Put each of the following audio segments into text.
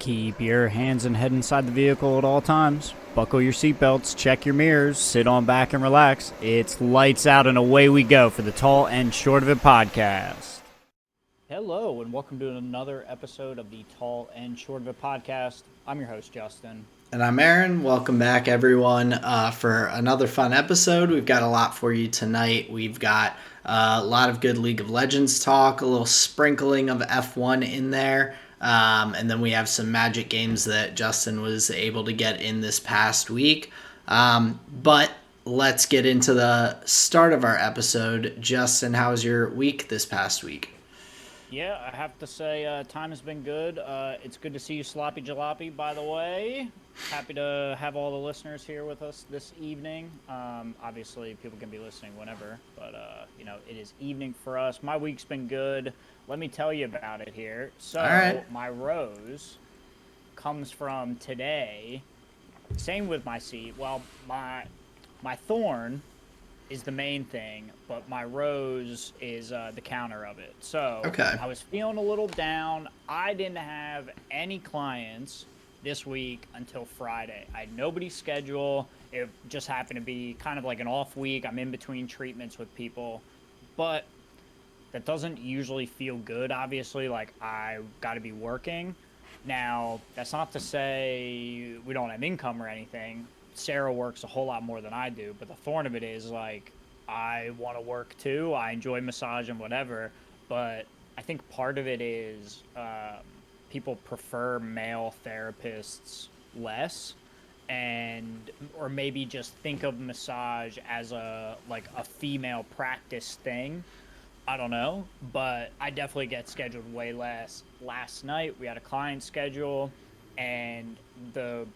Keep your hands and head inside the vehicle at all times. Buckle your seatbelts, check your mirrors, sit on back and relax. It's lights out and away we go for the Tall and Short of It podcast. Hello and welcome to another episode of the Tall and Short of It podcast. I'm your host, Justin. And I'm Aaron. Welcome back, everyone, for another fun episode. We've got a lot for you tonight. We've got a lot of good League of Legends talk, a little sprinkling of F1 in there, and then we have some Magic games that Justin was able to get in this past week. But let's get into the start of our episode. Justin, how was your week this past week? Yeah, I have to say, time has been good. It's good to see you, Sloppy Jalopy, by the way. Happy to have all the listeners here with us this evening. Obviously, people can be listening whenever, but, it is evening for us. My week's been good. Let me tell you about it here. So, All right. My rose comes from today. Same with my seed. Well, my thorn is the main thing, but my rose is the counter of it. So Okay. I was feeling a little down. I didn't have any clients this week until Friday. I had nobody's schedule. It just happened to be kind of like an off week. I'm in between treatments with people, but that doesn't usually feel good, obviously. Like, I got to be working. Now, that's not to say we don't have income or anything. Sarah works a whole lot more than I do, but the thorn of it is, like, I want to work too. I enjoy massage and whatever, but I think part of it is people prefer male therapists less, and or maybe just think of massage as a female practice thing. I don't know, but I definitely get scheduled way less. Last night we had a client schedule, and the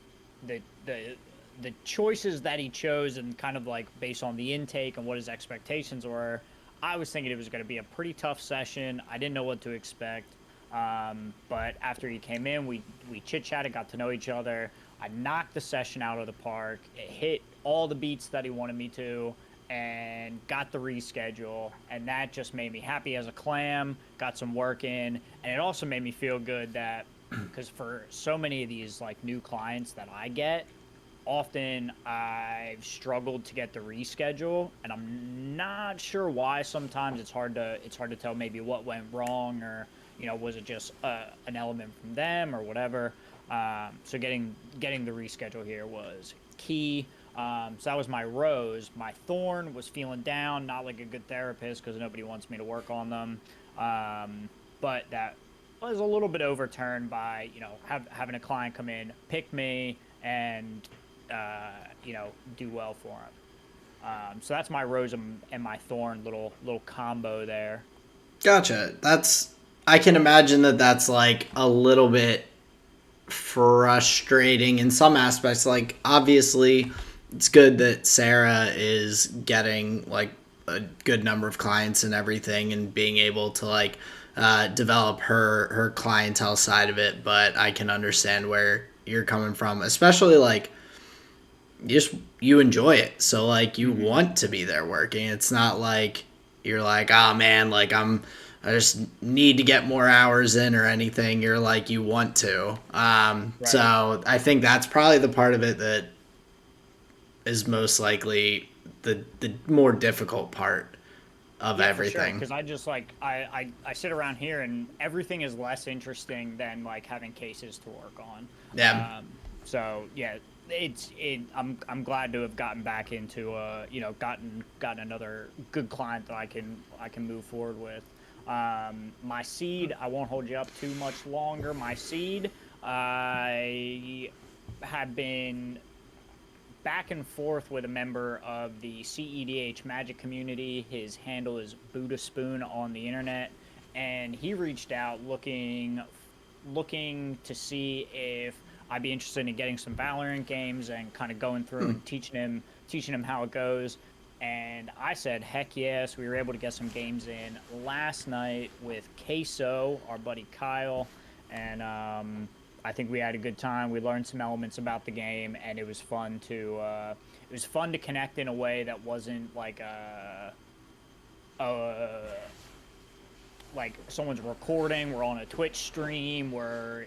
the the the choices that he chose, and kind of like based on the intake and what his expectations were, I was thinking it was going to be a pretty tough session. I didn't know what to expect, but after he came in, we chit chatted, got to know each other. I knocked the session out of the park. It hit all the beats that he wanted me to, and got the reschedule, and that just made me happy as a clam. Got some work in, and it also made me feel good that because for so many of these like new clients that I get, often I've struggled to get the reschedule, and I'm not sure why. Sometimes it's hard to tell maybe what went wrong, or was it just an element from them or whatever. So getting the reschedule here was key. So that was my rose. My thorn was feeling down, not like a good therapist because nobody wants me to work on them. But that was a little bit overturned by having a client come in, pick me, and do well for him. So that's my rose and my thorn little combo there. Gotcha. I can imagine that's like a little bit frustrating in some aspects. Like, obviously it's good that Sarah is getting like a good number of clients and everything, and being able to like develop her clientele side of it, but I can understand where you're coming from, especially like you enjoy it, so like you want to be there working. It's not like you're like, oh man, like I just need to get more hours in or anything. You're like, you want to. Right. So I think that's probably the part of it that is most likely the more difficult part of everything. Because I just like I sit around here and everything is less interesting than like having cases to work on. Yeah. So yeah, I'm glad to have gotten back into gotten another good client that I can move forward with. My seed, I won't hold you up too much longer. My seed, I have been back and forth with a member of the cEDH Magic community. His handle is Buddha Spoon on the internet, and he reached out looking to see if I'd be interested in getting some Valorant games and kind of going through and teaching him how it goes. And I said, heck yes. We were able to get some games in last night with Queso, our buddy Kyle, and I think we had a good time. We learned some elements about the game, and it was fun to connect in a way that wasn't like a like someone's recording, we're on a Twitch stream, where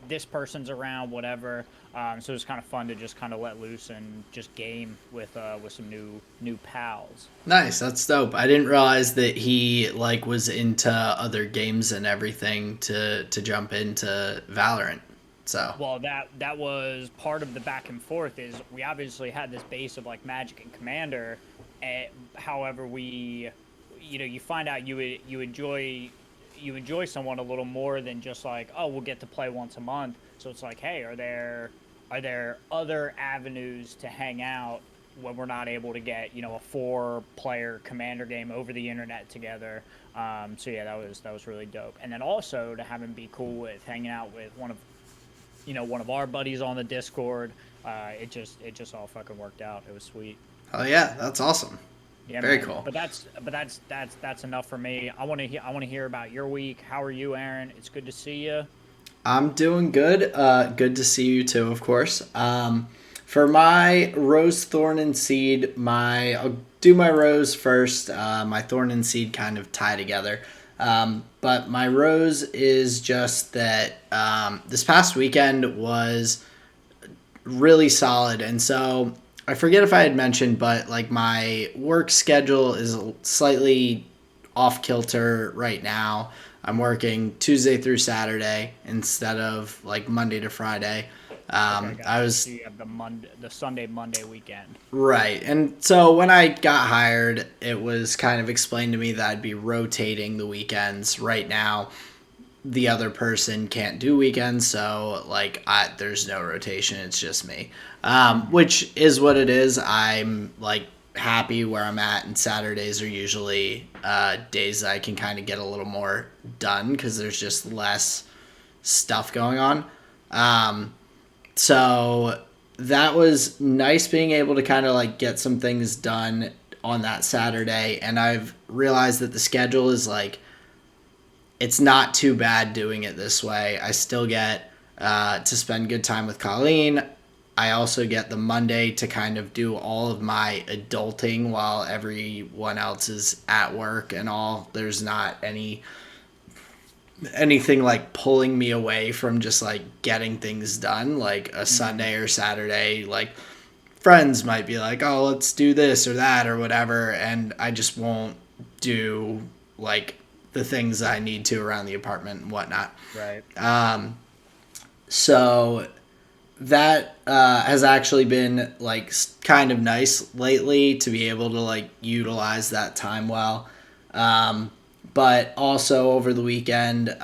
this person's around, whatever. So it's kind of fun to just kind of let loose and just game with some new pals. Nice, that's dope. I didn't realize that he like was into other games and everything to jump into Valorant. So Well, that was part of the back and forth. Is we obviously had this base of like Magic and Commander, and however you find out you enjoy someone a little more than just like, oh, we'll get to play once a month. So it's like, hey, are there other avenues to hang out when we're not able to get a 4-player Commander game over the internet together? So yeah, that was really dope. And then also to have him be cool with hanging out with one of our buddies on the Discord. It just all fucking worked out. It was sweet. oh yeah, that's awesome. Yeah, Very man. cool. But that's enough for me. I want to hear about your week. How are you, Aaron? It's good to see you. I'm doing good. Good to see you too, of course. For my rose, thorn, and seed, I'll do my rose first. My thorn and seed kind of tie together. But my rose is just that this past weekend was really solid, and so I forget if I had mentioned, but like my work schedule is slightly off kilter right now. I'm working Tuesday through Saturday instead of like Monday to Friday. Okay, I gotcha. So was you have the Sunday Monday weekend. right. And so when I got hired, it was kind of explained to me that I'd be rotating the weekends. Right now, the other person can't do weekends, so like there's no rotation. It's just me, which is what it is. I'm like happy where I'm at, and Saturdays are usually days that I can kind of get a little more done because there's just less stuff going on. So that was nice being able to kind of like get some things done on that Saturday, and I've realized that the schedule is like it's not too bad doing it this way. I still get to spend good time with Colleen. I also get the Monday to kind of do all of my adulting while everyone else is at work and all. There's not anything like pulling me away from just like getting things done, like a Sunday or Saturday. Like friends might be like, oh, let's do this or that or whatever, and I just won't do like the things I need to around the apartment and whatnot. Right. So that has actually been like kind of nice lately to be able to like utilize that time well. But also over the weekend,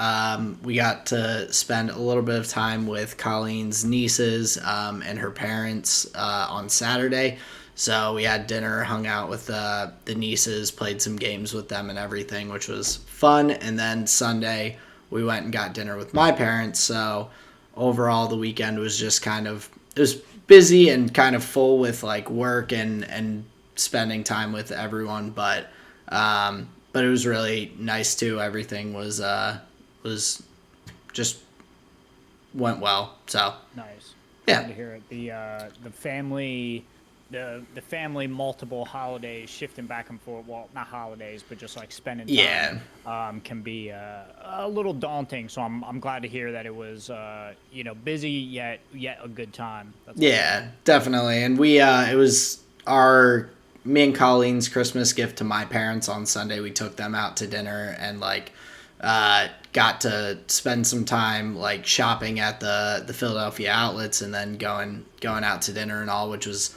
we got to spend a little bit of time with Colleen's nieces and her parents on Saturday. So we had dinner, hung out with the nieces, played some games with them and everything, which was fun. And then Sunday, we went and got dinner with my parents. So overall, the weekend was just it was busy and kind of full with like work and spending time with everyone. But it was really nice too. Everything was just went well. So Nice. yeah. Glad to hear it. The family. The family multiple holidays shifting back and forth, well, not holidays but just like spending time, can be a little daunting. So I'm glad to hear that it was busy yet a good time. That's Yeah, definitely. And we it was me and Colleen's Christmas gift to my parents on Sunday. We took them out to dinner and like got to spend some time like shopping at the Philadelphia outlets and then going out to dinner and all, which was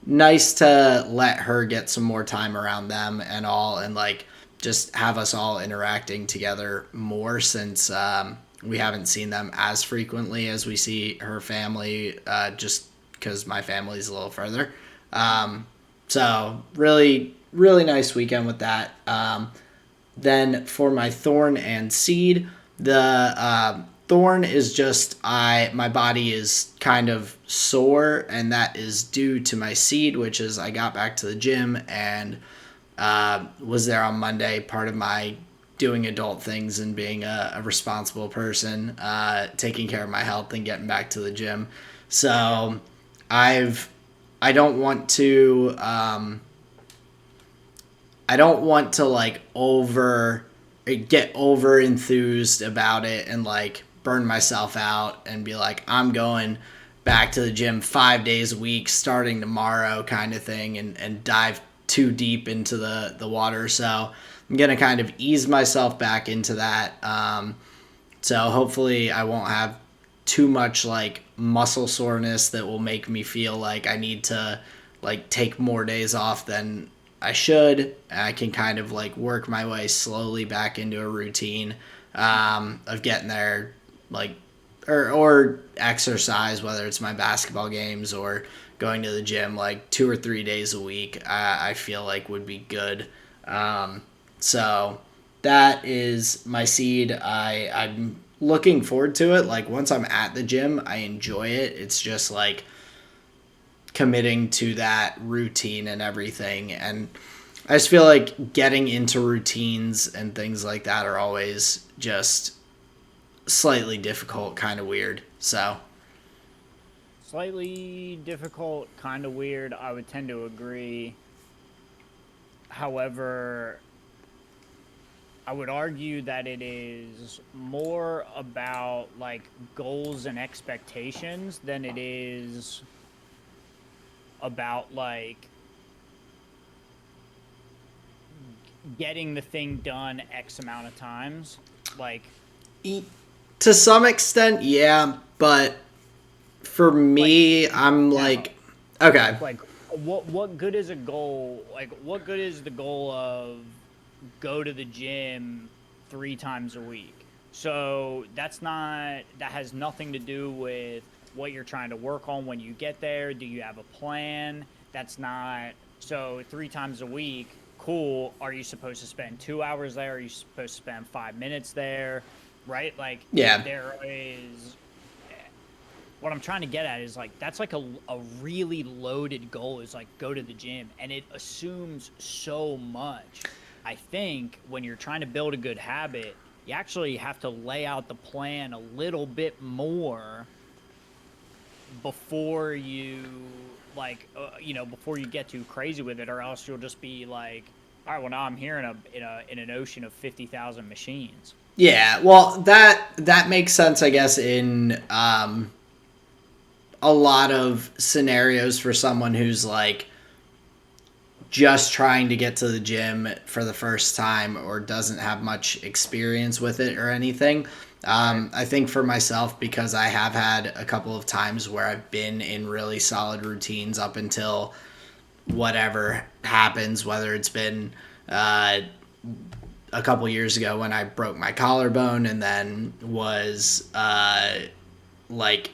nice to let her get some more time around them and all, and like just have us all interacting together more since we haven't seen them as frequently as we see her family, just because my family's a little further. So really, really nice weekend with that. Then for my thorn and seed, the thorn is just my body is kind of sore, and that is due to my seed, which is I got back to the gym and was there on Monday. Part of my doing adult things and being a responsible person, taking care of my health and getting back to the gym. So I don't want to like get over enthused about it and like burn myself out and be like, I'm going back to the gym 5 days a week starting tomorrow kind of thing, and dive too deep into the water. So I'm going to kind of ease myself back into that. So hopefully I won't have too much like muscle soreness that will make me feel like I need to like take more days off than I should. I can kind of like work my way slowly back into a routine of getting there, like or exercise, whether it's my basketball games or going to the gym like 2 or 3 days a week. I feel like would be good. So that is my seed. I'm looking forward to it. Like once I'm at the gym, I enjoy it. It's just like committing to that routine and everything. And I just feel like getting into routines and things like that are always just slightly difficult, kind of weird. So Slightly difficult, kind of weird. I would tend to agree. However, I would argue that it is more about like goals and expectations than it is about like getting the thing done X amount of times. Like, to some extent, yeah, but for me, like, I'm like, okay. Like, what good is a goal? Like, what good is the goal of go to the gym 3 times a week? So that has nothing to do with what you're trying to work on when you get there. Do you have a plan? That's not, so 3 times a week, cool. Are you supposed to spend 2 hours there? Are you supposed to spend 5 minutes there? Right? Like, yeah, there is, what I'm trying to get at is like that's like a really loaded goal, is like go to the gym, and it assumes so much. I think when you're trying to build a good habit, you actually have to lay out the plan a little bit more before you before you get too crazy with it, or else you'll just be like, all right, well now I'm here in an ocean of 50,000 machines. Yeah, well that makes sense, I guess, in a lot of scenarios for someone who's like just trying to get to the gym for the first time or doesn't have much experience with it or anything. I think for myself, because I have had a couple of times where I've been in really solid routines up until whatever happens, whether it's been a couple years ago when I broke my collarbone and then was like,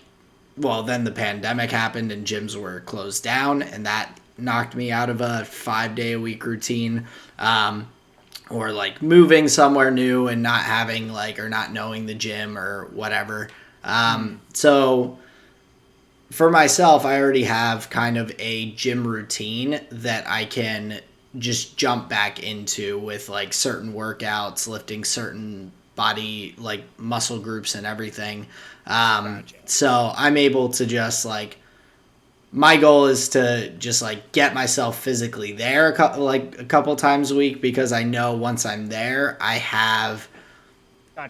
well, then the pandemic happened and gyms were closed down, and that knocked me out of a 5 day a week routine. Or like moving somewhere new and not having like, or not knowing the gym or whatever. So for myself, I already have kind of a gym routine that I can just jump back into with like certain workouts, lifting certain body like muscle groups and everything. Gotcha. So I'm able to just like, my goal is to just like get myself physically there a couple times a week, because I know once I'm there, I have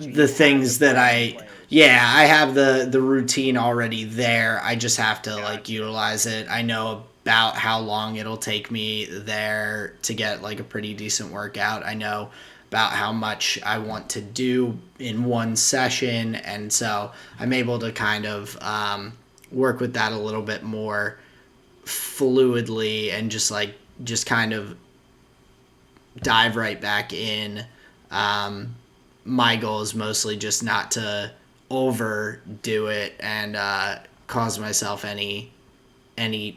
the things that I have the routine already there. I just have to like utilize it. I know about how long it'll take me there to get like a pretty decent workout. I know about how much I want to do in one session, and so I'm able to kind of work with that a little bit more fluidly and just kind of dive right back in. My goal is mostly just not to overdo it and cause myself any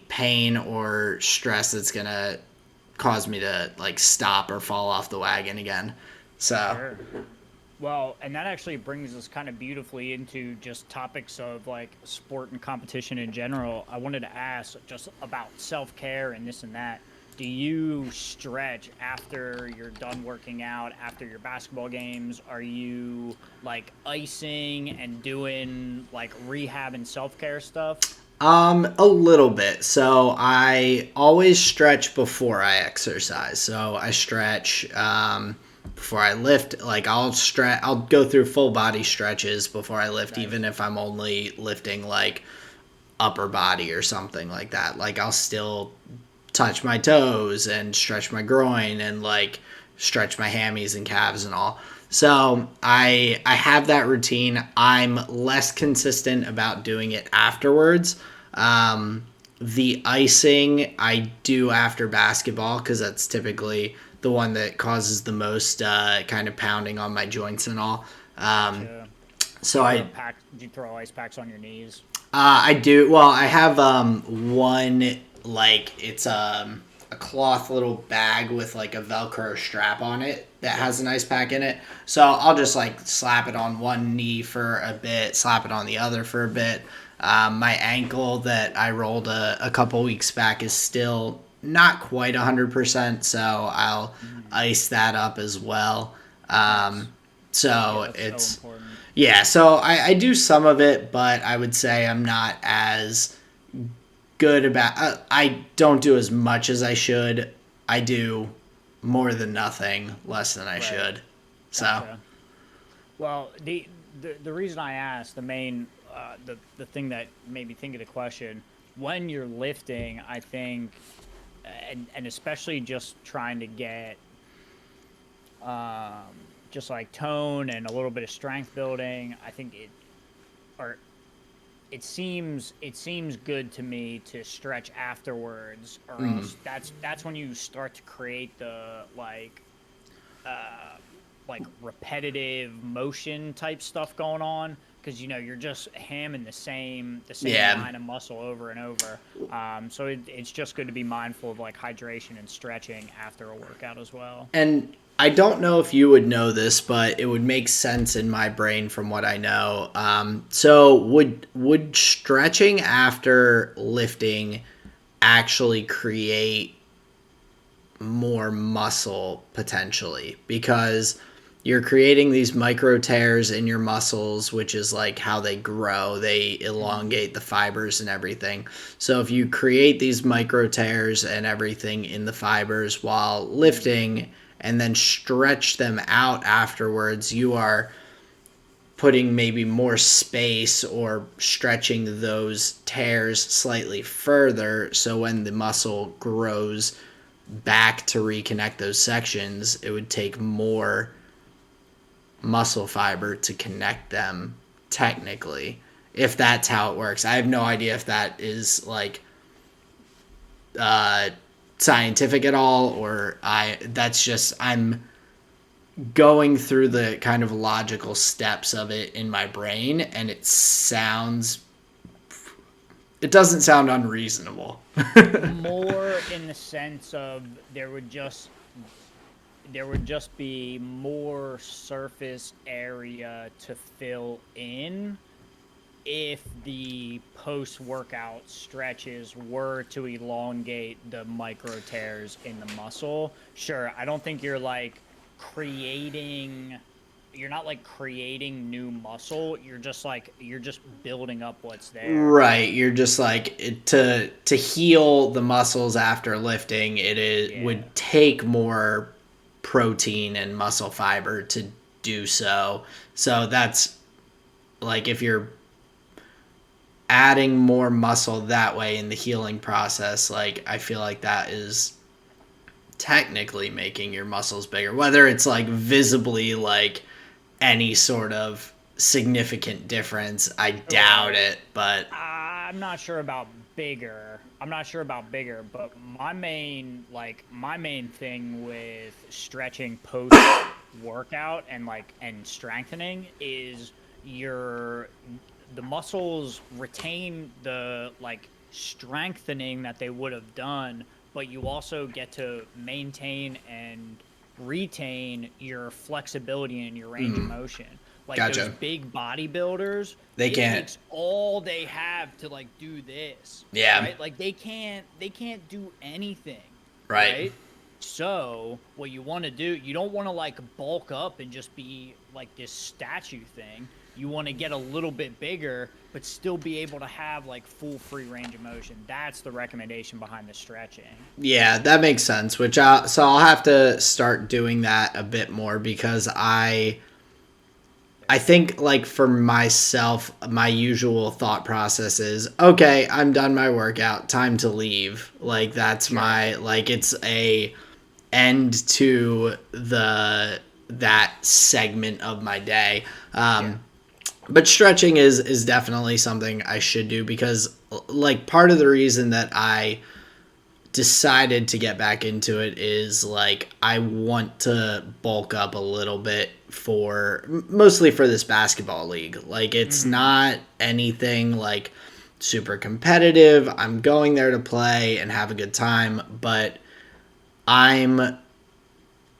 pain or stress that's gonna cause me to like stop or fall off the wagon again. So sure. Well, and that actually brings us kind of beautifully into just topics of like sport and competition in general. I wanted to ask just about self-care and this and that. Do you stretch after you're done working out, after your basketball games? Are you like icing and doing like rehab and self-care stuff? A little bit. So I always stretch before I exercise. So I stretch before I lift. Like I'll go through full body stretches before I lift, Nice. even if I'm only lifting like upper body or something like that. Like I'll still touch my toes and stretch my groin and like stretch my hammies and calves and all. So I have that routine. I'm less consistent about doing it afterwards. The icing I do after basketball because that's typically the one that causes the most kind of pounding on my joints and all. Gotcha. So I Do you throw ice packs on your knees? I do. Well, I have one like it's a cloth little bag with like a Velcro strap on it that has an ice pack in it. So I'll just like slap it on one knee for a bit, slap it on the other for a bit. My ankle that I rolled a couple weeks back is still not quite 100%, so I'll ice that up as well. Nice. Yeah, So that's so it's important. yeah, so I do some of it, but I would say I'm not as good about. I don't do as much as I should. I do more than nothing, less than I Right. should. So Gotcha. Well, the reason I asked, the thing that made me think of the question, when you're lifting, I think, and especially just trying to get just like tone and a little bit of strength building, I think or it seems good to me to stretch afterwards, or else that's when you start to create the like repetitive motion type stuff going on, because you're just hamming the same yeah, line of muscle over and over. So it's just good to be mindful of like hydration and stretching after a workout as well. and I don't know if you would know this, but it would make sense in my brain from what I know. So would stretching after lifting actually create more muscle potentially because you're creating these micro tears in your muscles, which is like how they grow. They elongate the fibers and everything. So if you create these micro tears and everything in the fibers while lifting and then stretch them out afterwards, you are putting maybe more space or stretching those tears slightly further. So when the muscle grows back to reconnect those sections, it would take more muscle fiber to connect them technically, if that's how it works. I have no idea if that is like uh scientific at all, or I'm going through the kind of logical steps of it in my brain, and it doesn't sound unreasonable. More in the sense of there would just be more surface area to fill in if the post workout stretches were to elongate the micro tears in the muscle. Sure, I don't think creating you're not like creating new muscle. You're just building up what's there. Right, you're just like to heal the muscles after lifting. Would Yeah. take more protein and muscle fiber to do so. So that's like if you're adding more muscle that way in the healing process, like I feel like that is technically making your muscles bigger. Whether it's like visibly like any sort of significant difference, I doubt Right. it, but I'm not sure about bigger, but my main thing with stretching post workout and strengthening is your the muscles retain the strengthening that they would have done, but you also get to maintain and retain your flexibility and your range of motion. Like those gotcha. big bodybuilders, They it can't. takes all they have to do this, Yeah. right? Like they can't do anything, Right. right? So what you want to do, you don't want to bulk up and just be like this statue thing. You want to get a little bit bigger, but still be able to have like full free range of motion. That's the recommendation behind the stretching. Yeah, that makes sense. So I'll have to start doing that a bit more because I think like for myself, my usual thought process is, okay, I'm done my workout, time to leave. Like that's it's a end to that segment of my day. But stretching is definitely something I should do because like part of the reason that I decided to get back into it is like I want to bulk up a little bit mostly for this basketball league. Like it's not anything like super competitive. I'm going there to play and have a good time, but I'm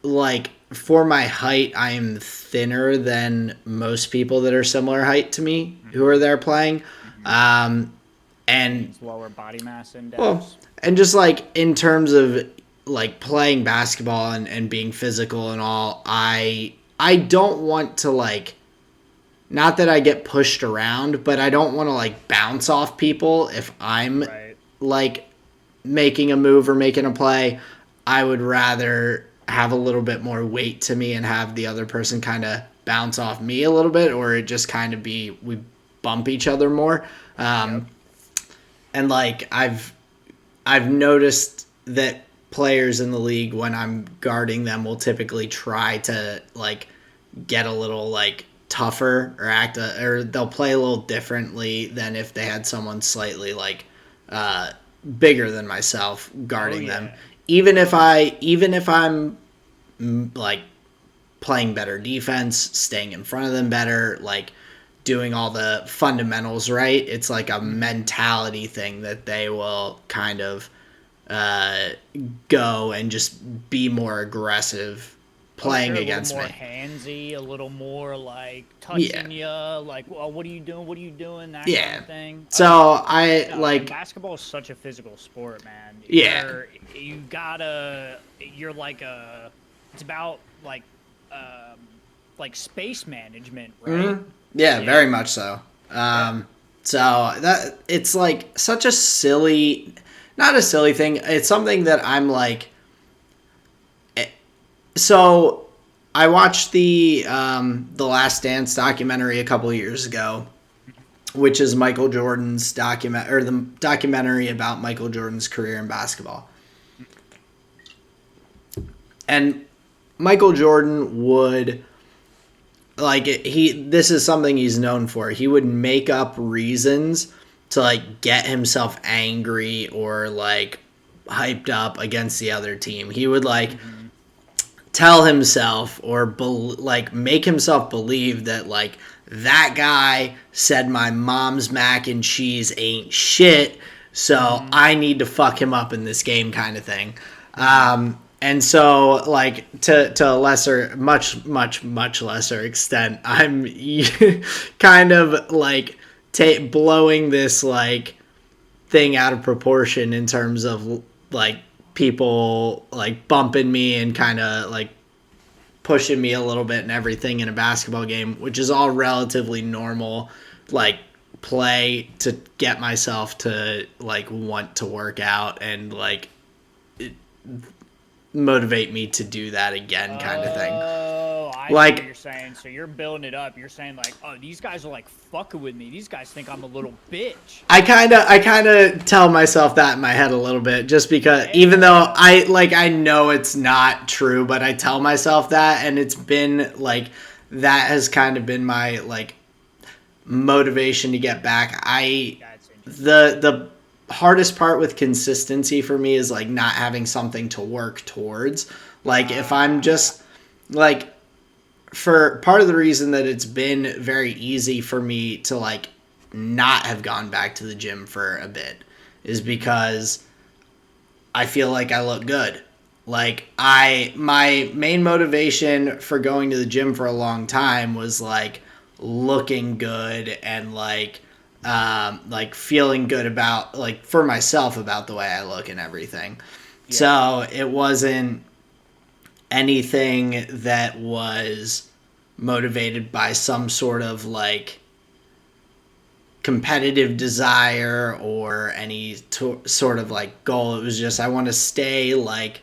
like for my height, I am thinner than most people that are similar height to me who are there playing. And lower body mass index. Well, and just like in terms of like playing basketball and being physical and all, I don't want to like, not that I get pushed around, but I don't want to like bounce off people if I'm like making a move or making a play. I would rather have a little bit more weight to me and have the other person kind of bounce off me a little bit, or it just kind of we bump each other more. And like I've noticed that players in the league, when I'm guarding them, will typically try to like get a little like tougher or they'll play a little differently than if they had someone slightly like bigger than myself guarding them. Even if I'm like playing better defense, staying in front of them better, like doing all the fundamentals right, it's like a mentality thing that they will kind of go and just be more aggressive playing against me. A little more handsy, a little more like touching you, like, well, what are you doing, that kind of thing. So basketball is such a physical sport, man. It's about like space management, right? Yeah, very much so. So that it's like such a silly, not a silly thing. It's something that I'm like. So I watched the Last Dance documentary a couple of years ago, which is Michael Jordan's the documentary about Michael Jordan's career in basketball. And Michael Jordan would this is something he's known for. He would make up reasons to like get himself angry or like hyped up against the other team. He would like tell himself or make himself believe that like that guy said my mom's mac and cheese ain't shit, so I need to fuck him up in this game kind of thing. And so, like, to a lesser, much lesser extent, I'm kind of, like, blowing this, like, thing out of proportion in terms of, like, people, like, bumping me and kind of, like, pushing me a little bit and everything in a basketball game, which is all relatively normal, like, play to get myself to, like, want to work out and, like, motivate me to do that again kind of thing. Oh, I see what you're saying. So you're building it up. You're saying like, oh, these guys are like fucking with me. These guys think I'm a little bitch. I kind of tell myself that in my head a little bit, just because even though I know it's not true, but I tell myself that, and it's been like that has kind of been my like motivation to get back. The hardest part with consistency for me is like not having something to work towards. Like if I'm just like, for part of the reason that it's been very easy for me to like not have gone back to the gym for a bit is because I feel like I look good. Like my main motivation for going to the gym for a long time was like looking good and like feeling good about, like, for myself about the way I look and everything. Yeah. So it wasn't anything that was motivated by some sort of like competitive desire or any sort of like goal. It was just I want to stay like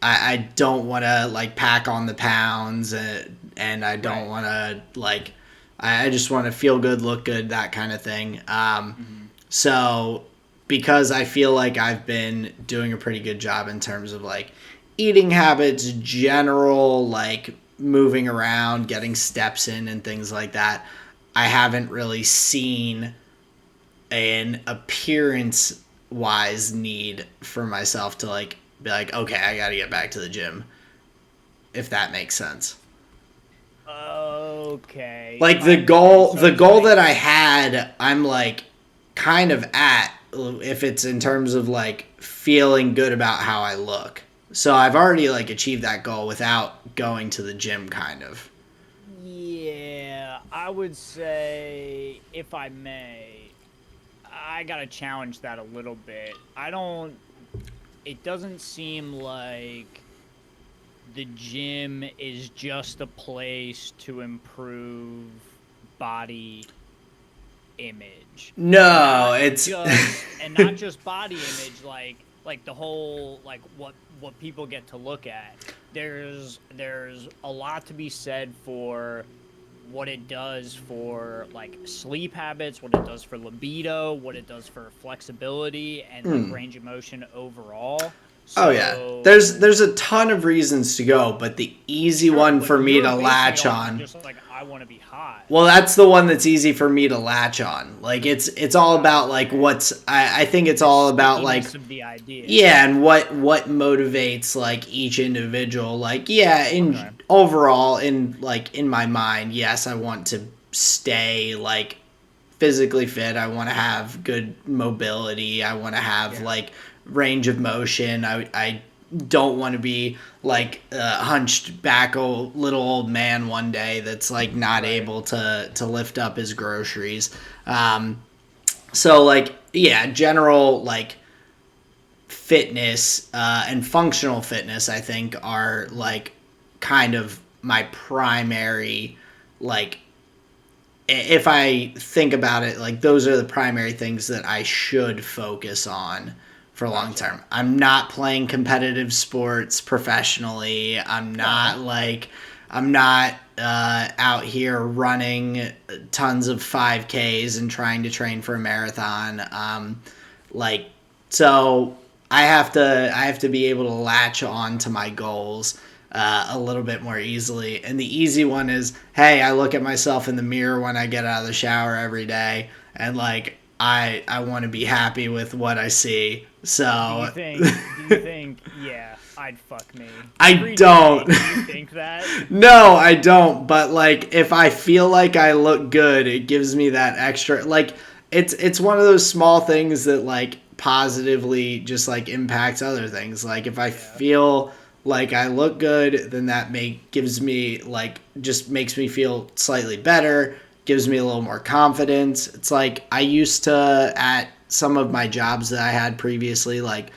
I don't want to like pack on the pounds and I don't want to like I just want to feel good, look good, that kind of thing. So because I feel like I've been doing a pretty good job in terms of like eating habits, general like moving around, getting steps in and things like that, I haven't really seen an appearance wise need for myself to like be like, okay, I got to get back to the gym, if that makes sense. Okay. Like the goal that I had, I'm like kind of at, if it's in terms of like feeling good about how I look. So I've already like achieved that goal without going to the gym, kind of. Yeah, I would say, if I may, I gotta challenge that a little bit. It doesn't seem like the gym is just a place to improve body image. No, And not just body image, like the whole like what people get to look at. There's a lot to be said for what it does for like sleep habits, what it does for libido, what it does for flexibility and like range of motion overall. Oh yeah, there's a ton of reasons to go, but the easy one for me to latch on. Just like I want to be hot. Well, that's the one that's easy for me to latch on. Like it's all about like I think it's all about like of the idea. Yeah, and what motivates like each individual. Like overall in my mind, yes, I want to stay like physically fit. I want to have good mobility. I want to have like range of motion. I don't want to be like hunched back little old man one day that's like not able to lift up his groceries. So like general like fitness and functional fitness I think are like kind of my primary, like if I think about it, like those are the primary things that I should focus on for long term. I'm not playing competitive sports professionally. I'm not out here running tons of 5Ks and trying to train for a marathon. So I have to be able to latch on to my goals a little bit more easily. And the easy one is, hey, I look at myself in the mirror when I get out of the shower every day, and like I want to be happy with what I see. So do you think yeah, I'd fuck me. I don't. Do you think that? No, I don't. But like, if I feel like I look good, it gives me that extra. Like, it's one of those small things that like positively just like impacts other things. Like, if I feel like I look good, then that gives me like just makes me feel slightly better. Gives me a little more confidence. It's like I used to at some of my jobs that I had previously, like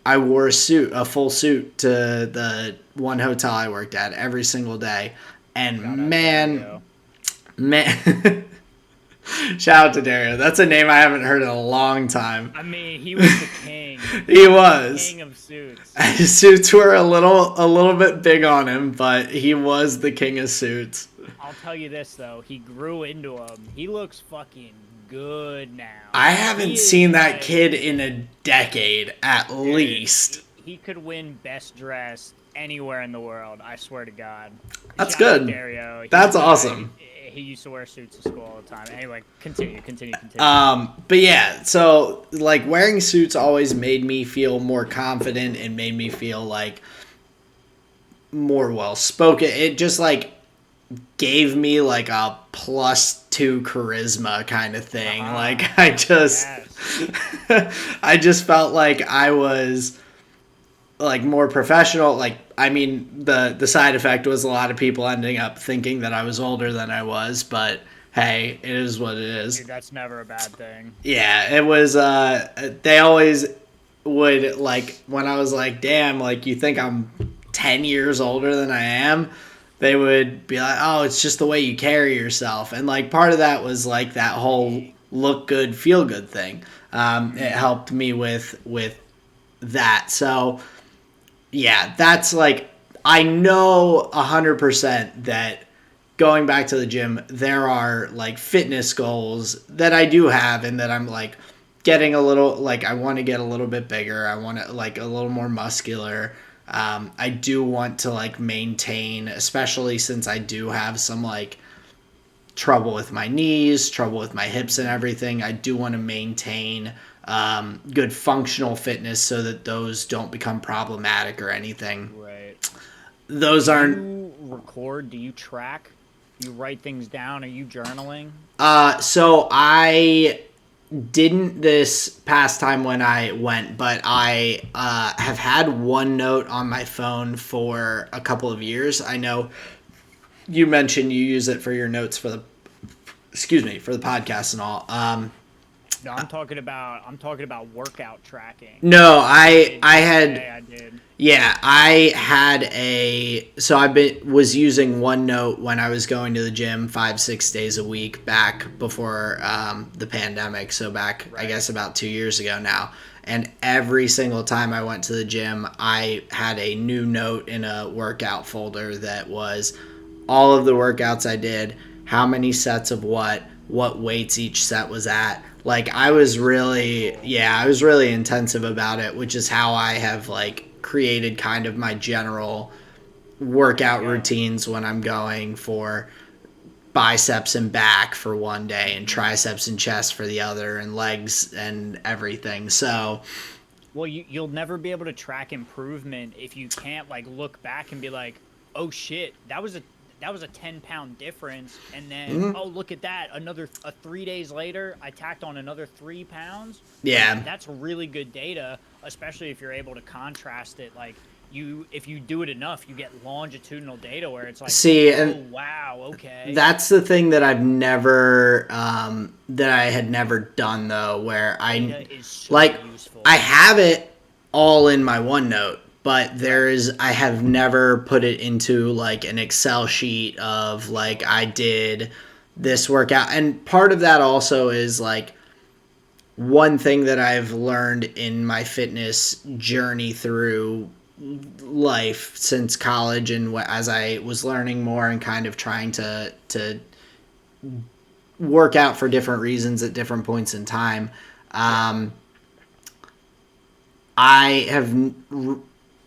I wore a full suit to the one hotel I worked at every single day. And man, shout out to Dario. That's a name I haven't heard in a long time. I mean, he was the king. He was. King of suits. His suits were a little bit big on him, but he was the king of suits. I'll tell you this though, he grew into him. He looks fucking good now. I haven't seen that kid in a decade, at least. He could win best dressed anywhere in the world. I swear to God. That's good. Dario. That's awesome. He used to wear suits to school all the time. Anyway, continue. But yeah, so like wearing suits always made me feel more confident and made me feel like more well spoken. It just like gave me like a +2 charisma kind of thing. Like I just I just felt like I was like more professional. Like I mean the side effect was a lot of people ending up thinking that I was older than I was, but hey, it is what it is. Dude, that's never a bad thing. Yeah, it was they always would like when I was like, damn, like you think I'm 10 years older than I am? they would be like, oh, it's just the way you carry yourself. And like part of that was like that whole look good, feel good thing. It helped me with that. So yeah, that's like, I know 100% that going back to the gym, there are like fitness goals that I do have and that I'm like getting a little, like I want to get a little bit bigger. I want to like a little more muscular. I do want to like maintain, especially since I do have some like trouble with my knees, trouble with my hips and everything. I do want to maintain good functional fitness so that those don't become problematic or anything. Right. Those Do aren't. you record? Do you track? Do you write things down? Are you journaling? So I didn't this past time when I went, but I have had OneNote on my phone for a couple of years. I know you mentioned you use it for your notes for the for the podcast and all. No, I'm talking about workout tracking. No, I did I yesterday. had I did. yeah, I had so was using OneNote when I was going to the gym 5-6 days a week back before the pandemic. So back, I guess about 2 years ago now. And every single time I went to the gym, I had a new note in a workout folder that was all of the workouts I did, how many sets of what weights each set was at. Like I was really, yeah, I was really intensive about it, which is how I have like created kind of my general workout routines when I'm going for biceps and back for one day and triceps and chest for the other and legs and everything. So, Well, you'll never be able to track improvement if you can't like look back and be like, oh shit, that was a 10-pound difference, and then oh look at that, 3 days later I tacked on another 3 pounds. yeah. Like, that's really good data, especially if you're able to contrast it. Like if you do it enough, you get longitudinal data where it's like, See, oh and wow, okay. that's the thing that I've never that I had never done though, where Data is so like useful. I have it all in my OneNote, but I have never put it into like an Excel sheet of like I did this workout. And part of that also is like one thing that I've learned in my fitness journey through life since college and as I was learning more and kind of trying to work out for different reasons at different points in time. I have,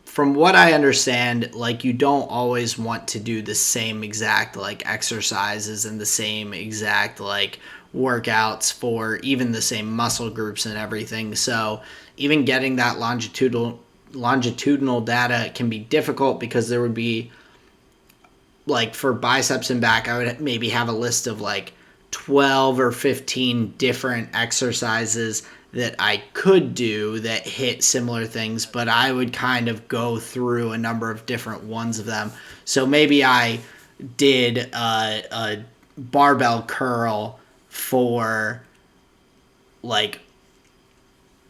from what I understand, like you don't always want to do the same exact like exercises and the same exact like workouts for even the same muscle groups and everything. So even getting that longitudinal data can be difficult because there would be like for biceps and back, I would maybe have a list of like 12 or 15 different exercises that I could do that hit similar things, but I would kind of go through a number of different ones of them. So maybe I did a barbell curl for like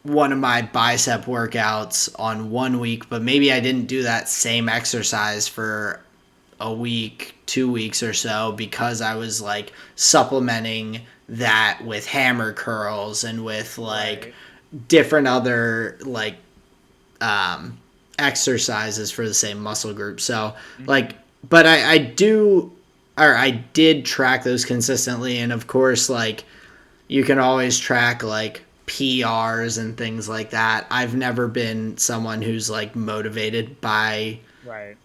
one of my bicep workouts on 1 week, but maybe I didn't do that same exercise for a week, 2 weeks or so because I was like supplementing that with hammer curls and with like different other like exercises for the same muscle group. So like, but I did track those consistently. And of course, like you can always track like PRs and things like that. I've never been someone who's like motivated by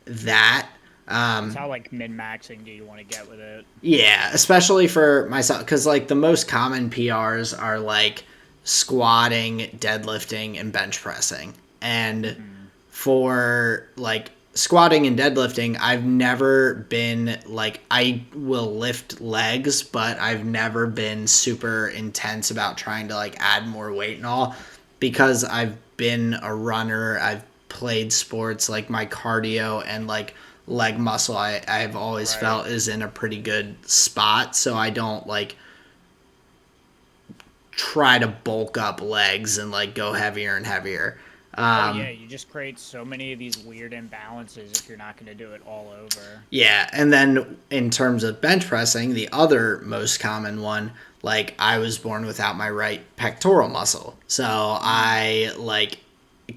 that. It's how like min-maxing do you want to get with it? Yeah, especially for myself, because like the most common PRs are like squatting, deadlifting, and bench pressing. And for like squatting and deadlifting, I've never been like, I will lift legs, but I've never been super intense about trying to like add more weight and all because I've been a runner. I've played sports, like my cardio and like leg muscle I've always felt is in a pretty good spot, so I don't like try to bulk up legs and like go heavier and heavier. Oh yeah, you just create so many of these weird imbalances if you're not going to do it all over. Yeah, and then in terms of bench pressing, the other most common one, like I was born without my right pectoral muscle. So I like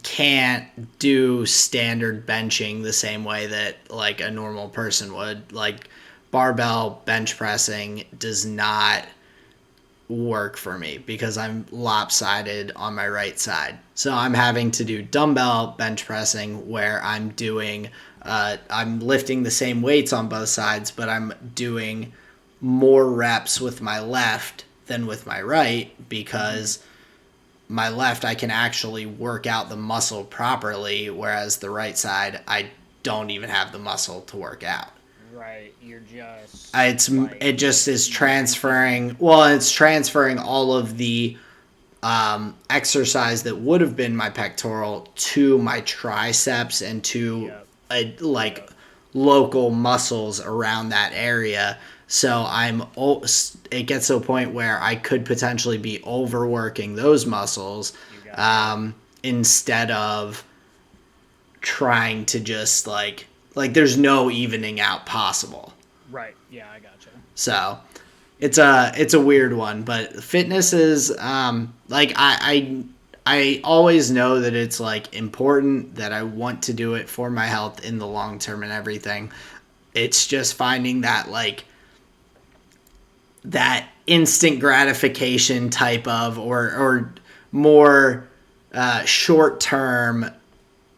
can't do standard benching the same way that like a normal person would. Like barbell bench pressing does not work for me because I'm lopsided on my right side. So I'm having to do dumbbell bench pressing where I'm lifting the same weights on both sides, but I'm doing more reps with my left than with my right because my left I can actually work out the muscle properly, whereas the right side I don't even have the muscle to work out. Right, you're just It like just is yanking. transferring. Well, it's transferring all of the exercise that would have been my pectoral to my triceps and to Yep, like yep. local muscles around that area. So it gets to a point where I could potentially be overworking those muscles You got it. instead of trying to just there's no evening out possible. Right. Yeah, I gotcha. So it's a weird one, but fitness is I always know that it's like important that I want to do it for my health in the long term and everything. It's just finding that instant gratification type of or more short term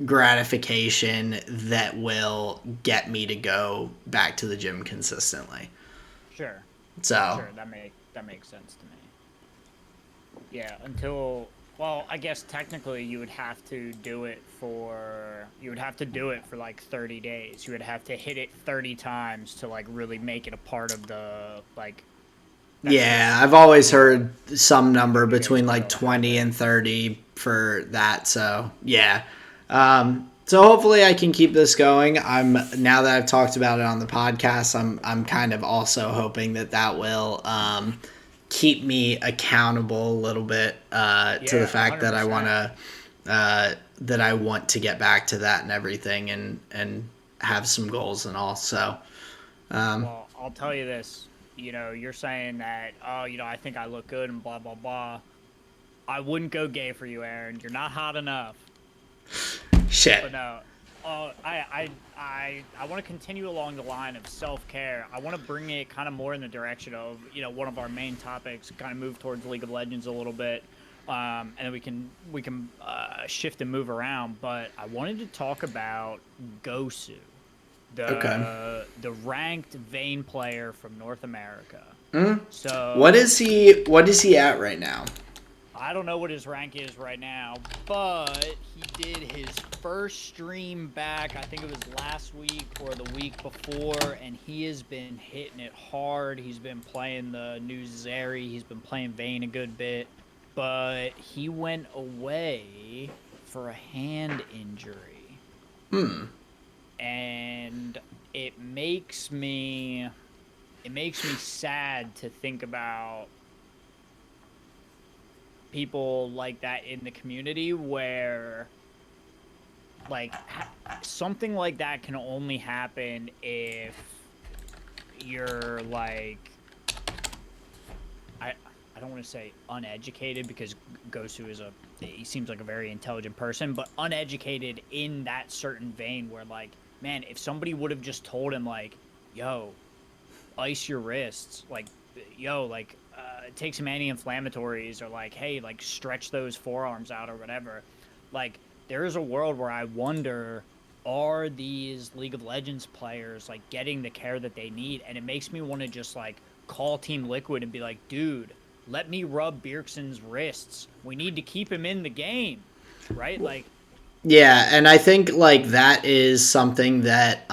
gratification that will get me to go back to the gym consistently. Sure. So Sure. That makes sense to me. Yeah, until well, I guess technically you would have to do it for like 30 days. You would have to hit it 30 times to like really make it a part of the like that's yeah, just, I've always you know, heard some number 30 days between for like it to 20 happen. and 30 for that. So, yeah. So hopefully I can keep this going. I'm now that I've talked about it on the podcast, I'm kind of also hoping that will keep me accountable a little bit to the Yeah, fact that 100%. I want to get back to that and everything and have some goals and all. So, Well, I'll tell you this. You're saying that, oh, I think I look good and blah, blah, blah. I wouldn't go gay for you, Aaron. You're not hot enough. shit. But no, I want to continue along the line of self care. I want to bring it kind of more in the direction of one of our main topics, kind of move towards League of Legends a little bit, and then we can shift and move around. But I wanted to talk about Gosu, Okay. the ranked Vayne player from North America. What So is he at right now? I don't know what his rank is right now, but he did his first stream back. I think it was last week or the week before, and he has been hitting it hard. He's been playing the new Zeri. He's been playing Vayne a good bit, but he went away for a hand injury, and it makes me sad to think about people like that in the community where like something like that can only happen if you're like I I don't want to say uneducated because Gosu he seems like a very intelligent person, but uneducated in that certain vein where like, man, if somebody would have just told him like, yo, ice your wrists, like, yo, like, take some anti-inflammatories, or like, hey, like, stretch those forearms out or whatever. Like, there is a world where I wonder, are these League of Legends players like getting the care that they need? And it makes me want to just like call Team Liquid and be like, dude, let me rub Bjergsen's wrists. We need to keep him in the game, right? Like, Yeah, and I think like that is something that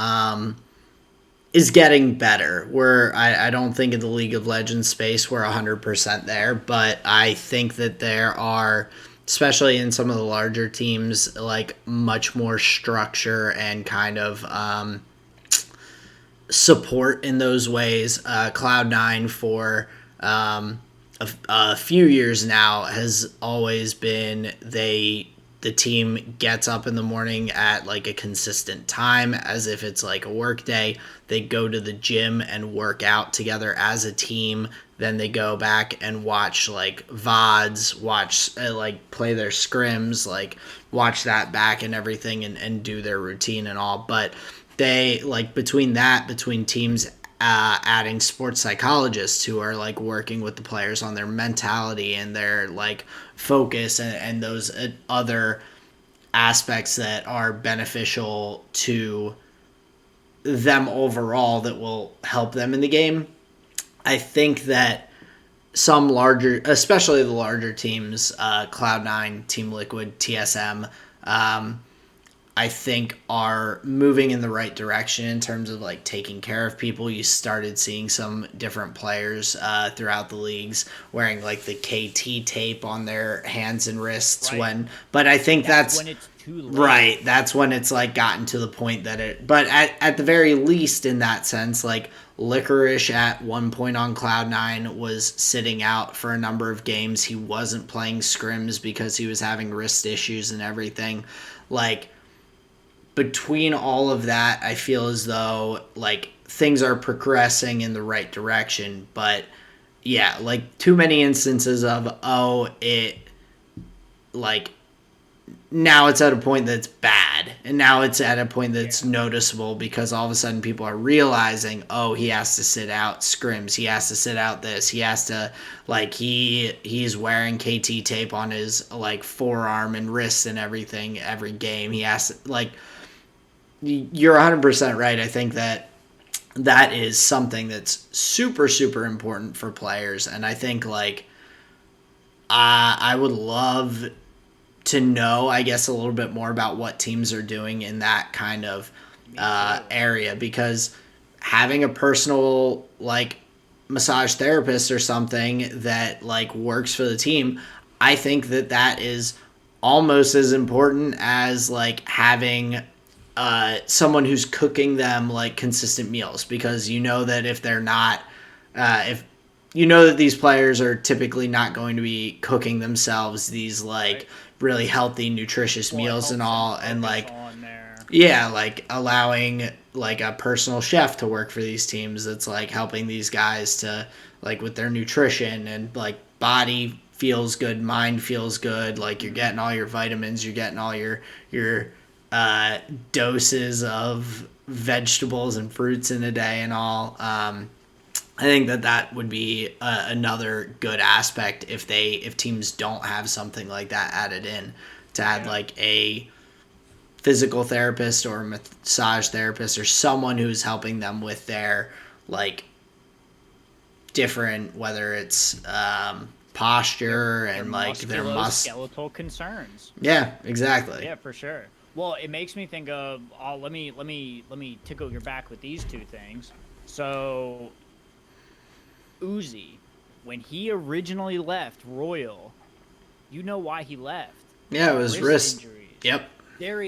is getting better. Where I don't think in the League of Legends space we're 100% there, but I think that there are, especially in some of the larger teams, like much more structure and kind of support in those ways. Cloud9 for a few years now has always been they the team gets up in the morning at like a consistent time as if it's like a work day. They go to the gym and work out together as a team. Then they go back and watch like VODs, watch like play their scrims, like watch that back and everything, and do their routine and all. But they like between teams adding sports psychologists who are like working with the players on their mentality and their like focus and those other aspects that are beneficial to them overall that will help them in the game. I think that some larger, especially the larger teams, Cloud9, Team Liquid, TSM, I think are moving in the right direction in terms of like taking care of people. You started seeing some different players throughout the leagues wearing like the KT tape on their hands and wrists but I think that's when it's too late. Right. That's when it's like gotten to the point that but at the very least in that sense, like Licorice at one point on Cloud9 was sitting out for a number of games. He wasn't playing scrims because he was having wrist issues and everything. Like, between all of that, I feel as though like things are progressing in the right direction. But yeah, like too many instances of it like now it's at a point that's bad, and now it's at a point that's noticeable because all of a sudden people are realizing, he has to sit out scrims, he has to sit out this, he has to like he's wearing KT tape on his like forearm and wrist and everything every game. He has to, like, you're 100% right. I think that is something that's super, super important for players. And I think, like, I would love to know, I guess, a little bit more about what teams are doing in that kind of area. Because having a personal, like, massage therapist or something that, like, works for the team, I think that is almost as important as, like, having someone who's cooking them like consistent meals, because you know that if they're not if you know that these players are typically not going to be cooking themselves these like really healthy nutritious meals and all, and like like allowing like a personal chef to work for these teams that's like helping these guys to like with their nutrition, and like body feels good, mind feels good, like you're getting all your vitamins, you're getting all your doses of vegetables and fruits in a day and all. I think that would be another good aspect if teams don't have something like that added in, to add like a physical therapist or a massage therapist or someone who's helping them with their like different, whether it's posture and like their skeletal concerns. Yeah, exactly. Yeah, for sure. Well, it makes me think of let me tickle your back with these two things. So Uzi, when he originally left Royal, you know why he left? Yeah, it was wrist injuries. Yep. There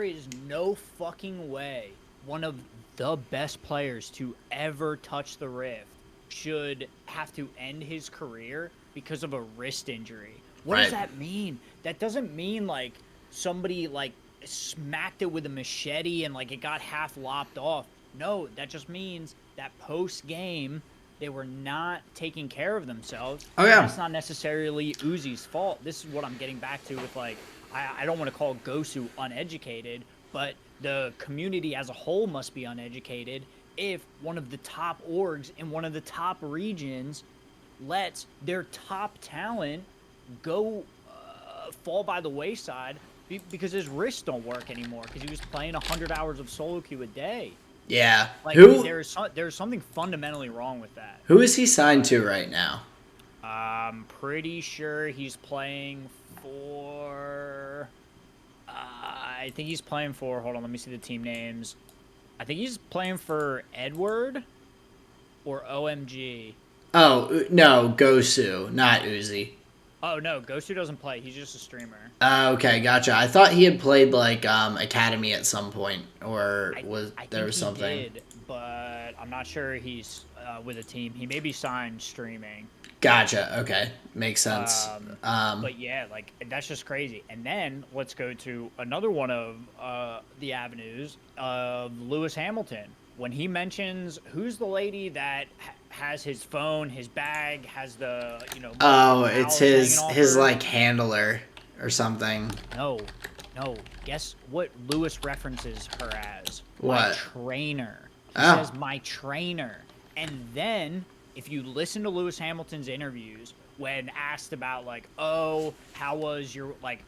is no fucking way one of the best players to ever touch the Rift should have to end his career because of a wrist injury. What does that mean? That doesn't mean like somebody like smacked it with a machete and like it got half lopped off. No, that just means that post game they were not taking care of themselves. Oh yeah. That's not necessarily Uzi's fault. This is what I'm getting back to with like I don't want to call Gosu uneducated, but the community as a whole must be uneducated if one of the top orgs in one of the top regions lets their top talent go fall by the wayside because his wrists don't work anymore because he was playing 100 hours of solo queue a day. Yeah. Like, there's something fundamentally wrong with that. Who is he signed to right now? I'm pretty sure he's playing for... I think he's playing for... Hold on, let me see the team names. I think he's playing for Edward or OMG. Oh, no, Gosu, not Uzi. Oh, no, Gosu doesn't play. He's just a streamer. Okay, gotcha. I thought he had played, like, Academy at some point, or there was something. He did, but I'm not sure he's with a team. He may be signed streaming. Gotcha. Okay. Makes sense. But yeah, like that's just crazy. And then let's go to another one of the avenues of Lewis Hamilton when he mentions who's the lady that has his phone, his bag, has the Oh, multiple it's towels hanging off his her. like handler or something. No, no. Guess what Lewis references her as? My What? trainer. He Oh. says my trainer. And then if you listen to Lewis Hamilton's interviews when asked about like, "Oh, how was your like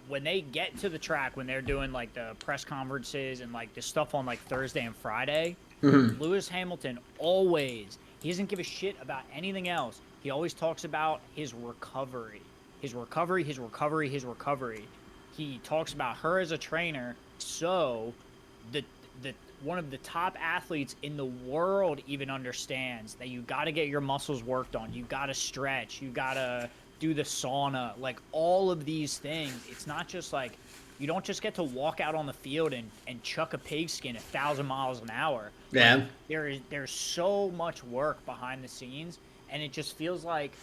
when they get to the track when they're doing like the press conferences and like the stuff on like Thursday and Friday, Lewis Hamilton always he doesn't give a shit about anything else. He always talks about his recovery. His recovery, his recovery, his recovery. He talks about her as a trainer, so the the one of the top athletes in the world even understands that you got to get your muscles worked on. You got to stretch. You got to do the sauna. Like all of these things. It's not just like you don't just get to walk out on the field and chuck a pigskin 1,000 miles an hour. Like Yeah. there's so much work behind the scenes, and it just feels like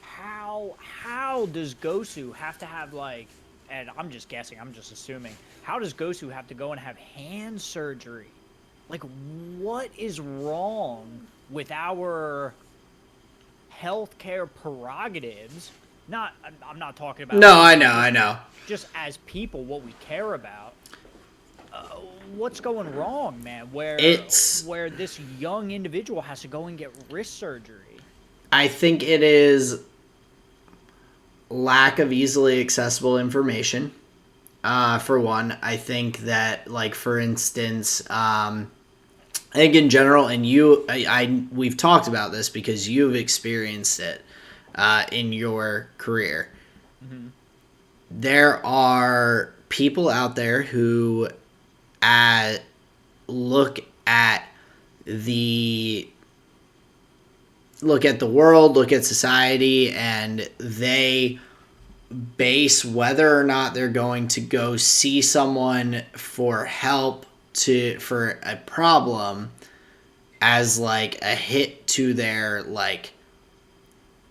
how does Gosu have to have like, and I'm just guessing, I'm just assuming, how does Gosu have to go and have hand surgery? Like, what is wrong with our healthcare prerogatives? Not, I'm not talking about. No, I know. I know. Just as people, what we care about. What's going wrong, man? Where this young individual has to go and get wrist surgery? I think it is lack of easily accessible information. For one, I think that, like, for instance, I think in general, and we've talked about this because you've experienced it in your career. Mm-hmm. There are people out there who look at the world, look at society, and they base whether or not they're going to go see someone for help for a problem as like a hit to their like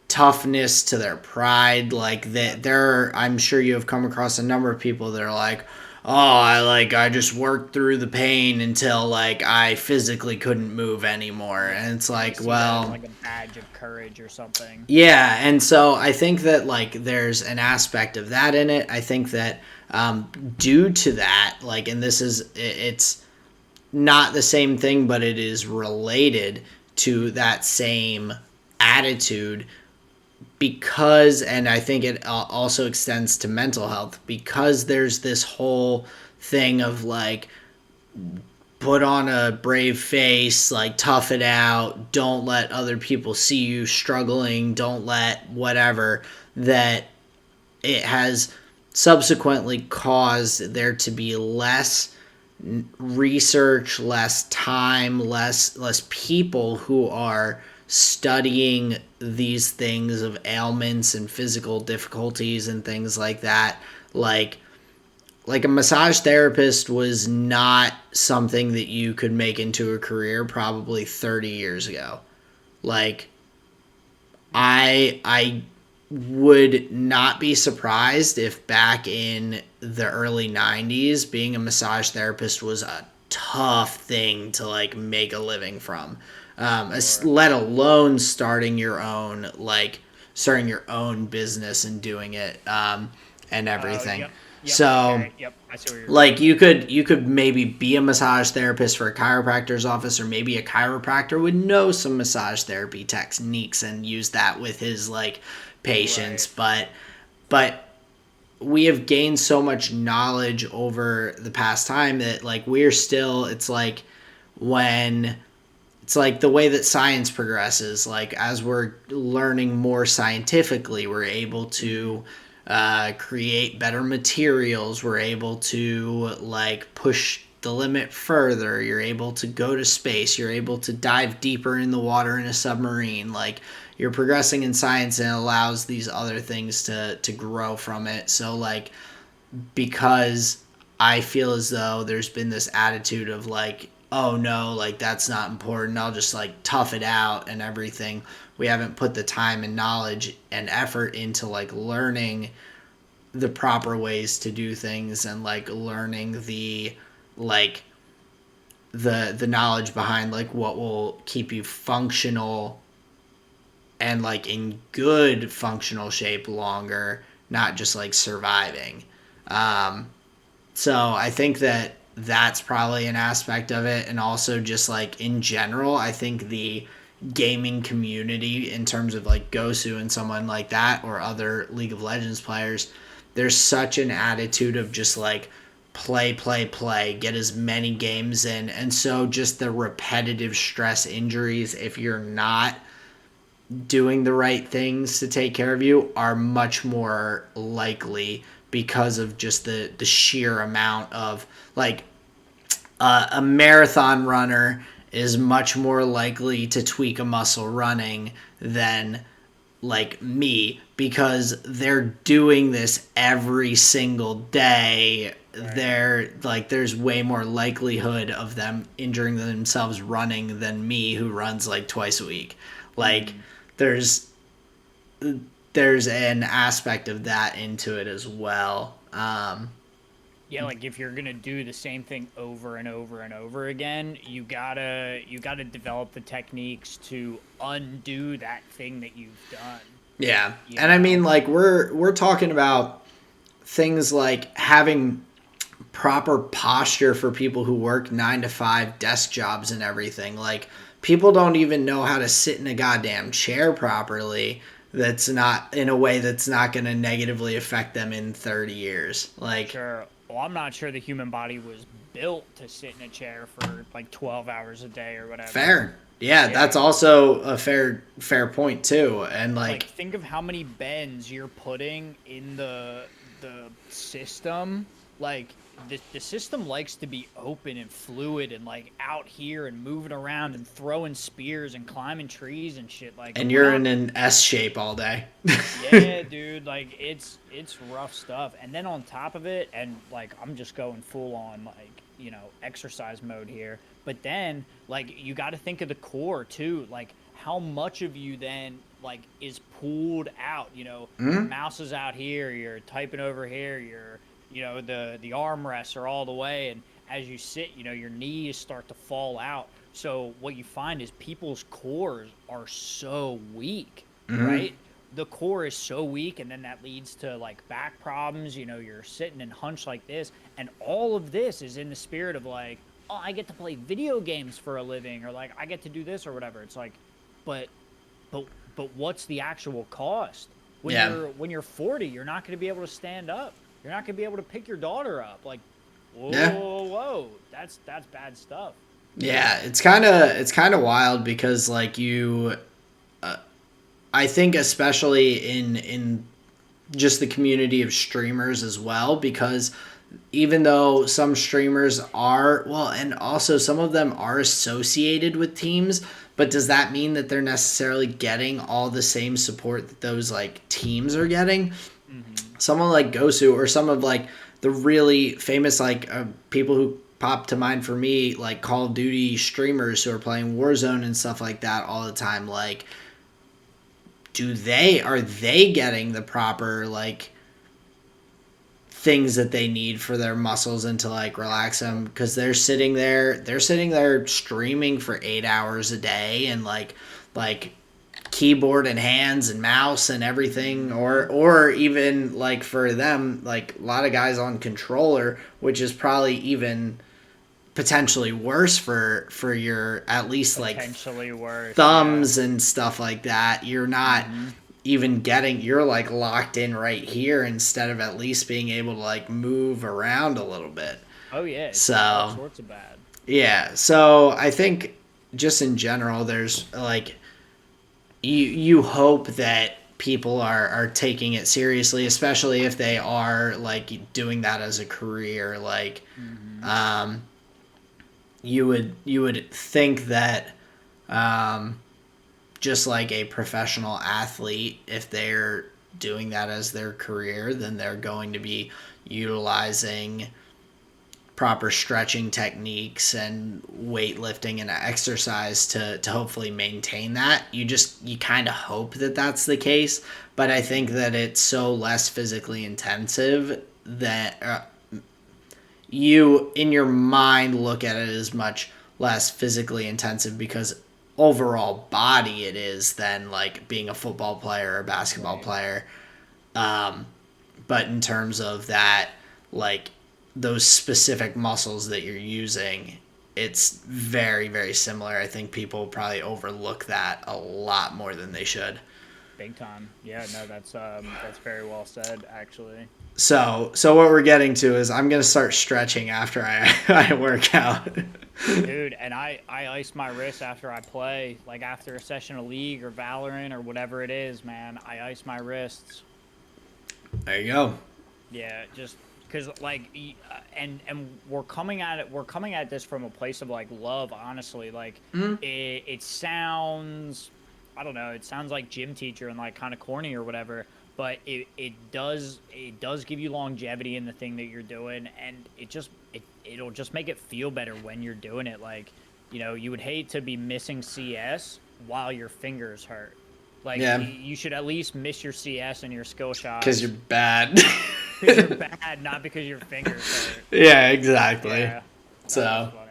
toughness, to their pride. Like that I'm sure you have come across a number of people that are like, oh, I just worked through the pain until like I physically couldn't move anymore. And it's like, well, like a badge of courage or something. yeah, and so I think that like there's an aspect of that in it. I think that due to that, like, and it's not the same thing, but it is related to that same attitude because, and I think it also extends to mental health because there's this whole thing of like, put on a brave face, like tough it out, don't let other people see you struggling, don't let whatever, that it has subsequently caused there to be less research, less time, less people who are studying these things of ailments and physical difficulties and things like that. Like a massage therapist was not something that you could make into a career probably 30 years ago. Like I would not be surprised if back in the early 90s being a massage therapist was a tough thing to like make a living from. Let alone starting your own business and doing it and everything. Yep. So, okay, yep, I see where you're like you could maybe be a massage therapist for a chiropractor's office, or maybe a chiropractor would know some massage therapy techniques and use that with his like patients. Right. But we have gained so much knowledge over the past time that like we're still, it's like the way that science progresses, like as we're learning more scientifically, we're able to create better materials. We're able to like push the limit further. You're able to go to space. You're able to dive deeper in the water in a submarine. Like you're progressing in science and it allows these other things to grow from it. So like, because I feel as though there's been this attitude of like, oh no, like that's not important, I'll just like tough it out and everything, we haven't put the time and knowledge and effort into like learning the proper ways to do things and like learning the like the knowledge behind like what will keep you functional and like in good functional shape longer, not just like surviving. So I think that that's probably an aspect of it. And also just like in general, I think the gaming community in terms of like Gosu and someone like that or other League of Legends players, there's such an attitude of just like play, get as many games in. And so just the repetitive stress injuries, if you're not doing the right things to take care of you, are much more likely because of just the sheer amount of like a marathon runner is much more likely to tweak a muscle running than like me because they're doing this every single day. Right. They're like there's way more likelihood of them injuring themselves running than me who runs like twice a week. Like there's an aspect of that into it as well. Yeah, like if you're gonna do the same thing over and over and over again, you gotta develop the techniques to undo that thing that you've done. Yeah, and I mean, like we're talking about things like having proper posture for people who work 9-to-5 desk jobs and everything. Like people don't even know how to sit in a goddamn chair properly. That's not in a way that's not going to negatively affect them in 30 years. Like, sure. Well, I'm not sure the human body was built to sit in a chair for like 12 hours a day or whatever. Fair. Yeah, that's also a fair point too. And like think of how many bends you're putting in the system. Like the system likes to be open and fluid and like out here and moving around and throwing spears and climbing trees and shit. Like, and you're in an S shape all day. Yeah, dude. Like it's rough stuff. And then on top of it, and like I'm just going full on like exercise mode here. But then like you got to think of the core too. Like how much of you then like is pulled out. Your mouse is out here. You're typing over here. You're the armrests are all the way, and as you sit, your knees start to fall out. So what you find is people's cores are so weak, right? The core is so weak, and then that leads to like back problems. You're sitting and hunched like this, and all of this is in the spirit of like, oh, I get to play video games for a living, or like I get to do this or whatever. It's like, but what's the actual cost? When you're 40, you're not going to be able to stand up. You're not going to be able to pick your daughter up. Like, whoa, that's bad stuff. Yeah, it's kind of wild because like I think especially in just the community of streamers as well, because even though some streamers are and also some of them are associated with teams, but does that mean that they're necessarily getting all the same support that those like teams are getting? Someone like Gosu or some of like the really famous like people who pop to mind for me, like Call of Duty streamers who are playing Warzone and stuff like that all the time, like are they getting the proper like things that they need for their muscles and to like relax them? Because they're sitting there streaming for 8 hours a day and like keyboard and hands and mouse and everything, or even like for them, like a lot of guys on controller, which is probably even potentially worse for your at least like thumbs and stuff like that. You're not even you're like locked in right here instead of at least being able to like move around a little bit. Oh yeah, so all sorts of bad. Yeah, so I think just in general there's like you hope that people are taking it seriously, especially if they are like doing that as a career. Like you would think that just like a professional athlete, if they're doing that as their career, then they're going to be utilizing proper stretching techniques and weightlifting and exercise to hopefully maintain that. You kind of hope that that's the case, but I think that it's so less physically intensive that you in your mind look at it as much less physically intensive because overall body it is than like being a football player or a basketball player. But in terms of that, like those specific muscles that you're using, it's very, very similar. I think people probably overlook that a lot more than they should. Big time. Yeah, no, that's very well said, actually. So what we're getting to is I'm gonna start stretching after I work out. Dude, and I ice my wrists after I play, like after a session of League or Valorant or whatever it is, man. I ice my wrists. There you go. Yeah, just because like, and we're coming at this from a place of like love, honestly. Like, it sounds, I don't know, it sounds like gym teacher and like kind of corny or whatever, but it does give you longevity in the thing that you're doing, and it'll just make it feel better when you're doing it. Like, you would hate to be missing CS while your fingers hurt. Like, Yeah, you should at least miss your CS and your skill because you're shots bad. because you're bad, not because your fingers hurt. Yeah, exactly. Yeah, that's So, funny.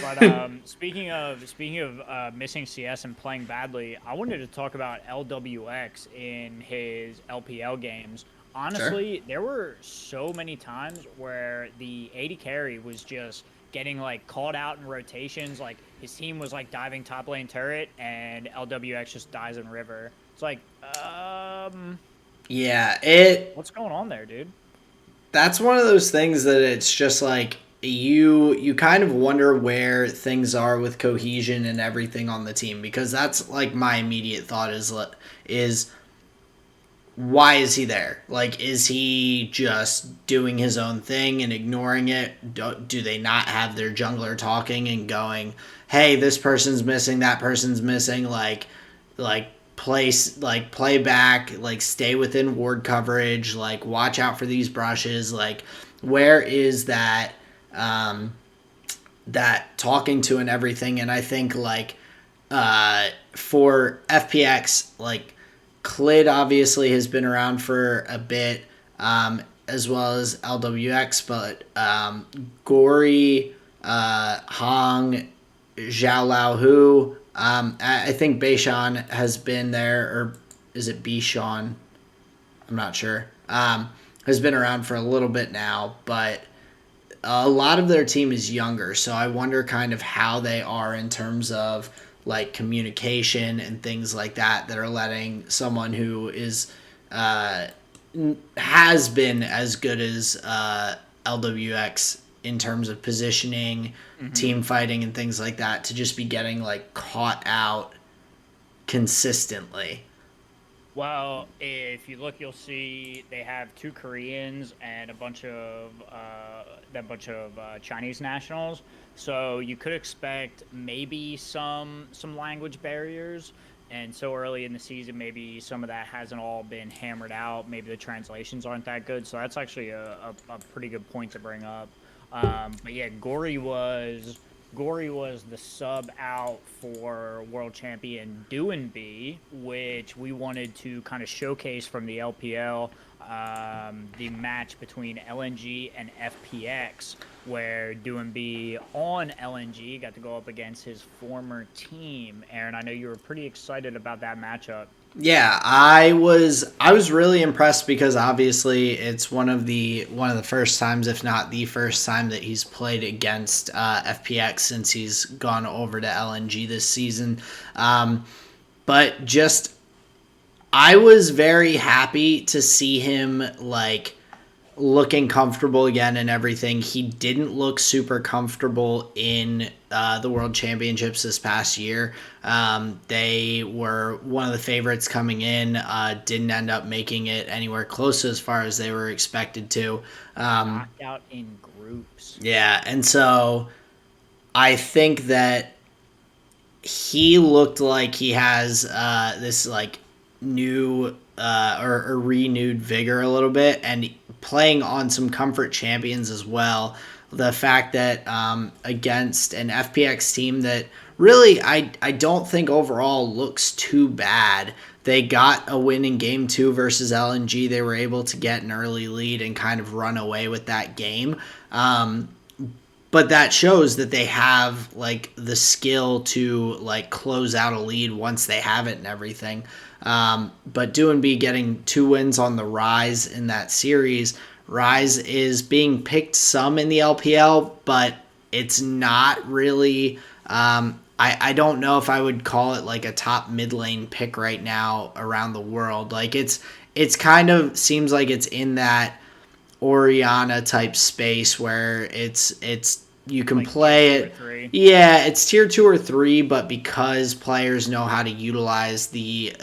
But speaking of missing CS and playing badly, I wanted to talk about LWX in his LPL games. sure. Honestly, there were so many times where the AD carry was just getting like called out in rotations. Like his team was like diving top lane turret, and LWX just dies in river. It's like, Yeah, it what's going on there, dude? that's one of those things that it's just like you kind of wonder where things are with cohesion and everything on the team because that's like my immediate thought is why is he there? Like, is he just doing his own thing and ignoring it? Do they not have their jungler talking and going, "Hey, this person's missing, that person's missing." Like play back, like stay within ward coverage, like watch out for these brushes. Like, where is that talking to and everything? And I think like for FPX, like Clid obviously has been around for a bit, as well as LWX, but Gory, Hong, Zhao Lao Hu, I think Beishan has been there, or is it Bishan? I'm not sure. Has been around for a little bit now, but a lot of their team is younger, so I wonder kind of how they are in terms of like communication and things like that are letting someone who is has been as good as LWX in terms of positioning, Mm-hmm. team fighting, and things like that to just be getting like caught out consistently. Well, if you look, you'll see they have two Koreans and a bunch of Chinese nationals. So you could expect maybe some language barriers. And so early in the season, maybe some of that hasn't all been hammered out. Maybe the translations aren't that good. So that's actually a pretty good point to bring up. But yeah, Gory was the sub out for world champion Doinb, which we wanted to kind of showcase from the LPL, the match between LNG and FPX, where Doinb on LNG got to go up against his former team. Aaron, I know you were pretty excited about that matchup. Yeah, I was really impressed because obviously it's one of the first times, if not the first time, that he's played against FPX since he's gone over to LNG this season. But just I was very happy to see him like looking comfortable again and everything. He didn't look super comfortable in the World Championships this past year. They were one of the favorites coming in, didn't end up making it anywhere close to as far as they were expected to. Knocked out in groups. Yeah, and so I think that he looked like he has this like new or renewed vigor a little bit and playing on some comfort champions as well. the fact that against an FPX team that really I don't think overall looks too bad. They got a win in game 2 versus LNG. They were able to get an early lead and kind of run away with that game. But that shows that they have like the skill to like close out a lead once they have it and everything. But B getting 2 wins on the Rise in that series. Rise is being picked some in the LPL, but it's not really. I don't know if I would call it like a top mid lane pick right now around the world. Like it's kind of seems like it's in that Oriana type space where it's you can Like play tier 2 it. or 3. Yeah, it's tier 2 or 3, but because players know how to utilize the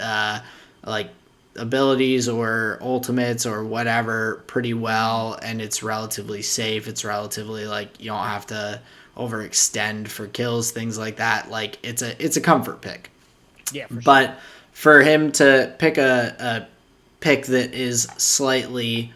like abilities or ultimates or whatever pretty well, and it's relatively safe. It's relatively like you don't have to overextend for kills, things like that. Like it's a comfort pick. Yeah, for sure. But for him to pick a pick that is slightly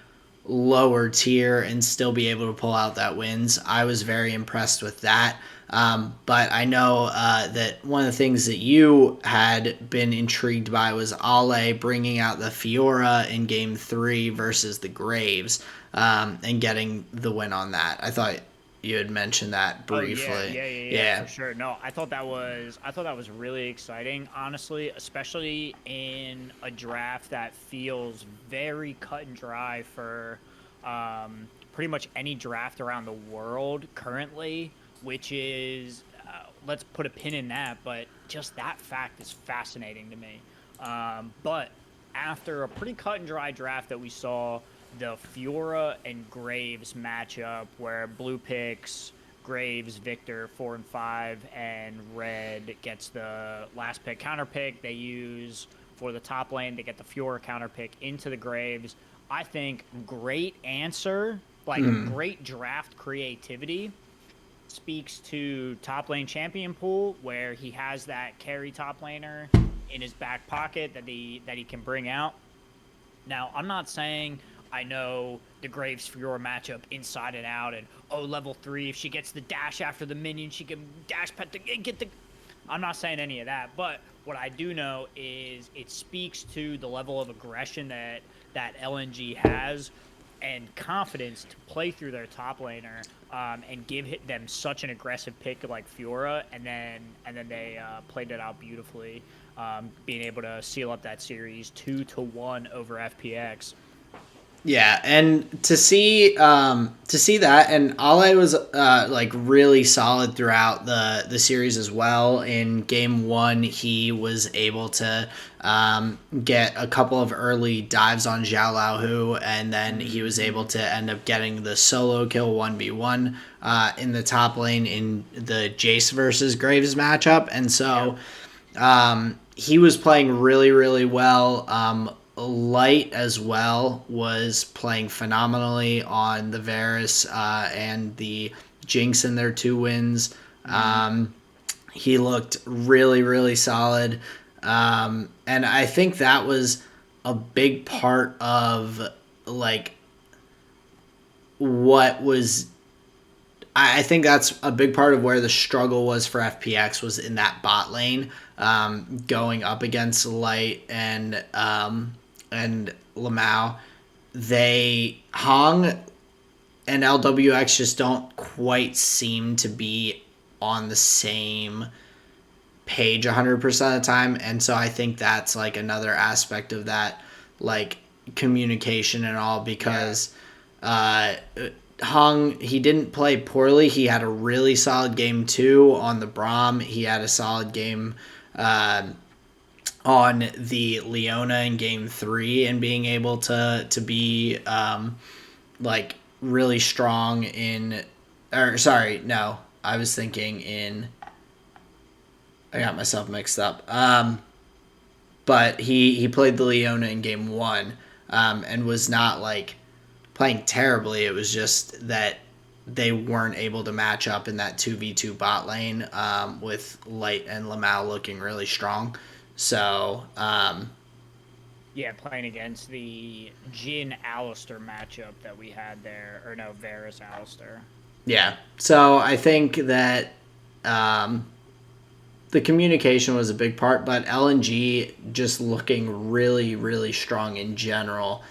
lower tier and still be able to pull out that wins, I was very impressed with that. But I know that one of the things that you had been intrigued by was Ale bringing out the Fiora in game 3 versus the Graves and getting the win on that. I thought you had mentioned that Oh yeah, briefly. yeah, for sure. No, I thought that was really exciting, honestly, especially in a draft that feels very cut and dry for pretty much any draft around the world currently, which is let's put a pin in that, but just that fact is fascinating to me. But after a pretty cut and dry draft that we saw, the Fiora and Graves matchup where blue picks Graves, Victor, 4 and 5, and red gets the last pick counter pick. They use for the top lane to get the Fiora counter pick into the Graves. I think great answer, like great draft creativity. Speaks to top lane champion pool where he has that carry top laner in his back pocket that he can bring out. Now, I'm not saying I know the Graves Fiora matchup inside and out, and level 3, if she gets the dash after the minion, she can dash pet to get the. I'm not saying any of that, but what I do know is it speaks to the level of aggression that LNG has and confidence to play through their top laner and give them such an aggressive pick like Fiora, and then they played it out beautifully, being able to seal up that series 2-1 over FPX. Yeah, and to see that, and Ale was like really solid throughout the series as well. In game 1, he was able to get a couple of early dives on Zhao Laohu, and then he was able to end up getting the solo kill 1v1 in the top lane in the Jace versus Graves matchup, and so he was playing really really well. Light as well was playing phenomenally on the Varus and the Jinx in their 2 wins. He looked really, really solid. And I think that was a big part of like what was. I think that's a big part of where the struggle was for FPX was in that bot lane, going up against Light and Lamau. They Hong and LWX just don't quite seem to be on the same page 100% of the time, and so I think that's like another aspect of that, like communication and all, because Hung, he didn't play poorly. He had a really solid game 2 on the Braum. He had a solid game on the Leona in game 3, and being able to be like really strong in, or sorry, no, I was thinking in, I got myself mixed up. But he played the Leona in game 1 and was not like playing terribly. It was just that they weren't able to match up in that 2v2 bot lane with Light and Lamau looking really strong. So, Yeah, playing against the Jin Alistair matchup that we had there, or no, Varus Alistair. Yeah. So I think that um, the communication was a big part, but LNG just looking really, really strong in general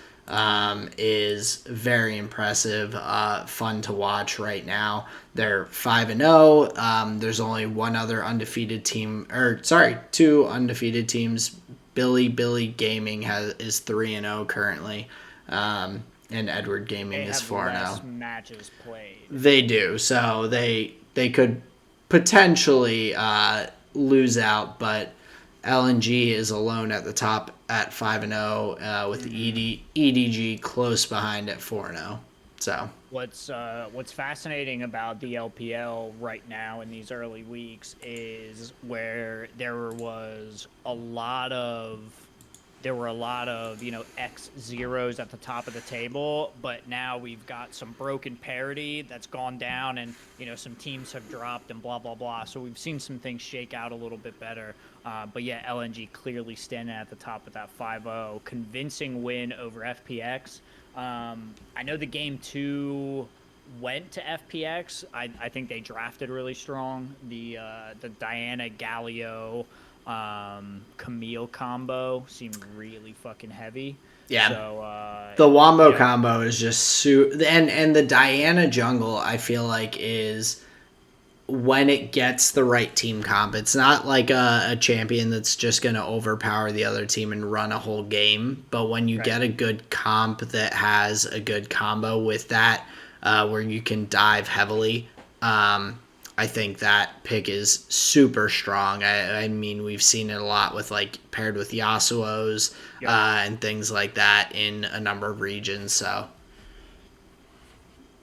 is very impressive. Fun to watch right now. They're 5-0. There's only one other undefeated team, or sorry, two undefeated teams. Billy Gaming is 3-0 currently, and Edward Gaming They is have 4-0. less matches played. They do, so they could potentially lose out, but LNG is alone at the top at 5-0, with EDG close behind at 4-0. So What's fascinating about the LPL right now in these early weeks is where there were a lot of X zeros at the top of the table, but now we've got some broken parity that's gone down, and some teams have dropped and blah blah blah. So we've seen some things shake out a little bit better. But yeah, LNG clearly standing at the top of that 5-0, convincing win over FPX. I know the game 2 went to FPX. I think they drafted really strong. The Diana Galio Camille combo seemed really fucking heavy. yeah, So the Wombo combo is just and the Diana jungle I feel like is when it gets the right team comp. It's not like a champion that's just going to overpower the other team and run a whole game. But when you get a good comp that has a good combo with that, where you can dive heavily, I think that pick is super strong. I mean, we've seen it a lot with paired with Yasuo's and things like that in a number of regions. So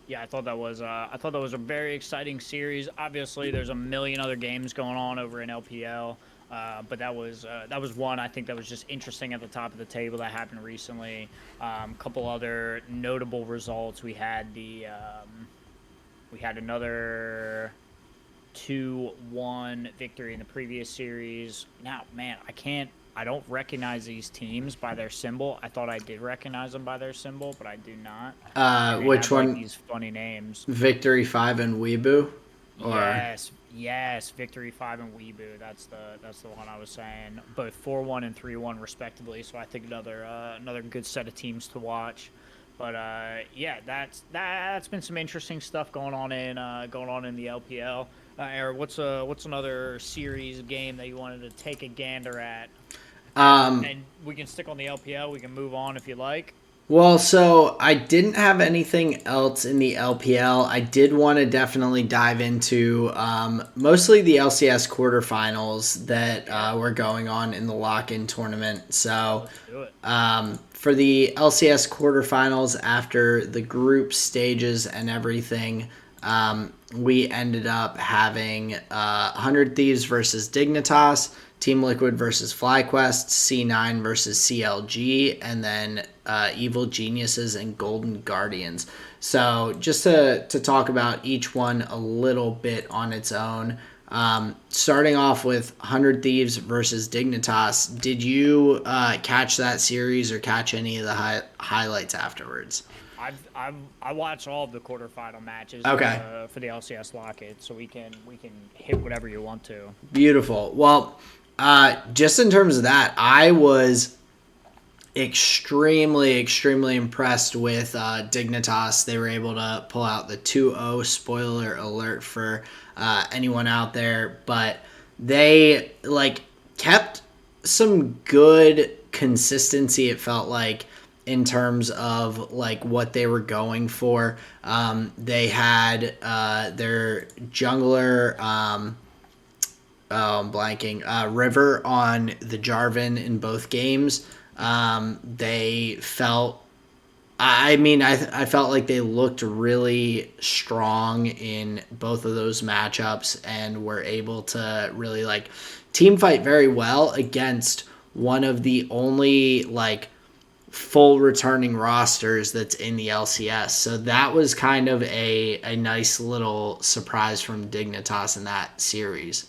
yeah, I thought that was a very exciting series. Obviously, there's a million other games going on over in LPL, but that was one I think that was just interesting at the top of the table that happened recently. Couple other notable results. We had another 2-1 victory in the previous series. Now, man, I don't recognize these teams by their symbol. I thought I did recognize them by their symbol, but I do not. which Have one? these funny names. Victory 5 and Weebu? Or Yes, Victory 5 and Weebu. That's the one I was saying. Both 4-1 and 3-1 respectively. So I think another good set of teams to watch. But yeah, that's been some interesting stuff going on in the LPL. Eric, what's another series game that you wanted to take a gander at? And we can stick on the LPL. We can move on if you like. Well, so I didn't have anything else in the LPL. I did want to definitely dive into mostly the LCS quarterfinals that were going on in the lock-in tournament. So Let's do it. for the LCS quarterfinals, after the group stages and everything, we ended up having 100 Thieves versus Dignitas, Team Liquid versus FlyQuest, C9 versus CLG, and then Evil Geniuses and Golden Guardians. So just to talk about each one a little bit on its own, starting off with 100 Thieves versus Dignitas, did you catch that series or catch any of the highlights afterwards? I watched all of the quarterfinal matches Okay. for the LCS Lock-It, so we can hit whatever you want to. Beautiful. Well, just in terms of that, I was extremely impressed with Dignitas. They were able to pull out the 2-0. Spoiler alert for anyone out there, but they kept some good consistency, it felt like, in terms of what they were going for. They had their jungler, I'm blanking, River on the Jarvan in both games. They felt, I felt like they looked really strong in both of those matchups and were able to really team fight very well against one of the only full returning rosters that's in the LCS. So that was kind of a nice little surprise from Dignitas in that series.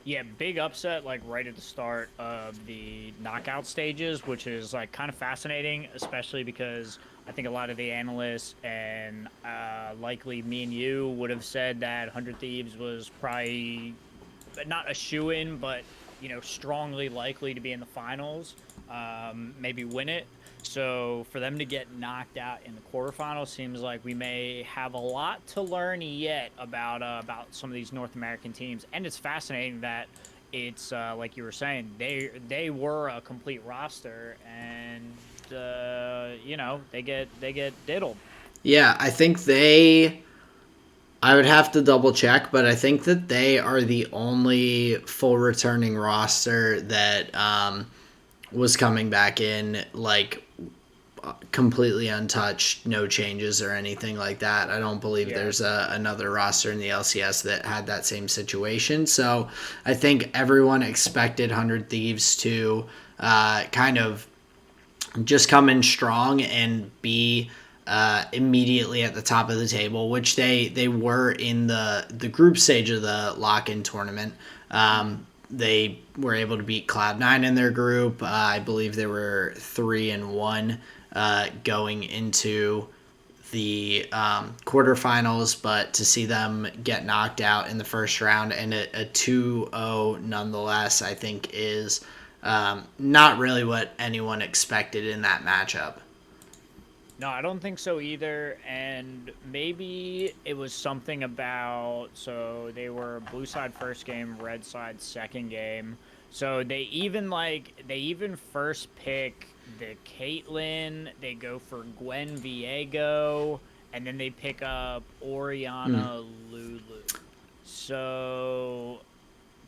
Yeah, big upset like right at the start of the knockout stages, which is like kind of fascinating, especially because I think a lot of the analysts and likely me and you would have said that 100 Thieves was probably not a shoe-in, but strongly likely to be in the finals, maybe win it. So for them to get knocked out in the quarterfinals seems like we may have a lot to learn yet about some of these North American teams. And it's fascinating that it's like you were saying, they were a complete roster, and they get diddled. Yeah, I would have to double check, but I think that they are the only full returning roster that was coming back in like completely untouched, no changes or anything like that. I don't believe Yeah. there's another roster in the LCS that had that same situation. So I think everyone expected 100 Thieves to kind of just come in strong and be immediately at the top of the table, which they were in the group stage of the lock-in tournament. They were able to beat Cloud9 in their group. I believe they were 3-1 going into the quarterfinals, but to see them get knocked out in the first round and a 2-0 nonetheless, I think is not really what anyone expected in that matchup. No, I don't think so either. And maybe it was something about, so they were blue side first game, red side second game. So they even first pick the Caitlyn, they go for Gwen Viego, and then they pick up Oriana Lulu. So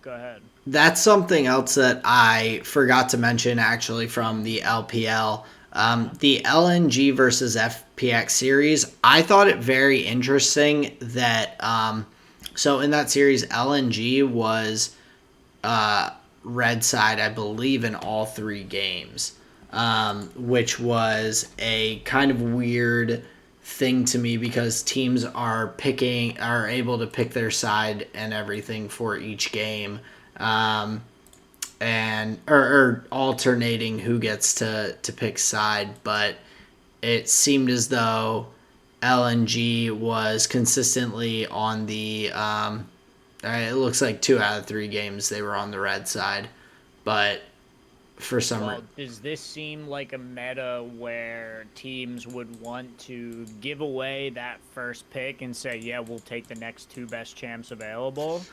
go ahead. That's something else that I forgot to mention actually from the LPL. The LNG versus FPX series, I thought it very interesting that, so in that series, LNG was red side, I believe, in all three games, which was a kind of weird thing to me because teams are able to pick their side and everything for each game, and or alternating who gets to pick side, but it seemed as though LNG was consistently on the it looks like 2 out of 3 games they were on the red side, but for some Well, does this seem like a meta where teams would want to give away that first pick and say, yeah, we'll take the next two best champs available?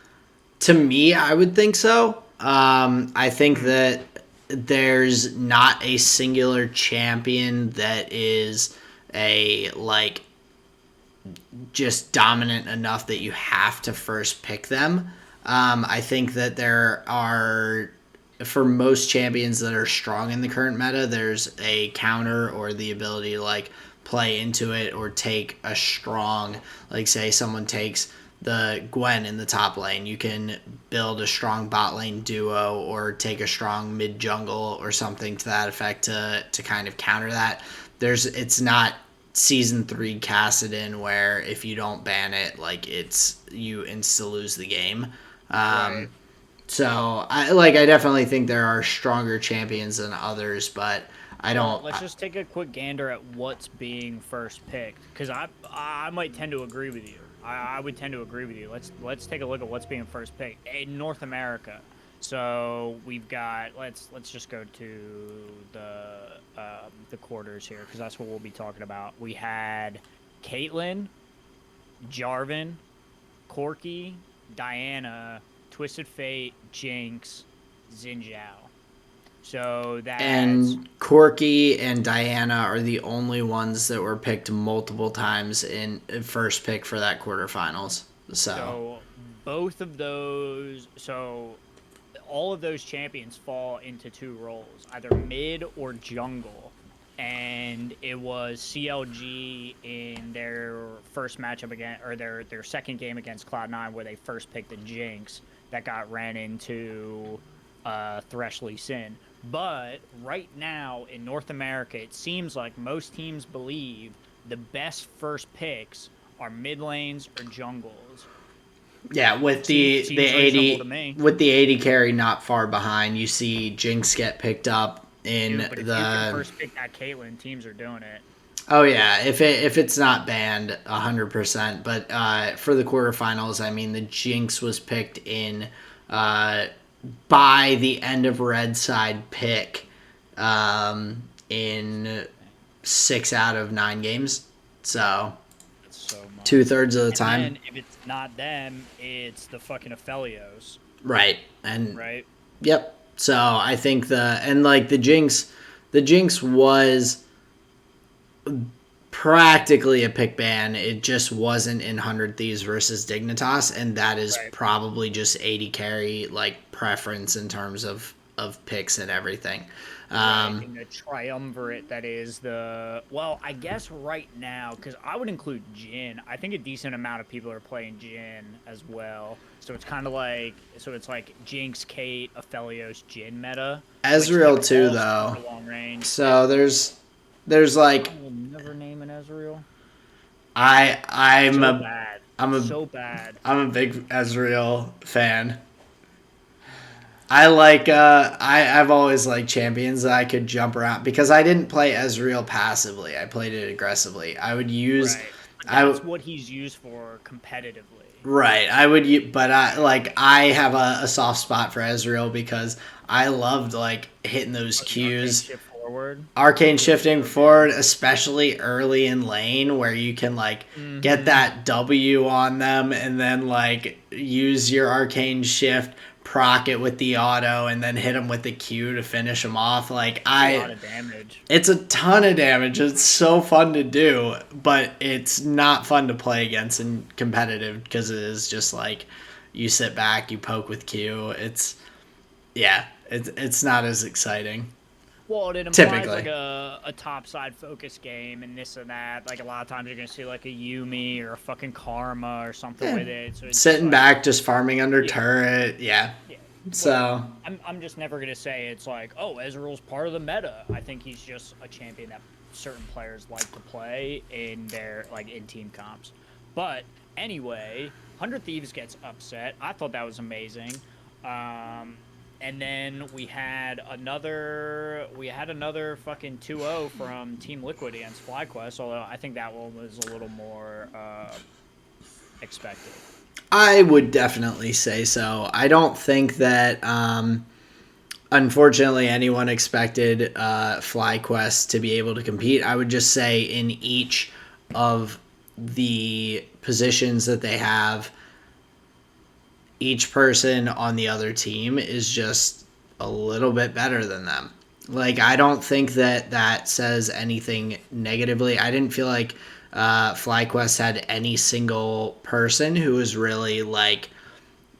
to me, I would think so. I think Hmm. that there's not a singular champion that is a like just dominant enough that you have to first pick them. I think that there are, for most champions that are strong in the current meta, there's a counter or the ability to like play into it or take a strong, like say someone takes the Gwen in the top lane, you can build a strong bot lane duo or take a strong mid jungle or something to that effect to kind of counter that. It's not season 3 Cassidon where if you don't ban it, like it's you insta lose the game. Um, Right. so I definitely think there are stronger champions than others, but I Well, don't. let's just take a quick gander at what's being first picked, because I might tend to agree with you. I would tend to agree with you. Let's take a look at what's being first picked in North America. So we've got let's just go to the quarters here, because that's what we'll be talking about. We had Caitlyn, Jarvan, Corky, Diana, Twisted Fate, Jinx, Xinjiao. So that's And Corky and Diana are the only ones that were picked multiple times in first pick for that quarterfinals. So So both of those, so all of those champions fall into two roles, either mid or jungle. And it was CLG in their first matchup again, or their second game against Cloud9, where they first picked the Jinx that got ran into Threshly Sin. But right now in North America, it seems like most teams believe the best first picks are mid lanes or jungles. Yeah, with Seems the reasonable to 80 me. with the 80 carry not far behind, you see Jinx get picked up in Dude, but if you can the. first pick that Caitlyn, teams are doing it. Oh yeah, if it's not banned 100%, but for the quarterfinals, I mean the Jinx was picked in uh, by the end of red side pick in 6 out of 9 games, so That's so much. 2/3 of the And time. then if it's not them, it's the fucking Aphelios, Right. And right? yep. So I think like the Jinx was practically a pick ban. It just wasn't in 100 Thieves versus Dignitas, and that is Right. probably just 80 carry like preference in terms of picks and everything. Right, Um, in the triumvirate that is well, I guess right now, because I would include Jin. I think a decent amount of people are playing Jin as well. So it's kind of so it's like Jinx, Kate, Aphelios, Jin meta, which Ezreal they're too, all though. super long range. So there's I like will never name an Ezreal. I I'm So a bad. I'm a So bad. I'm a big Ezreal fan. I like I've always liked champions that I could jump around because I didn't play Ezreal passively. I played it aggressively. I would use Right. But I that's what he's used for competitively. right. I would but I have a soft spot for Ezreal because I loved like hitting those Oh, the arcane Qs, shift forward. arcane Feels shifting so good. forward, especially early in lane where you can like get Mm-hmm. that W on them and then like use your arcane shift, proc it with the auto, and then hit them with the Q to finish them off. Like It's a lot of damage. it's a ton of damage. It's so fun to do, but it's not fun to play against in competitive because it is just like you sit back, you poke with Q. It's not as exciting Well, it implies like typically. a top side focus game and this and that. Like a lot of times you're gonna see like a Yumi or a fucking Karma or something Yeah. with it. So it's just Sitting like, back, just farming under yeah, turret. Yeah. yeah, whatever. So, I'm just never gonna say it's like, oh, Ezreal's part of the meta. I think he's just a champion that certain players like to play in their like in team comps. But anyway, 100 Thieves gets upset. I thought that was amazing. Um, and then we had another fucking 2-0 from Team Liquid against FlyQuest, although I think that one was a little more expected. I would definitely say so. I don't think that, unfortunately, anyone expected FlyQuest to be able to compete. I would just say in each of the positions that they have, each person on the other team is just a little bit better than them. Like, I don't think that that says anything negatively. I didn't feel like FlyQuest had any single person who was really like,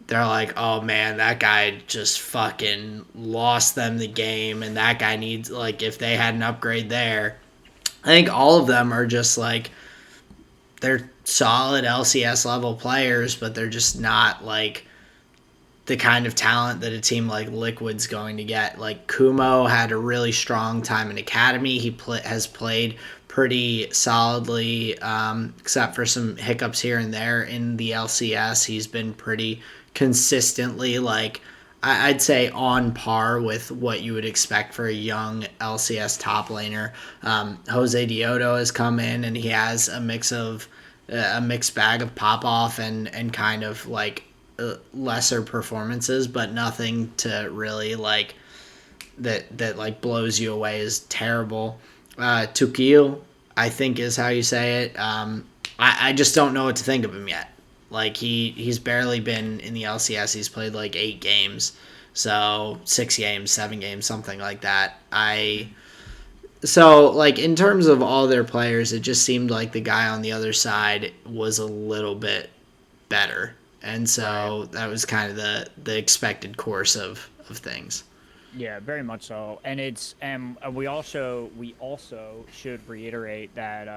they're like, oh man, that guy just fucking lost them the game, and that guy needs, like, if they had an upgrade there. I think all of them are just like, they're solid LCS level players, but they're just not like the kind of talent that a team like Liquid's going to get. Like Kumo had a really strong time in academy. Has played pretty solidly, except for some hiccups here and there in the LCS. He's been pretty consistently like I'd say on par with what you would expect for a young LCS top laner. Jose Dioto has come in and he has a mixed bag of pop off and kind of like lesser performances, but nothing to really like that like blows you away is terrible. Tukio, I think is how you say it. I just don't know what to think of him yet. Like he's barely been in the LCS. He's played like 8 games, so 6 games, 7 games, something like that. So like in terms of all their players, it just seemed like the guy on the other side was a little bit better, and Right. so that was kind of the expected course of things. Yeah, very much so. And we also should reiterate that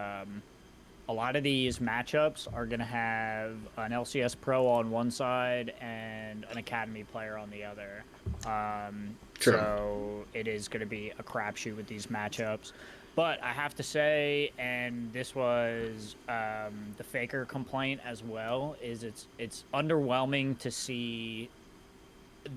a lot of these matchups are going to have an LCS pro on one side and an academy player on the other. True. So it is going to be a crapshoot with these matchups. But I have to say, and this was the Faker complaint as well, is it's underwhelming to see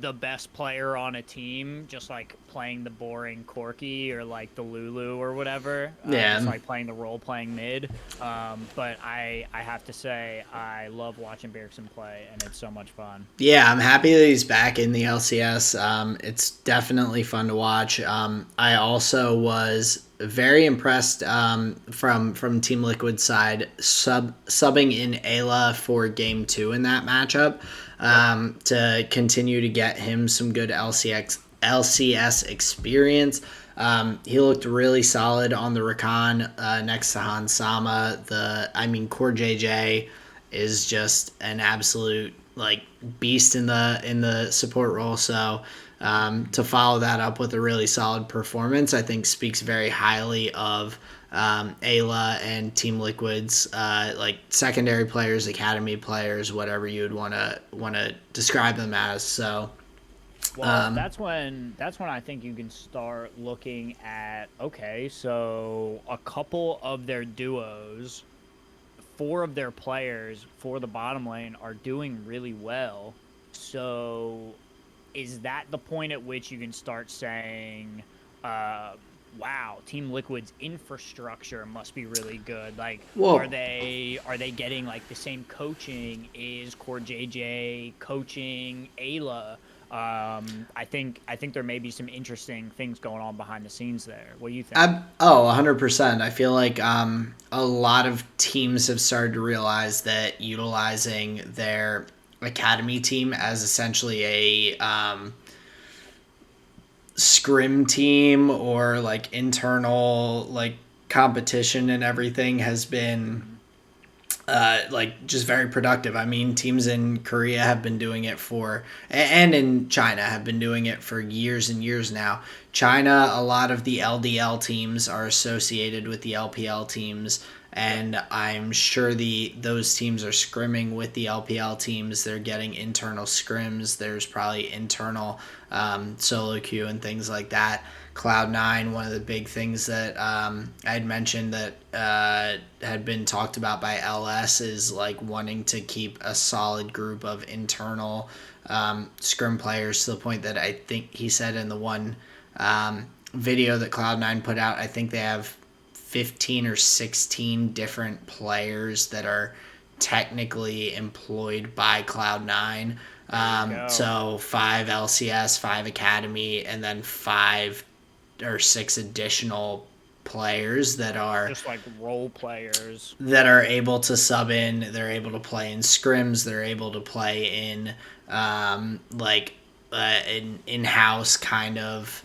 the best player on a team just like playing the boring Corki or like the Lulu or whatever, just Yeah. like playing the role playing mid. But I have to say I love watching Bjergsen play, and it's so much fun. Yeah, I'm happy that he's back in the LCS. It's definitely fun to watch. I also was very impressed from Team Liquid's side subbing in Ayla for Game 2 in that matchup to continue to get him some good LCS experience. He looked really solid on the Rakan next to Hans Sama. Core JJ is just an absolute like beast in the support role. So to follow that up with a really solid performance, I think speaks very highly of Ayla and Team Liquid's like secondary players, academy players, whatever you would want to describe them as. So. Well, that's when I think you can start looking at, okay, so a couple of their duos, four of their players for the bottom lane are doing really well. So is that the point at which you can start saying, uh, wow, Team Liquid's infrastructure must be really good? Like, are Well, they getting like the same coaching? Is Core JJ coaching Ayla? I think there may be some interesting things going on behind the scenes there. What do you think? 100%. I feel like a lot of teams have started to realize that utilizing their academy team as essentially a scrim team or like internal like competition and everything has been Mhm. like just very productive. I mean, teams in Korea have been doing it and in China have been doing it for years and years now. China, a lot of the LDL teams are associated with the LPL teams, Yep. and I'm sure those teams are scrimming with the LPL teams. They're getting internal scrims. There's probably internal solo queue and things like that. Cloud9, one of the big things that I had mentioned that had been talked about by LS is like wanting to keep a solid group of internal scrim players to the point that I think he said in the one video that Cloud9 put out, I think they have 15 or 16 different players that are technically employed by Cloud9. There you go. So 5 LCS, 5 Academy, and then 5 or 6 additional players Just like role players. that are able to sub in. They're able to play in scrims. They're able to play in an in-house kind of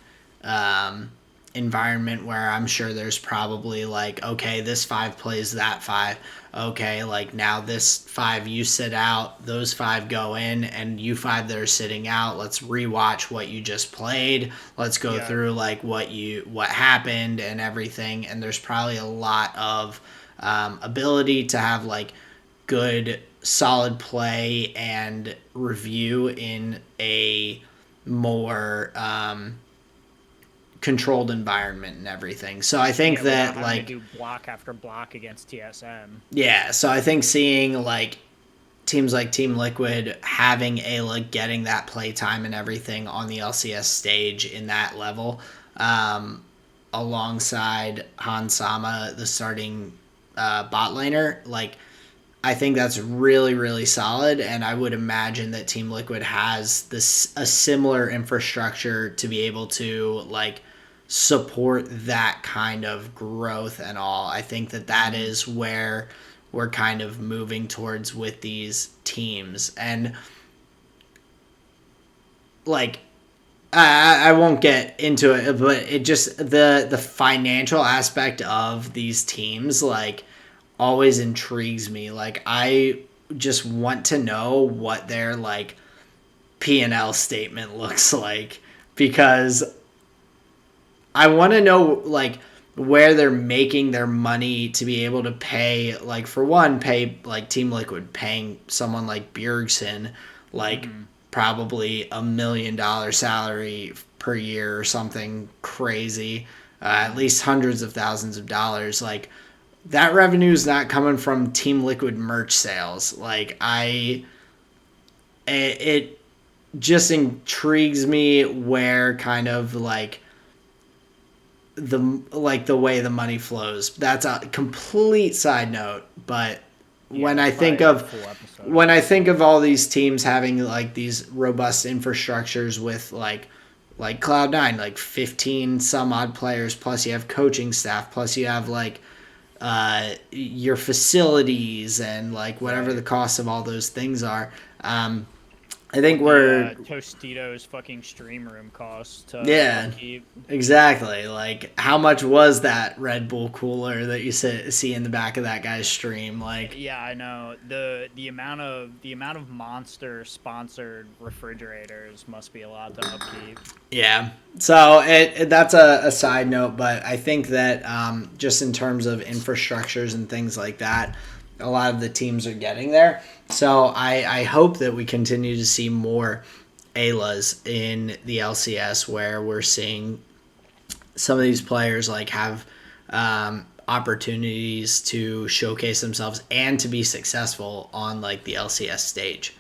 environment where I'm sure there's probably like, okay, this 5 plays that 5. Okay, like now this 5 you sit out, those 5 go in, and you 5 that are sitting out, let's rewatch what you just played. Let's go Yeah. through like what happened and everything. And there's probably a lot of ability to have like good solid play and review in a more controlled environment and everything. So I think Yeah, without that having to like do block after block against TSM. yeah, so I think seeing like teams like Team Liquid having Ayla getting that play time and everything on the LCS stage in that level, alongside Han Sama, the starting bot laner, like I think that's really really solid, and I would imagine that Team Liquid has this a similar infrastructure to be able to like support that kind of growth and all. I think that Hmm. is where we're kind of moving towards with these teams, and like I won't get into it, but it just the financial aspect of these teams like always intrigues me. Like I just want to know what their like P&L statement looks like because I want to know like where they're making their money to be able to pay like for one pay like Team Liquid paying someone like Bjergsen like Hmm. probably $1 million salary per year or something crazy. at least hundreds of thousands of dollars. Like, that revenue is not coming from Team Liquid merch sales. Like, it just intrigues me where kind of like the way the money flows. That's a complete side note, but Yeah, when that's I think probably a of full episode when on I that think one. of all these teams having like these robust infrastructures with like Cloud9, like 15 some odd players, plus you have coaching staff, plus you have like your facilities and like whatever the Right. cost of all those things are. I think What the we're Tostitos fucking stream room costs to yeah, upkeep. exactly. Like, how much was that Red Bull cooler that you see in the back of that guy's stream? Like, Yeah, I know. The amount of Monster sponsored refrigerators must be a lot to upkeep. yeah. So that's a side note, but I think that just in terms of infrastructures and things like that, a lot of the teams are getting there. So I hope that we continue to see more ALAs in the LCS where we're seeing some of these players like have opportunities to showcase themselves and to be successful on like the LCS stage.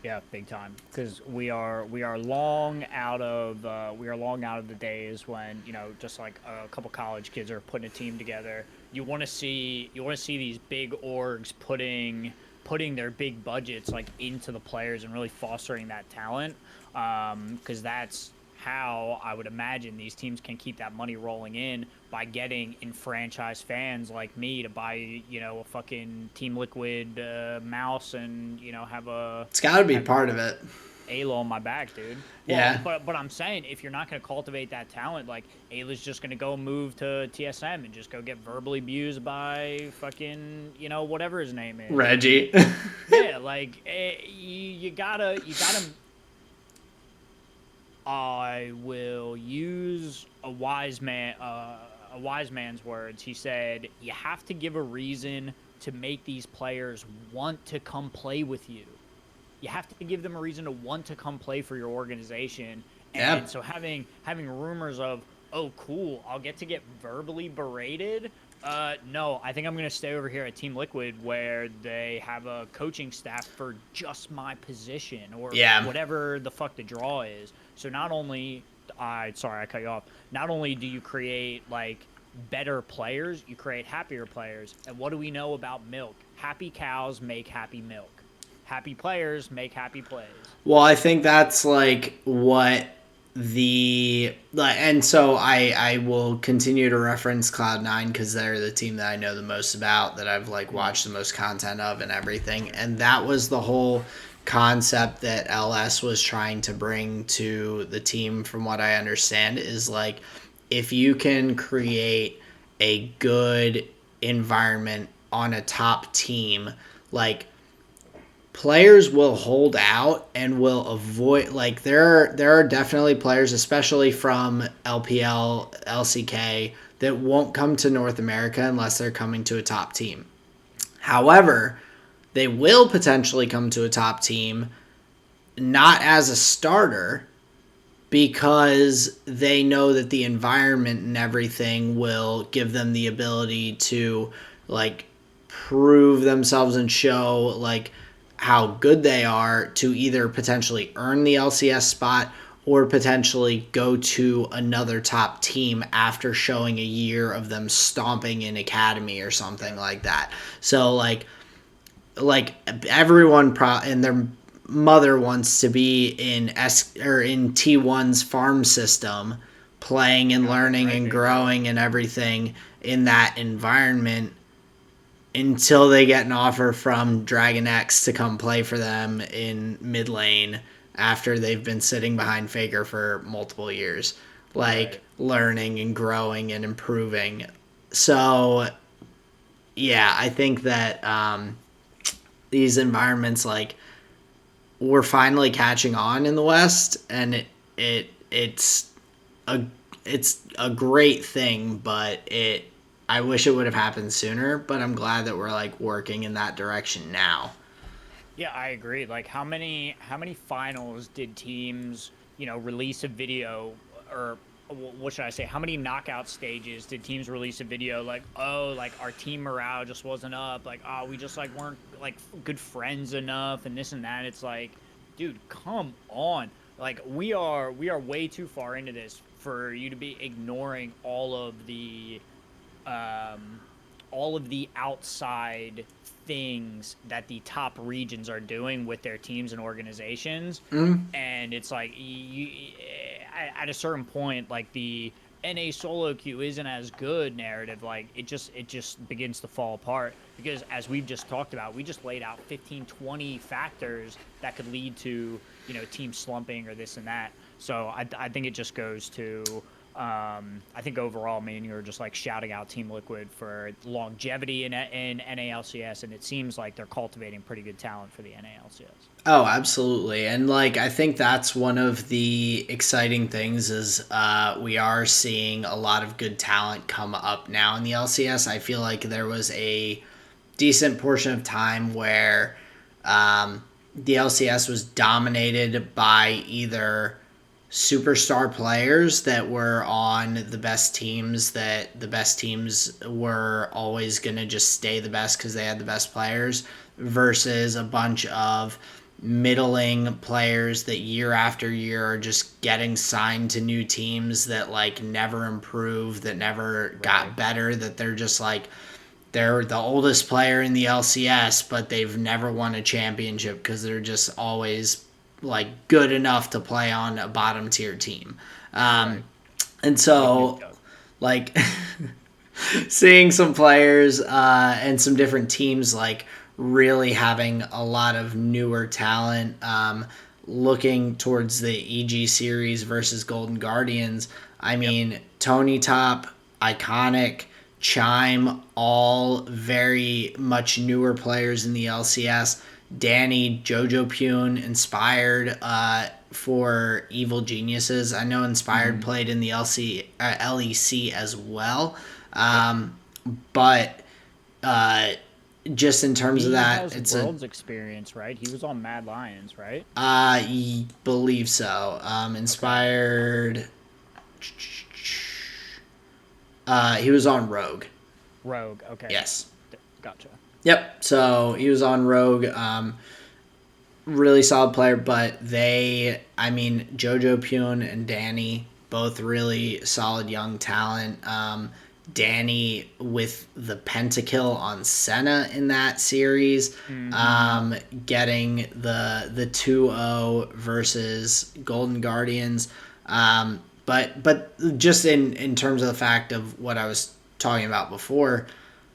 Yeah, big time. Because we are long out of the days when just like a couple college kids are putting a team together. You want to see these big orgs putting their big budgets like into the players and really fostering that talent. Because that's how I would imagine these teams can keep that money rolling in by getting enfranchised fans like me to buy a fucking Team Liquid mouse and have a It's got to be have part of it. Ayla on my back, dude. Well, Yeah. but I'm saying if you're not going to cultivate that talent, like Ayla's just going to go move to TSM and just go get verbally abused by fucking whatever his name is, and Reggie. yeah, like you gotta. I will use a wise man's words. He said, "You have to give a reason to make these players want to come play with you. You have to give them a reason to want to come play for your organization." Yeah. And so having rumors of, "Oh, cool, I'll get verbally berated." No, I think I'm gonna stay over here at Team Liquid where they have a coaching staff for just my position or Yeah. whatever the fuck the draw is. So not only I sorry I cut you off. Not only do you create like better players, you create happier players. And what do we know about milk? Happy cows make happy milk. Happy players make happy plays. Well, I think that's like what the like, and so I will continue to reference Cloud9 because they're the team that I know the most about, that I've like watched the most content of and everything, and that was the whole concept that LS was trying to bring to the team. From what I understand, is like if you can create a good environment on a top team, like players will hold out and will avoid, like there are definitely players, especially from LPL, LCK, that won't come to North America unless they're coming to a top team. However, they will potentially come to a top team not as a starter because they know that the environment and everything will give them the ability to like prove themselves and show like how good they are to either potentially earn the LCS spot or potentially go to another top team after showing a year of them stomping in academy or something like that. So like everyone and their mother wants to be in in T1's farm system, playing and Goddamn learning right and they do. growing and everything in that environment until they get an offer from Dragon X to come play for them in mid lane after they've been sitting behind Faker for multiple years, like Right. learning and growing and improving. So yeah, I think that these environments, like, we're finally catching on in the West, and it's a it's a great thing, but I wish it would have happened sooner, but I'm glad that we're like working in that direction now. Yeah, I agree. Like how many finals did teams, release a video or what should I say? How many knockout stages did teams release a video like, oh, like our team morale just wasn't up, like, oh, we just like weren't like good friends enough, and this and that. It's like, dude, come on. Like we are way too far into this for you to be ignoring um, all of the outside things that the top regions are doing with their teams and organizations. And it's like at a certain point, like the NA solo queue isn't as good narrative, like it just begins to fall apart, because as we've just talked about, we just laid out 15, 20 factors that could lead to, team slumping or this and that. So I think it just goes to, I think overall, man, you're just like shouting out Team Liquid for longevity in NALCS, and it seems like they're cultivating pretty good talent for the NALCS. Oh, absolutely. And like I think that's one of the exciting things is we are seeing a lot of good talent come up now in the LCS. I feel like there was a decent portion of time where the LCS was dominated by either superstar players that were on the best teams, that the best teams were always going to just stay the best because they had the best players, versus a bunch of middling players that year after year are just getting signed to new teams that like never improved, that never got better, that they're just like they're the oldest player in the LCS, but they've never won a championship because they're just always like good enough to play on a bottom tier team. And so, like, seeing some players and some different teams like really having a lot of newer talent, looking towards the EG series versus Golden Guardians. I mean, Tony Top, Iconic, Chime, all very much newer players in the LCS. Danny, Jojo Pune, Inspired for Evil Geniuses. I know Inspired played in the LEC as well. But just in terms of that, it's Worlds experience, right? He was on Mad Lions, right? I believe so. Inspired. He was on Rogue. Rogue, okay. Yes. Gotcha. Yep. So he was on Rogue. Really solid player, but Jojo Pune and Danny, both really solid young talent. Danny with the pentakill on Senna in that series, getting the 2-0 versus Golden Guardians. But just in terms of the fact of what I was talking about before,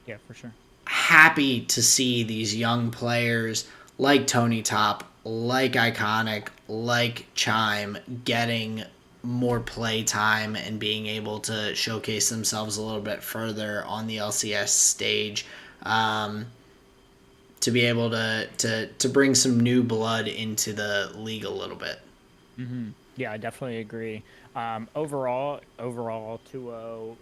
yeah, for sure. Happy to see these young players like Tony Top, like Iconic, like Chime getting more play time and being able to showcase themselves a little bit further on the LCS stage, to be able to bring some new blood into the league a little bit. Mm-hmm. Yeah, I definitely agree. Overall 2-0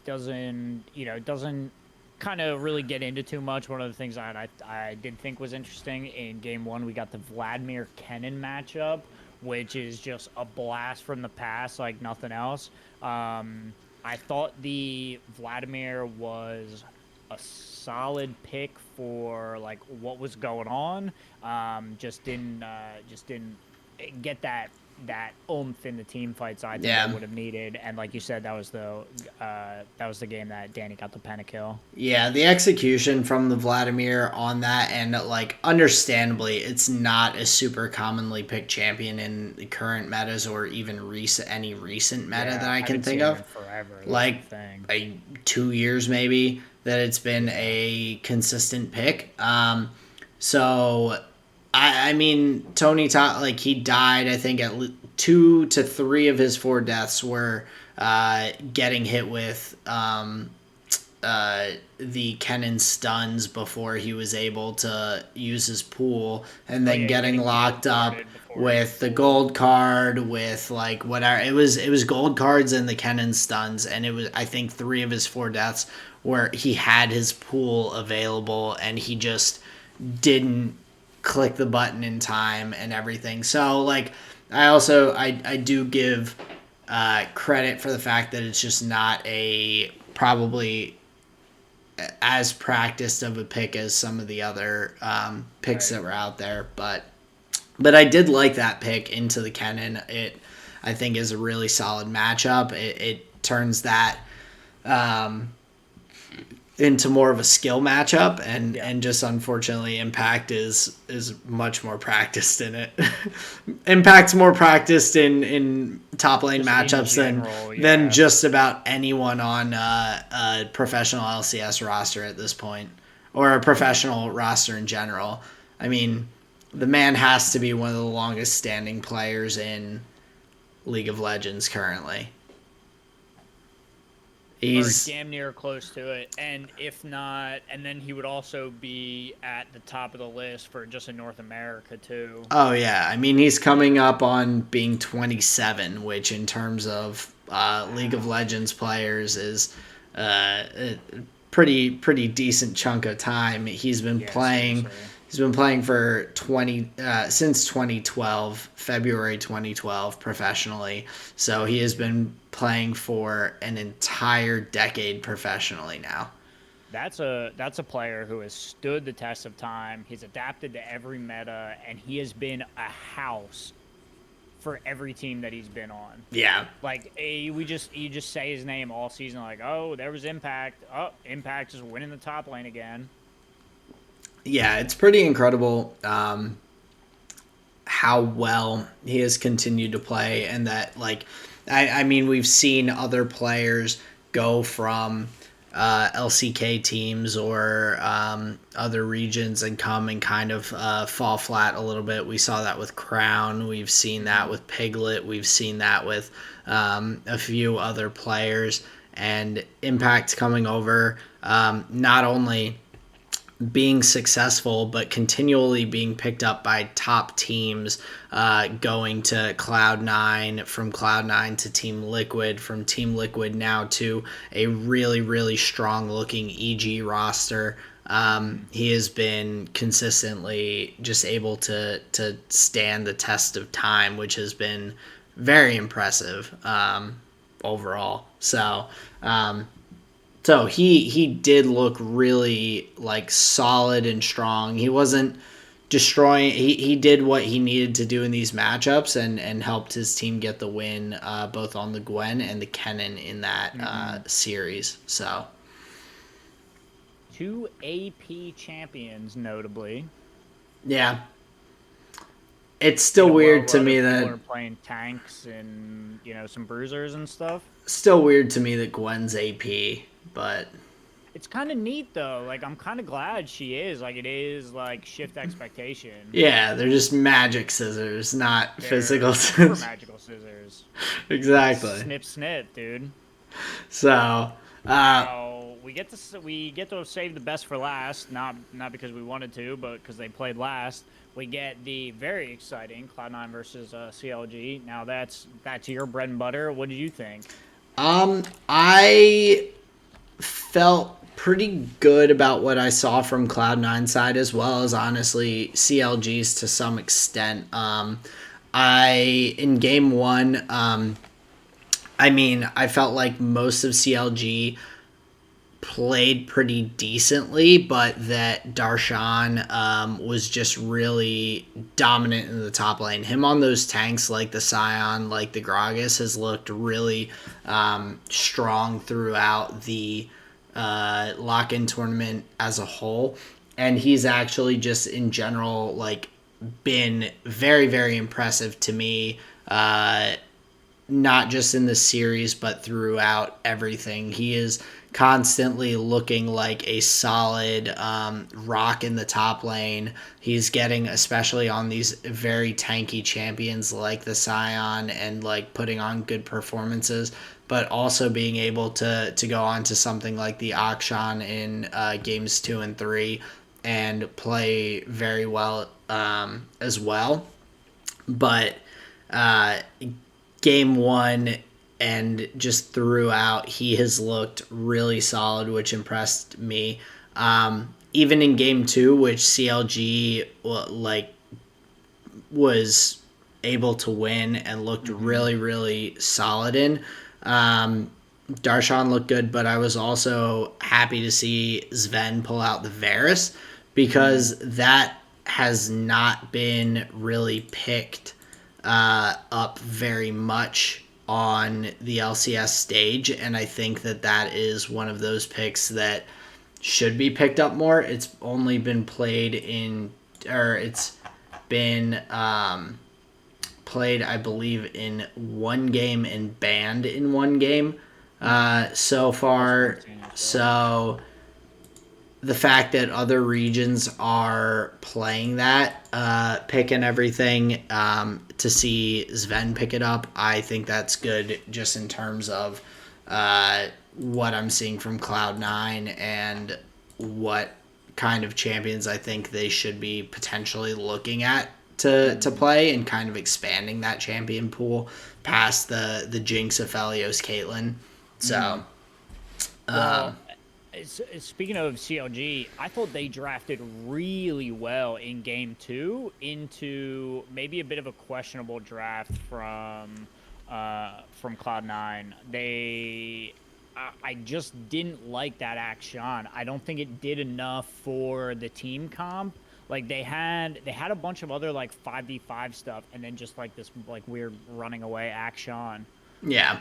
doesn't kind of really get into too much. One of the things I did think was interesting in game one, we got the Vladimir Kennen matchup, which is just a blast from the past like nothing else. I thought the Vladimir was a solid pick for like what was going on. Just didn't get that oomph in the team fights I think I would have needed. And like you said, that was the game that Danny got the pentakill. Yeah, the execution from the Vladimir on that, and like understandably, it's not a super commonly picked champion in the current metas or even any recent meta that I can think of. Forever, like 2 years maybe that it's been a consistent pick. So I mean, Tony Top, like he died, I think at 2 to 3 of his 4 deaths were getting hit with the Kennen stuns before he was able to use his pool, and then getting locked up with the gold card, with like whatever. It was gold cards and the Kennen stuns, and it was I think 3 of his 4 deaths where he had his pool available and he just didn't click the button in time and everything. So like I do give credit for the fact that it's just not a probably as practiced of a pick as some of the other picks that were out there. But I did like that pick into the Kennen. It, I think, is a really solid matchup. It turns that into more of a skill matchup, and just unfortunately Impact is much more practiced in it. Impact's more practiced in top lane just matchups than just about anyone on a professional LCS roster at this point, or a professional roster in general. I mean, the man has to be one of the longest standing players in League of Legends currently. He's damn near close to it, and if not, and then he would also be at the top of the list for just in North America too. Oh yeah, I mean, he's coming up on being 27, which in terms of League of Legends players is a pretty decent chunk of time. He's been playing. Seriously. He's been playing for since 2012, February 2012, professionally. So he has been playing for an entire decade professionally now. That's a player who has stood the test of time. He's adapted to every meta, and he has been a house for every team that he's been on. Yeah. Like, you just say his name all season, like, oh, there was Impact. Oh, Impact is winning the top lane again. Yeah, it's pretty incredible how well he has continued to play, and that, like, I mean, we've seen other players go from LCK teams or other regions and come and kind of fall flat a little bit. We saw that with Crown. We've seen that with Piglet. We've seen that with a few other players. And Impact coming over, not only being successful, but continually being picked up by top teams, going to Cloud9, from Cloud9 to Team Liquid, from Team Liquid now to a really, really strong looking EG roster. He has been consistently just able to stand the test of time, which has been very impressive overall. So he did look really, like, solid and strong. He wasn't destroying. He did what he needed to do in these matchups and helped his team get the win, both on the Gwen and the Kennen in that series. So 2 AP champions, notably. Yeah. It's still weird to me that people are playing tanks and, some bruisers and stuff. Still weird to me that Gwen's AP, but it's kind of neat though. Like, I'm kind of glad she is. Like, it is like shift expectation. Yeah, they're just magic scissors, not physical scissors. Magical scissors. Exactly. Snip, snip, dude. So we get to save the best for last, not because we wanted to, but because they played last. We get the very exciting Cloud9 versus CLG. Now that's your bread and butter. What did you think? I felt pretty good about what I saw from Cloud9 side, as well as honestly CLG's to some extent. In game one, I felt like most of CLG played pretty decently, but that Darshan was just really dominant in the top lane. Him on those tanks like the Scion, like the Gragas, has looked really strong throughout the lock-in tournament as a whole. And he's actually just in general, like, been very, very impressive to me, not just in the series, but throughout everything. He is constantly looking like a solid rock in the top lane. He's getting, especially on these very tanky champions like the Scion, and like putting on good performances, but also being able to go on to something like the Akshan in games 2 and 3 and play very well as well. But game one and just throughout, he has looked really solid, which impressed me. Even in game 2, which CLG was able to win and looked really, really solid in. Darshan looked good, but I was also happy to see Sven pull out the Varus because that has not been really picked up very much on the LCS stage, and I think that is one of those picks that should be picked up more. It's only been played in, or it's been played, I believe, in one game and banned in one game so far. So the fact that other regions are playing that pick and everything, to see Sven pick it up, I think that's good just in terms of what I'm seeing from Cloud9 and what kind of champions I think they should be potentially looking at to play, and kind of expanding that champion pool past the Jinx, Aphelios, Caitlyn. So, Well, speaking of CLG, I thought they drafted really well in game 2 into maybe a bit of a questionable draft from Cloud9. I just didn't like that action. I don't think it did enough for the team comp. Like they had a bunch of other like 5v5 stuff, and then just like this like weird running away action. yeah.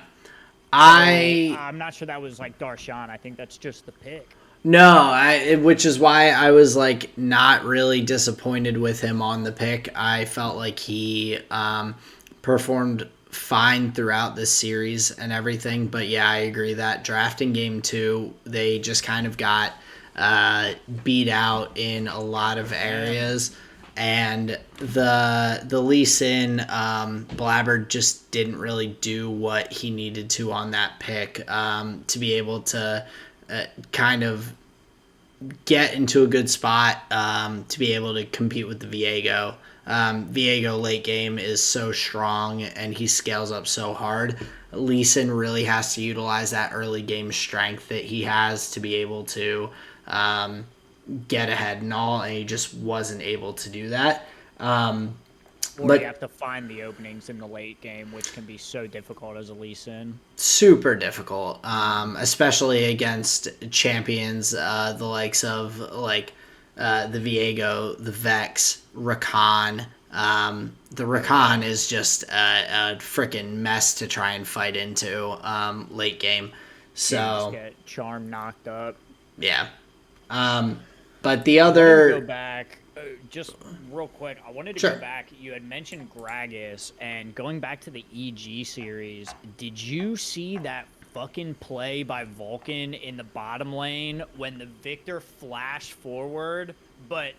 I'm not sure that was like Darshan. I think that's just the pick. No, which is why I was like not really disappointed with him on the pick. I felt like he performed fine throughout this series and everything. But yeah, I agree that drafting game 2, they just kind of got beat out in a lot of areas. And the Lee Sin Blabber just didn't really do what he needed to on that pick to be able to kind of get into a good spot to be able to compete with the Viego. Viego late game is so strong and he scales up so hard. Lee Sin really has to utilize that early game strength that he has to be able to get ahead and all, and he just wasn't able to do that. Or you have to find the openings in the late game, which can be so difficult as a Lee Sin. Super difficult, especially against champions the likes of like the Viego, the Vex, Rakan. The Rakan is just a freaking mess to try and fight into late game. So just get Charm knocked up. Yeah. But the other... Go back, just real quick, I wanted to Sure. go back. You had mentioned Gragas, and going back to the EG series, did you see that fucking play by Vulcan in the bottom lane when the Victor flashed forward, but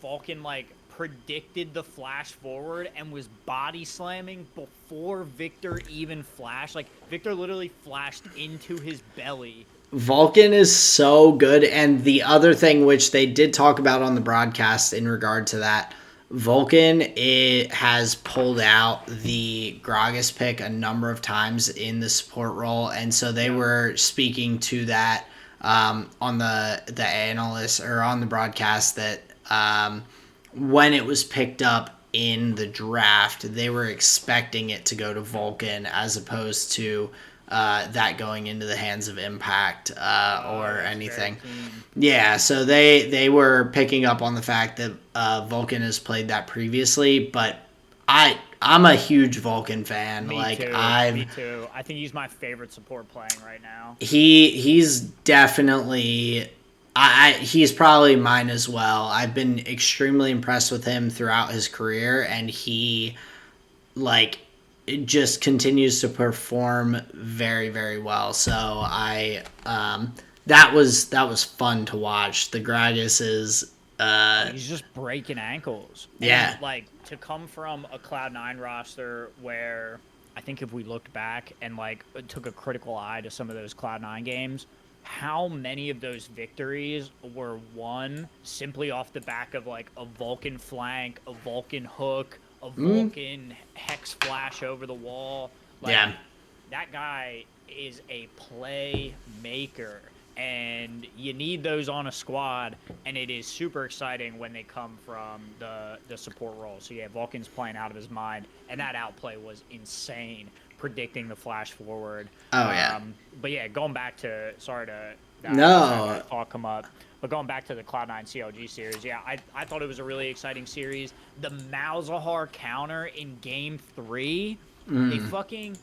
Vulcan, like, predicted the flash forward and was body slamming before Victor even flashed? Like, Victor literally flashed into his belly. Vulcan is so good, and the other thing which they did talk about on the broadcast in regard to that, Vulcan has pulled out the Gragas pick a number of times in the support role, and so they were speaking to that on the analyst or on the broadcast that when it was picked up in the draft, they were expecting it to go to Vulcan as opposed to that going into the hands of Impact or anything. Yeah, so they were picking up on the fact that Vulcan has played that previously, but I'm a huge Vulcan fan. Me too. I think he's my favorite support playing right now. He's definitely he's probably mine as well. I've been extremely impressed with him throughout his career, and he it just continues to perform very, very well. So that was fun to watch. The Gragas is he's just breaking ankles. Yeah. And, like, to come from a Cloud9 roster where I think if we looked back and like took a critical eye to some of those Cloud9 games, how many of those victories were won simply off the back of like a Vulcan flank, a Vulcan hook, a Vulcan hex flash over the wall. Like, Yeah. that guy is a playmaker. and you need those on a squad, and it is super exciting when they come from the support role. So yeah, Vulcan's playing out of his mind, and that outplay was insane, predicting the flash forward. Oh yeah. But yeah, going back to I just had No. that thought come up. But going back to the Cloud9 CLG series, yeah, I thought it was a really exciting series. The Malzahar counter in Game 3, they fucking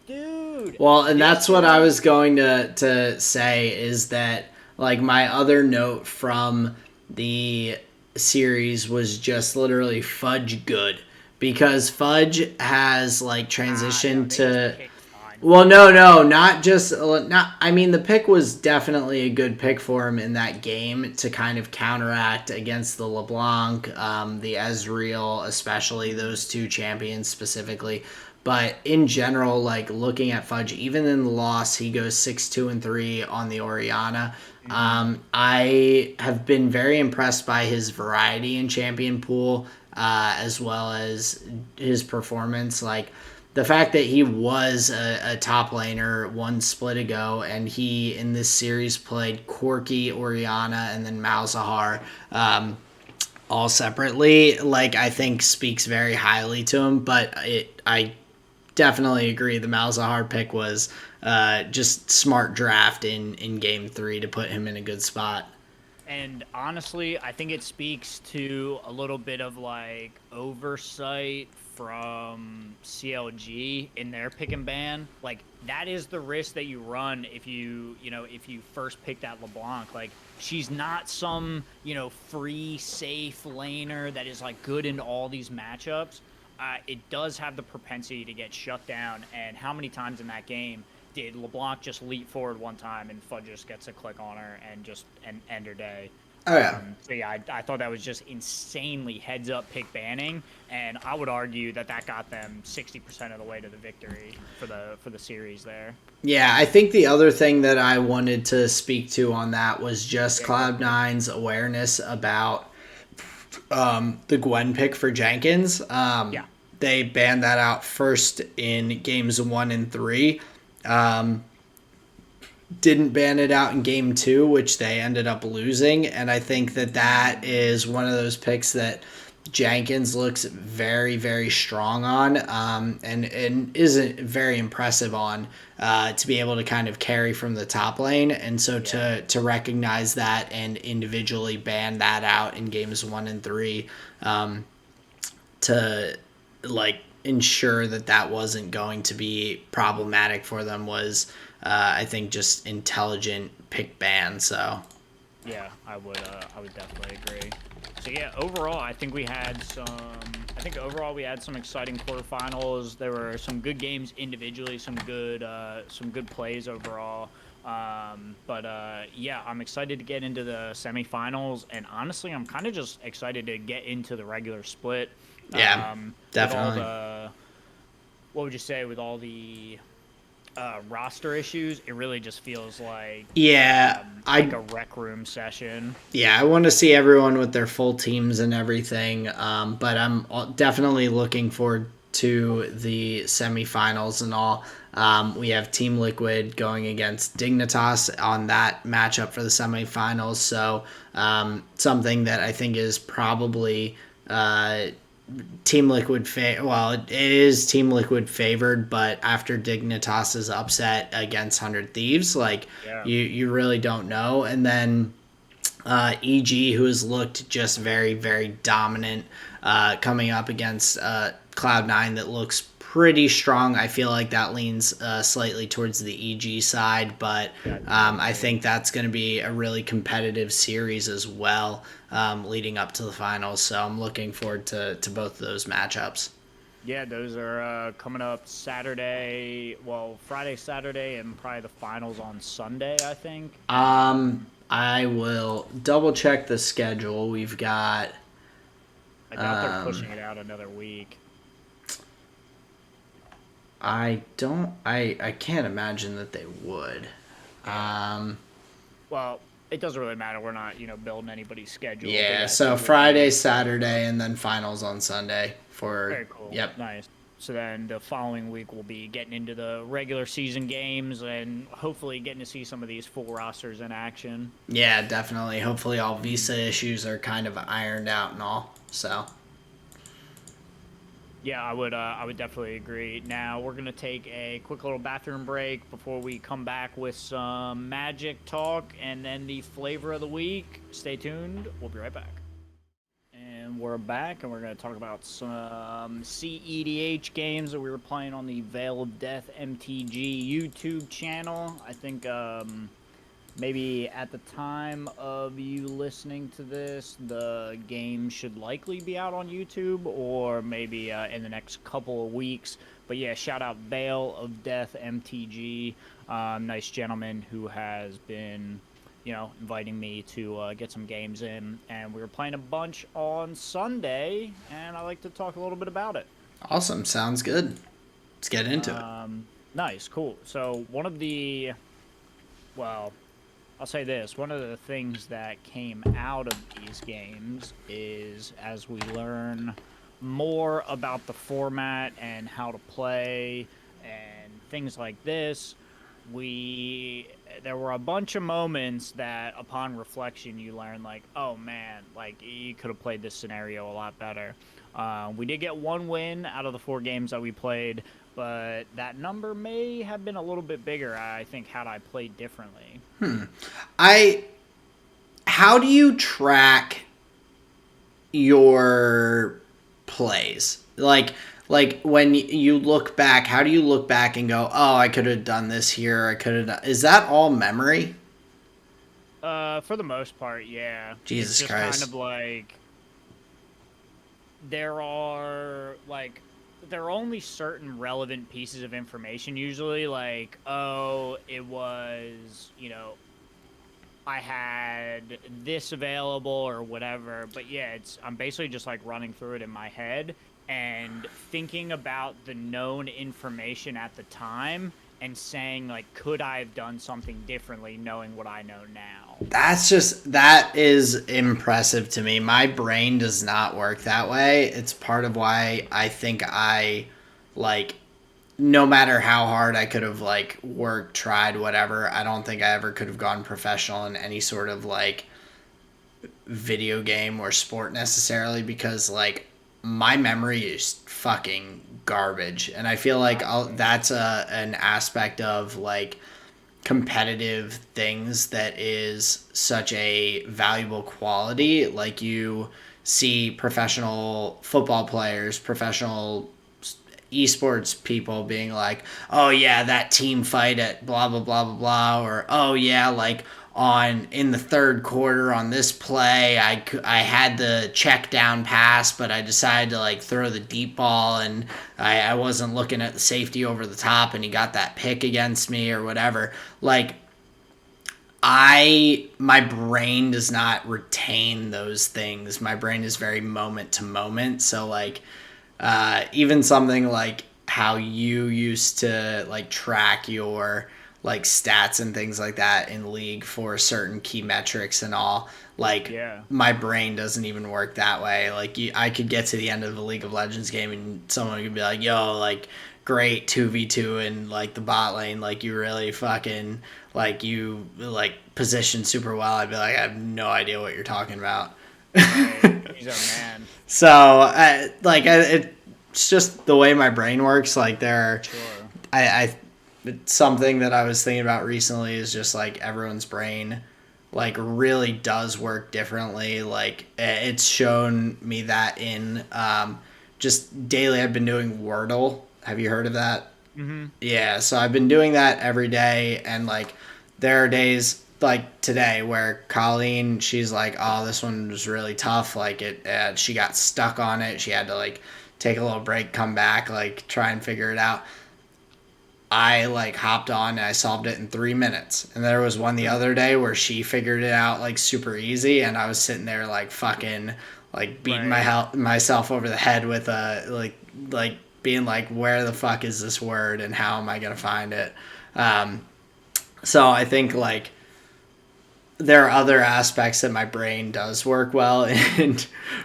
dude. Well, and This that's what I was was going to say is that like my other note from the series was just literally Fudge good because Fudge has like no, transitioned they just to picked fine well, for no, him. no, not just not. I mean, the pick was definitely a good pick for him in that game to kind of counteract against the LeBlanc, the Ezreal, especially those two champions specifically. But in general, like looking at Fudge, even in the loss, he goes 6-2-3 on the Oriana. Mm-hmm. I have been very impressed by his variety in champion pool, as well as his performance. Like the fact that he was a top laner one split ago, and he in this series played Corki, Oriana, and then Malzahar, all separately, like I think speaks very highly to him. But I definitely agree. The Malzahar pick was just smart draft in game 3 to put him in a good spot. And honestly, I think it speaks to a little bit of like oversight from CLG in their pick and ban. Like that is the risk that you run if if you first pick that LeBlanc. Like she's not some, free safe laner that is like good in all these matchups. It does have the propensity to get shut down. And how many times in that game did LeBlanc just leap forward one time and Fudge just gets a click on her and just end her day? Oh yeah. So yeah, I thought that was just insanely heads up pick banning, and I would argue that got them 60% of the way to the victory for the series there. Yeah, I think the other thing that I wanted to speak to on that was just Yeah, go for it. Cloud9's awareness about the Gwen pick for Jenkins. Yeah, They banned that out first in games 1 and 3. Didn't ban it out in game 2, which they ended up losing. And I think that that is one of those picks that Jenkins looks very, very strong on, and isn't very impressive on, to be able to kind of carry from the top lane. And so yeah. to recognize that and individually ban that out in games 1 and 3, to like ensure that that wasn't going to be problematic for them was, I think, just intelligent pick ban. So Yeah, I would. I would definitely agree. So yeah, overall, I think we had some. I think overall we had some exciting quarterfinals. There were some good games individually, some good plays overall. But yeah, I'm excited to get into the semifinals, and honestly, I'm kind of just excited to get into the regular split. yeah, With all definitely. what would you say, with all the roster issues, it really just feels Yeah, like I a rec room session. yeah, I want to see everyone with their full teams and everything. But I'm definitely looking forward to the semifinals and all. We have Team Liquid going against Dignitas on that matchup for the semifinals. So something that I think is probably Team Liquid well, it is Team Liquid favored, but after Dignitas's upset against 100 Thieves, like Yeah. you really don't know. And then EG, who has looked just very, very dominant, coming up against Cloud9 that looks pretty strong. I feel like that leans slightly towards the EG side, but Yeah, I definitely I agree. think that's going to be a really competitive series as well, leading up to the finals. So I'm looking forward to both of those matchups. Yeah, those are coming up Saturday. Well, Friday, Saturday, and probably the finals on Sunday, I think. I will double check the schedule. We've got I doubt they're pushing it out another week. I can't imagine that they would. Yeah. Well, it doesn't really matter. We're not, building anybody's schedule. But Yeah, yeah, so those are the Friday, dates that are coming up. Saturday, and then finals on Sunday for Very cool. yep. Nice. So then the following week we'll be getting into the regular season games and hopefully getting to see some of these full rosters in action. Yeah, definitely. Hopefully all visa issues are kind of ironed out and all. So Yeah, I would definitely agree. Now we're gonna take a quick little bathroom break before we come back with some Magic talk and then the flavor of the week. Stay tuned. We'll be right back. And we're back, and we're going to talk about some cEDH games that we were playing on the Veil of Death MTG YouTube channel. I think maybe at the time of you listening to this, the game should likely be out on YouTube, or maybe in the next couple of weeks. But yeah, shout out Veil of Death MTG. Nice gentleman who has been inviting me to get some games in, and we were playing a bunch on Sunday, and I like to talk a little bit about it. awesome. Sounds good. Let's get into it. Nice, cool. So well, I'll say this, one of the things that came out of these games is as we learn more about the format and how to play and things like this, there were a bunch of moments that upon reflection you learn like, oh man, like you could have played this scenario a lot better. We did get one win out of the 4 games that we played, but that number may have been a little bit bigger, I think, had I played differently. How do you track your plays? Like when you look back, how do you look back and go, "Oh, I could have done this here. I could have done." Is that all memory? For the most part, yeah. Jesus It's just Christ. kind of like there are like there are only certain relevant pieces of information usually, like, oh, it was, I had this available or whatever. But yeah, I'm basically just like running through it in my head and thinking about the known information at the time and saying like, could I have done something differently knowing what I know now? That is impressive to me. My brain does not work that way. It's part of why I think like, no matter how hard I could have like worked, tried, whatever, I don't think I ever could have gone professional in any sort of like video game or sport necessarily, because like my memory is fucking garbage, and I feel like that's an aspect of like competitive things that is such a valuable quality. Like you see professional football players, professional esports people being like, oh yeah, that team fight at blah blah blah blah blah, or oh yeah, like on in the third quarter on this play, I had the check down pass, but I decided to like throw the deep ball, and I wasn't looking at the safety over the top, and he got that pick against me or whatever. Like my brain does not retain those things. My brain is very moment to moment. So like even something like how you used to like track your like stats and things like that in League for certain key metrics and all, like Yeah. my brain doesn't even work that way. Like I could get to the end of a League of Legends game and someone could be like, yo, like great 2v2 in like the bot lane, like you really fucking like you like positioned super well. I'd be like, I have no idea what you're talking about. Right. He's our man. So it's just the way my brain works. Like Sure. it's something that I was thinking about recently is just like everyone's brain like really does work differently. Like it's shown me that in just daily. I've been doing Wordle. Have you heard of that? Mm-hmm. Yeah, so I've been doing that every day, and like there are days like today where Colleen, she's like, "Oh, this one was really tough. Like she got stuck on it. She had to like take a little break, come back, like try and figure it out." I like hopped on and I solved it in 3 minutes. And there was one the other day where she figured it out like super easy, and I was sitting there like fucking like beating myself over the head with a like being like, where the fuck is this word and how am I gonna find it? So I think like there are other aspects that my brain does work well in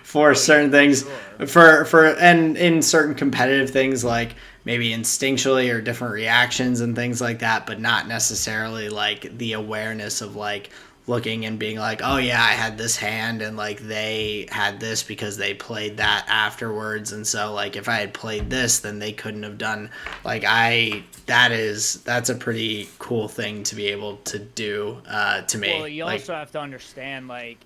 for certain things, for and in certain competitive things, like maybe instinctually or different reactions and things like that, but not necessarily like the awareness of like looking and being like, oh yeah, I had this hand and like they had this because they played that afterwards, and so like if I had played this, then they couldn't have done like that's a pretty cool thing to be able to do to me. Well, you Like also have to understand, like,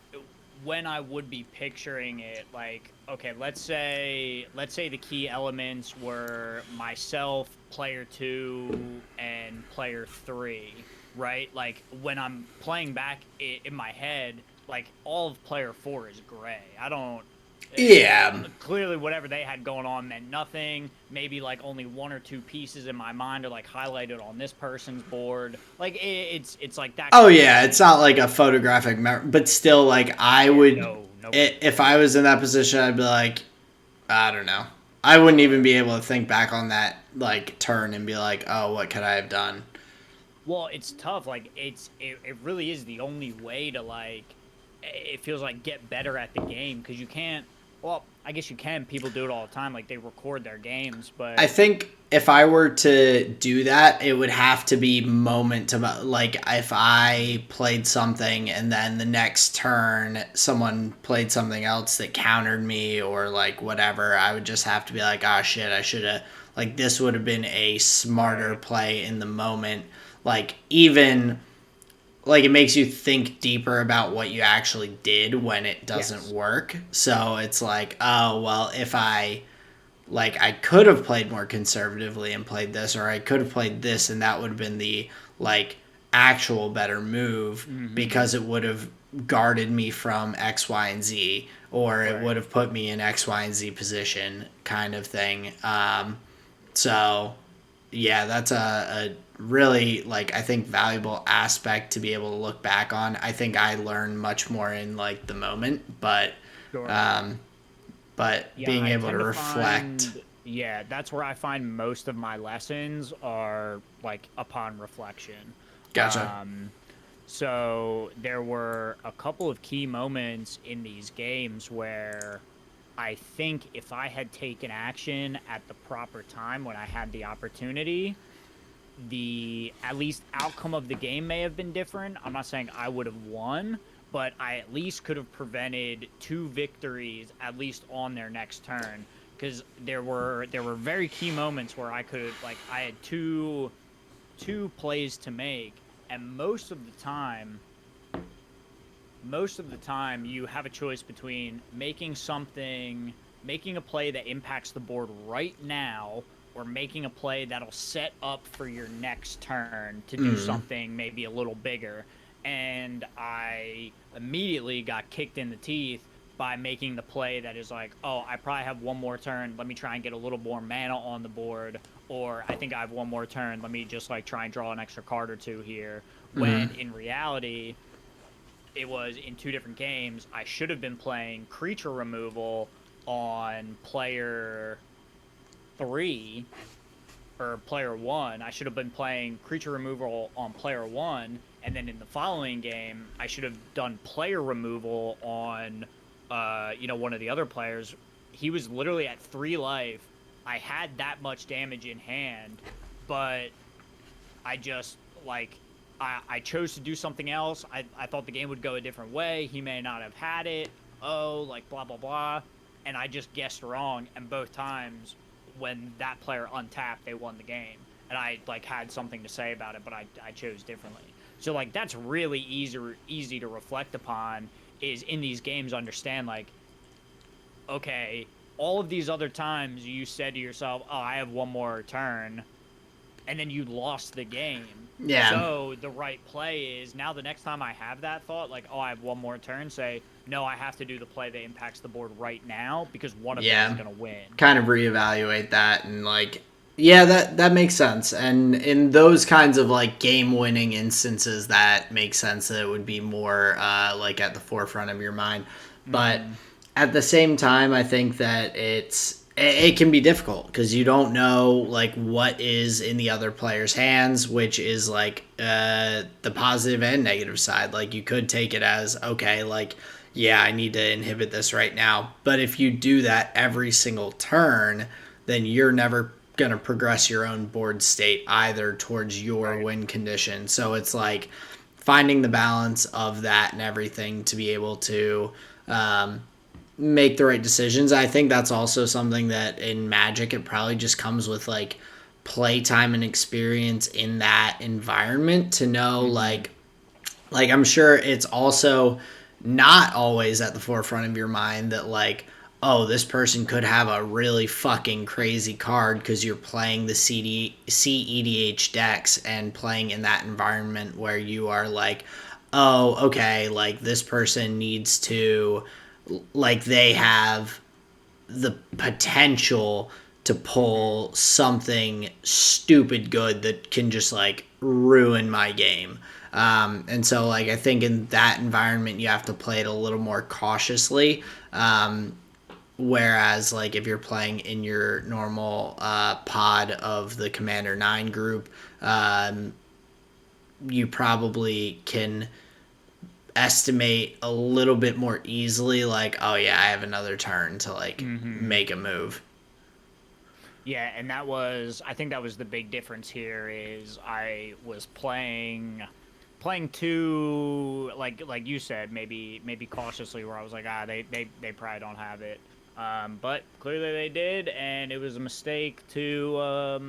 when I would be picturing it, like, okay, let's say the key elements were myself, player 2, and player 3, right? Like, when I'm playing back in my head, like, all of player 4 is gray. I don't yeah. clearly whatever they had going on meant nothing. Maybe like only one or two pieces in my mind are like highlighted on this person's board. Like it's like that Oh kind of yeah, it's thing. not like a photographic but still like I Yeah, would no way. if I was in that position, I'd be like, I don't know. I wouldn't even be able to think back on that like turn and be like, oh, what could I have done? Well, it's tough. Like it really is the only way to like it feels like get better at the game because you can't. Well, I guess you can. People do it all the time. Like they record their games, I but think if I were to do that, it would have to be moment to like if I played something and then the next turn someone played something else that countered me or like whatever, I would just have to be like, ah, shit, I should have like this would have been a smarter right. play in the moment. Like even like it makes you think deeper about what you actually did when it doesn't Yes. work. So it's like, oh well, if I could have played more conservatively and played this, or I could have played this, and that would have been the like actual better move Mm-hmm. because it would have guarded me from X, Y, and Z, or it would Right. have put me in X, Y, and Z position, kind of thing. So yeah, that's a really like I think valuable aspect to be able to look back on. I think I learn much more in like the moment, Sure. um, but Yeah, being I able to tend to reflect. find, yeah, that's where I find most of my lessons are like upon reflection. Gotcha. Um, so there were a couple of key moments in these games where I think if I had taken action at the proper time when I had the opportunity, the at least outcome of the game may have been different. I'm not saying I would have won, but I at least could have prevented two victories at least on their next turn because there were very key moments where I could have like I had two plays to make and most of the time you have a choice between making a play that impacts the board right now or making a play that'll set up for your next turn to do Mm. something maybe a little bigger. And I immediately got kicked in the teeth by making the play that is like, oh, I probably have one more turn. Let me try and get a little more mana on the board. Or I think I have one more turn. Let me just like try and draw an extra card or two here. When Mm. in reality, it was in two different games. I should have been playing creature removal on player 3 or player 1. I should have been playing creature removal on player 1, and then in the following game, I should have done player removal on one of the other players. He was literally at 3 life. I had that much damage in hand, but I just like I chose to do something else. I thought the game would go a different way. He may not have had it. Oh, like blah blah blah. And I just guessed wrong. And both times when that player untapped, they won the game. And I like had something to say about it, but I chose differently. So like that's really easy to reflect upon is in these games understand like okay, all of these other times you said to yourself, "Oh, I have one more turn." And then you lost the game. Yeah. So the right play is now the next time I have that thought, like, oh, I have one more turn, say, no, I have to do the play that impacts the board right now because one of them is Yeah. going to win. Kind of reevaluate that and like yeah, that makes sense. And in those kinds of like game winning instances that makes sense that it would be more like at the forefront of your mind. But Mm-hmm. at the same time, I think that it's it can be difficult because you don't know like what is in the other player's hands, which is like the positive and negative side. Like you could take it as, okay, like, yeah, I need to inhibit this right now. But if you do that every single turn, then you're never going to progress your own board state either towards your Right. win condition. So it's like finding the balance of that and everything to be able to make the right decisions. I think that's also something that in Magic it probably just comes with like playtime and experience in that environment to know like I'm sure it's also not always at the forefront of your mind that like, oh, this person could have a really fucking crazy card because you're playing the cEDH decks and playing in that environment where you are like, oh, okay, like this person needs to, like they have the potential to pull something stupid good that can just like ruin my game. And so, like, I think in that environment, you have to play it a little more cautiously. Whereas, like, if you're playing in your normal pod of the Commander 9 group, you probably can estimate a little bit more easily, like, oh, yeah, I have another turn to, like, make a move. Yeah, and I think that was the big difference here is I was playing too like you said, maybe cautiously where I was like, they probably don't have it. But clearly they did, and it was a mistake to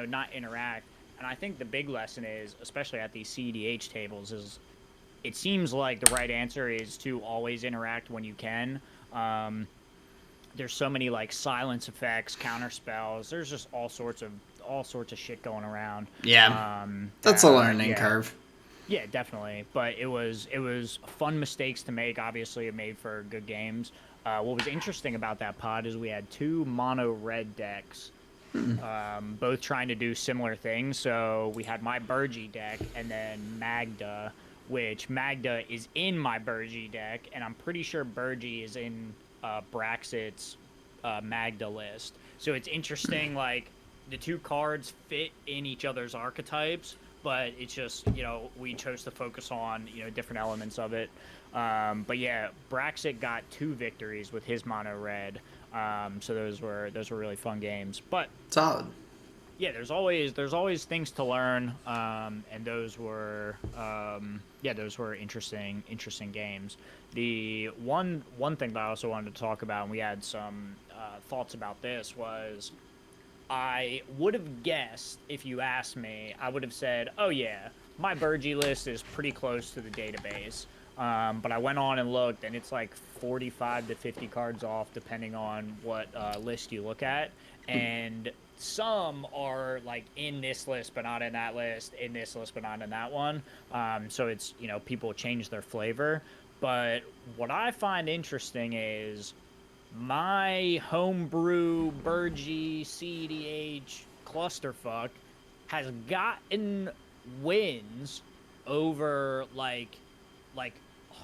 not interact. And I think the big lesson is, especially at these cEDH tables, is it seems like the right answer is to always interact when you can. Um, there's so many like silence effects, counter spells. There's just all sorts of shit going around. Yeah, that's a learning Yeah, curve. yeah, definitely. But it was fun mistakes to make. Obviously, it made for good games. What was interesting about that pod is we had two mono red decks, both trying to do similar things. So we had my Burgi deck and then Magda, which Magda is in my Burgi deck, and I'm pretty sure Burgi is in Braxit's Magda list. So it's interesting, like the two cards fit in each other's archetypes, but it's just we chose to focus on different elements of it. But yeah, Braxit got two victories with his mono red. So those were really fun games. But Solid. yeah, there's always things to learn, and those were interesting games. The one thing that I also wanted to talk about, and we had some thoughts about this, was I would have guessed if you asked me, I would have said, oh yeah, my Burgie list is pretty close to the database. But I went on and looked, and it's like 45 to 50 cards off, depending on what list you look at. And some are like in this list, but not in that list, in this list, but not in that one. So it's, people change their flavor. But what I find interesting is my homebrew Burgie cEDH clusterfuck has gotten wins over like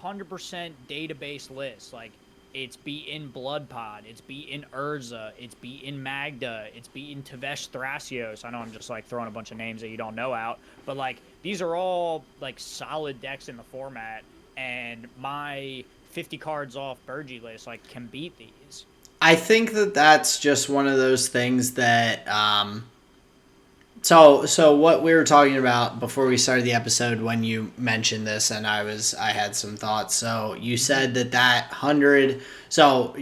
100% database lists. Like it's beaten Bloodpod, it's beaten Urza, it's beaten Magda, it's beaten Tavesh Thrasios. I know I'm just like throwing a bunch of names that you don't know out, but like these are all like solid decks in the format, and my 50 cards off Burgie list like can beat these. I think that that's just one of those things that so what we were talking about before we started the episode when you mentioned this, and I had some thoughts. So you said that 100, so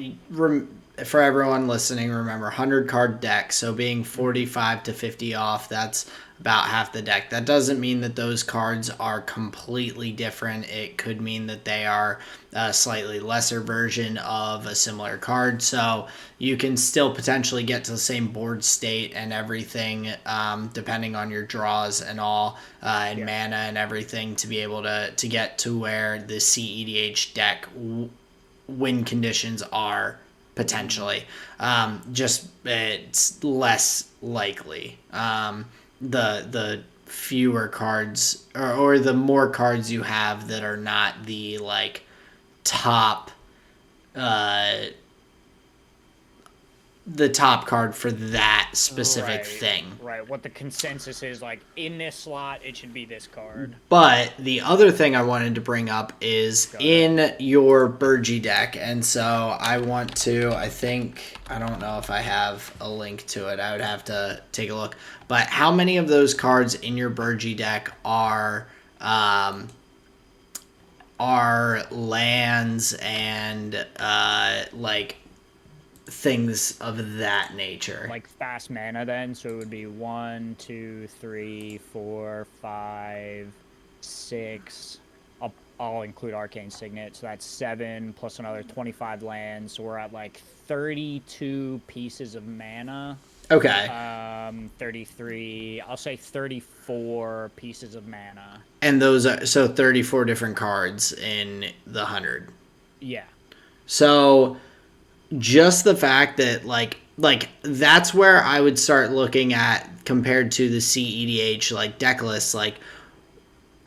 for everyone listening, remember 100 card deck, so being 45 to 50 off, that's about half the deck. That doesn't mean that those cards are completely different. It could mean that they are a slightly lesser version of a similar card. So you can still potentially get to the same board state and everything, depending on your draws and all, and Yeah. mana and everything to be able to get to where the cEDH deck win conditions are potentially. Just it's less likely. The fewer cards or the more cards you have that are not the like top the top card for that specific Right, thing. right. What the consensus is, like, in this slot, it should be this card. But the other thing I wanted to bring up is Go ahead. in your Burgie deck. And so I want to, I don't know if I have a link to it. I would have to take a look. But how many of those cards in your Burgie deck are lands and like things of that nature? Like fast mana then, so it would be 1, 2, 3, 4, 5, 6. I'll include Arcane Signet, so that's 7 plus another 25 lands. So we're at like 32 pieces of mana. Okay. 33. I'll say 34 pieces of mana. And those are so 34 different cards in the 100. Yeah. So just the fact that like that's where I would start looking at compared to the cEDH like deck lists, like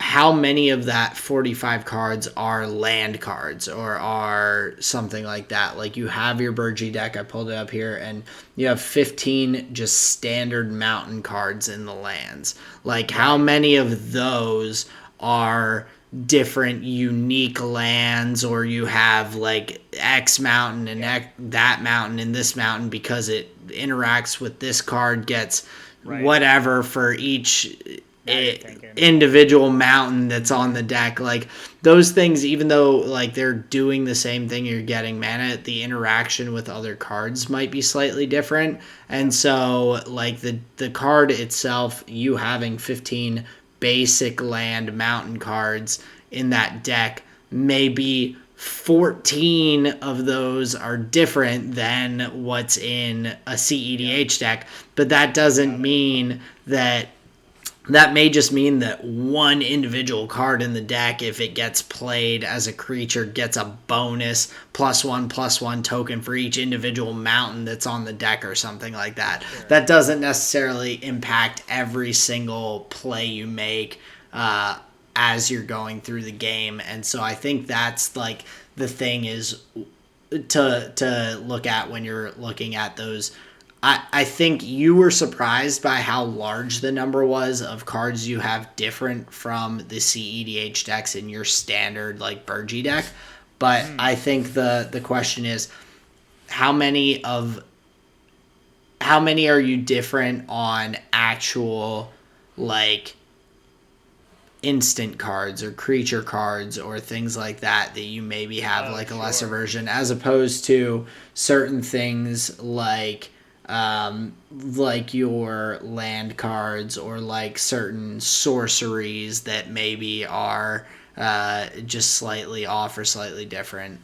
how many of that 45 cards are land cards or are something like that. Like you have your Burgie deck, I pulled it up here, and you have 15 just standard mountain cards in the lands. Like how many of those are different unique lands, or you have like X mountain and that mountain and this mountain because it interacts with this card, gets whatever for each individual mountain that's on the deck. Like those things, even though like they're doing the same thing, you're getting mana, the interaction with other cards might be slightly different. And so like the card itself, you having 15 basic land mountain cards in that deck, maybe 14 of those are different than what's in a cEDH deck, but that doesn't mean that may just mean that one individual card in the deck, if it gets played as a creature, gets a bonus +1/+1 token for each individual mountain that's on the deck or something like that. Sure. That doesn't necessarily impact every single play you make as you're going through the game. And so I think that's like the thing is to look at when you're looking at those. I think you were surprised by how large the number was of cards you have different from the cEDH decks in your standard like Burgie deck. But I think the question is how many are you different on actual like instant cards or creature cards or things like that you maybe have a lesser version, as opposed to certain things like your land cards or like certain sorceries that maybe are just slightly off or slightly different.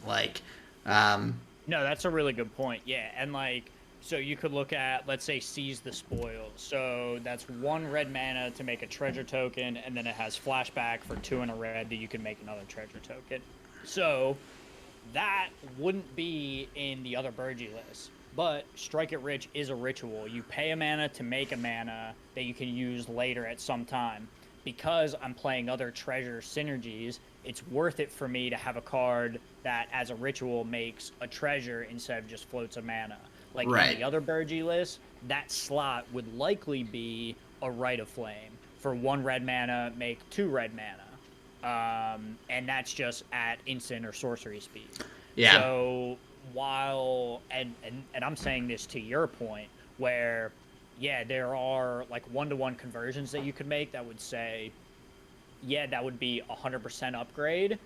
No, that's a really good point. Yeah, and like so you could look at, let's say, Seize the Spoils. So that's 1 red mana to make a treasure token, and then it has flashback for 2 and a red that you can make another treasure token. So that wouldn't be in the other Burgie list. But Strike It Rich is a ritual. You pay a mana to make a mana that you can use later at some time. Because I'm playing other treasure synergies, it's worth it for me to have a card that, as a ritual, makes a treasure instead of just floats a mana. Like in the other Burgie list, that slot would likely be a Rite of Flame. For 1 red mana, make 2 red mana. And that's just at instant or sorcery speed. Yeah. So while and I'm saying this to your point, where there are like 1-to-1 conversions that you could make that would say that would be 100% upgrade,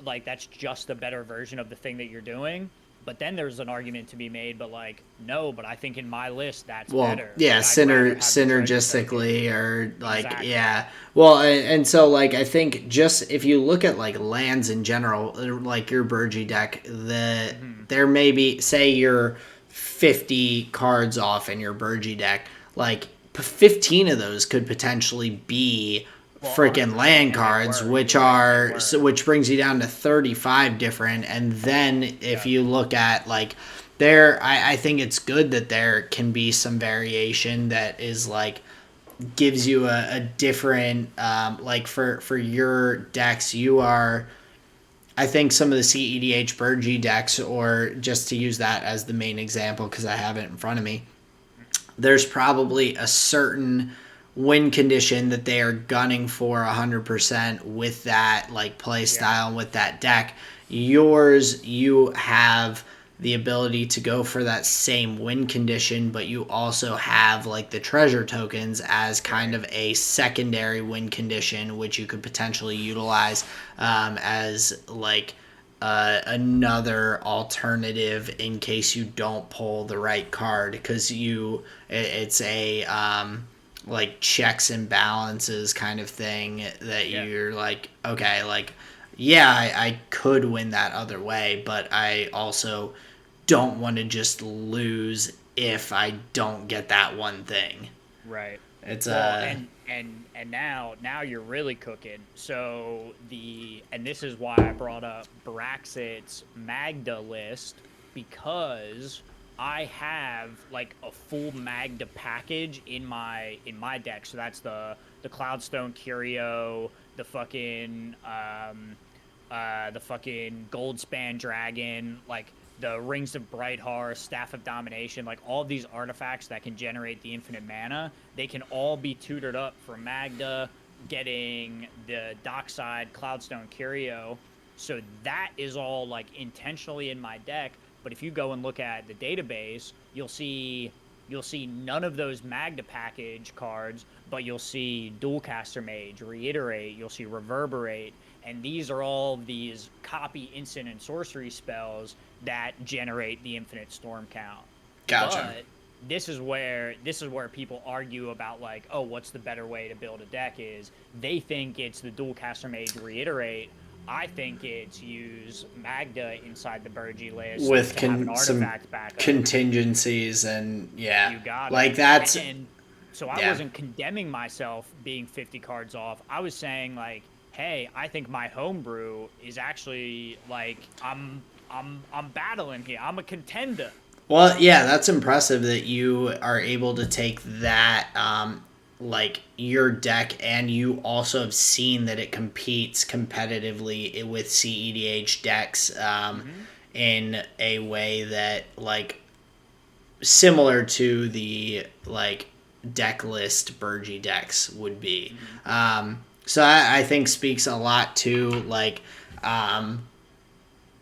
like that's just a better version of the thing that you're doing. But then there's an argument to be made, but like, no, but I think in my list that's better. Yeah, like, synergistically or like, exactly. Yeah. Well, and so like, I think just if you look at like lands in general, like your Burgie deck, there may be, say you're 50 cards off in your Burgie deck, like 15 of those could potentially be freaking land cards, which brings you down to 35 different. And then if you look at like I think it's good that there can be some variation that is like gives you a different like for your decks, you are I think some of the cEDH Burgie decks, or just to use that as the main example because I have it in front of me, there's probably a certain win condition that they are gunning for 100% with that like play style and with that deck. Yours, you have the ability to go for that same win condition, but you also have like the treasure tokens as kind of a secondary win condition, which you could potentially utilize as like another alternative in case you don't pull the right card, because it's a like checks and balances kind of thing that you're like, okay, like, yeah, I could win that other way, but I also don't want to just lose if I don't get that one thing. Right. It's Well, and now you're really cooking. So and this is why I brought up Braxit's Magda list, because I have like a full Magda package in my deck. So that's the Cloudstone Curio, the fucking Goldspan Dragon, like the Rings of Brightheart, Staff of Domination, like all of these artifacts that can generate the infinite mana, they can all be tutored up for Magda, getting the Dockside Cloudstone Curio. So that is all like intentionally in my deck. But if you go and look at the database, you'll see none of those Magda package cards, but you'll see Dualcaster Mage, Reiterate, you'll see Reverberate, and these are all these copy instant and sorcery spells that generate the infinite storm count. Gotcha. But this is where people argue about like, oh, what's the better way to build a deck? Is they think it's the Dualcaster Mage Reiterate. I think it's use Magda inside the Burgie list with to have an some artifact backup. Contingencies and You got like it. that's And so I wasn't condemning myself being 50 cards off. I was saying like, hey, I think my homebrew is actually like I'm battling here. I'm a contender. Well, yeah, that's impressive that you are able to take that, like your deck, and you also have seen that it competes competitively with cEDH decks in a way that, like, similar to the, like, deck list Burgie decks would be. So I think speaks a lot to, like,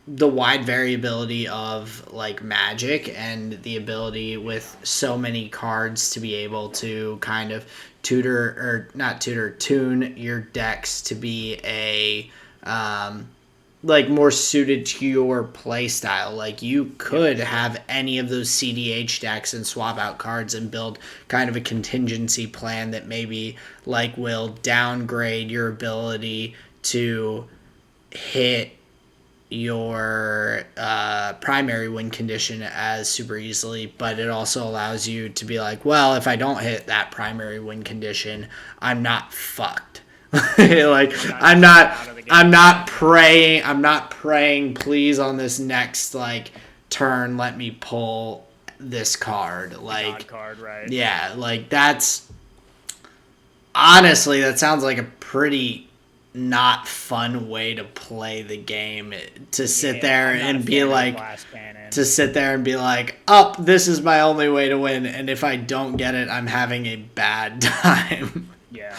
the wide variability of like Magic and the ability with so many cards to be able to kind of tune your decks to be a like more suited to your play style. Like you could have any of those cEDH decks and swap out cards and build kind of a contingency plan that maybe like will downgrade your ability to hit your primary win condition as super easily, but it also allows you to be like, well, if I don't hit that primary win condition, I'm not fucked. Like I'm not praying please on this next like turn let me pull this card, like God card, right? Yeah, like that's honestly that sounds like a pretty not fun way to play the game, to sit there and be like oh, this is my only way to win, and if I don't get it I'm having a bad time. Yeah.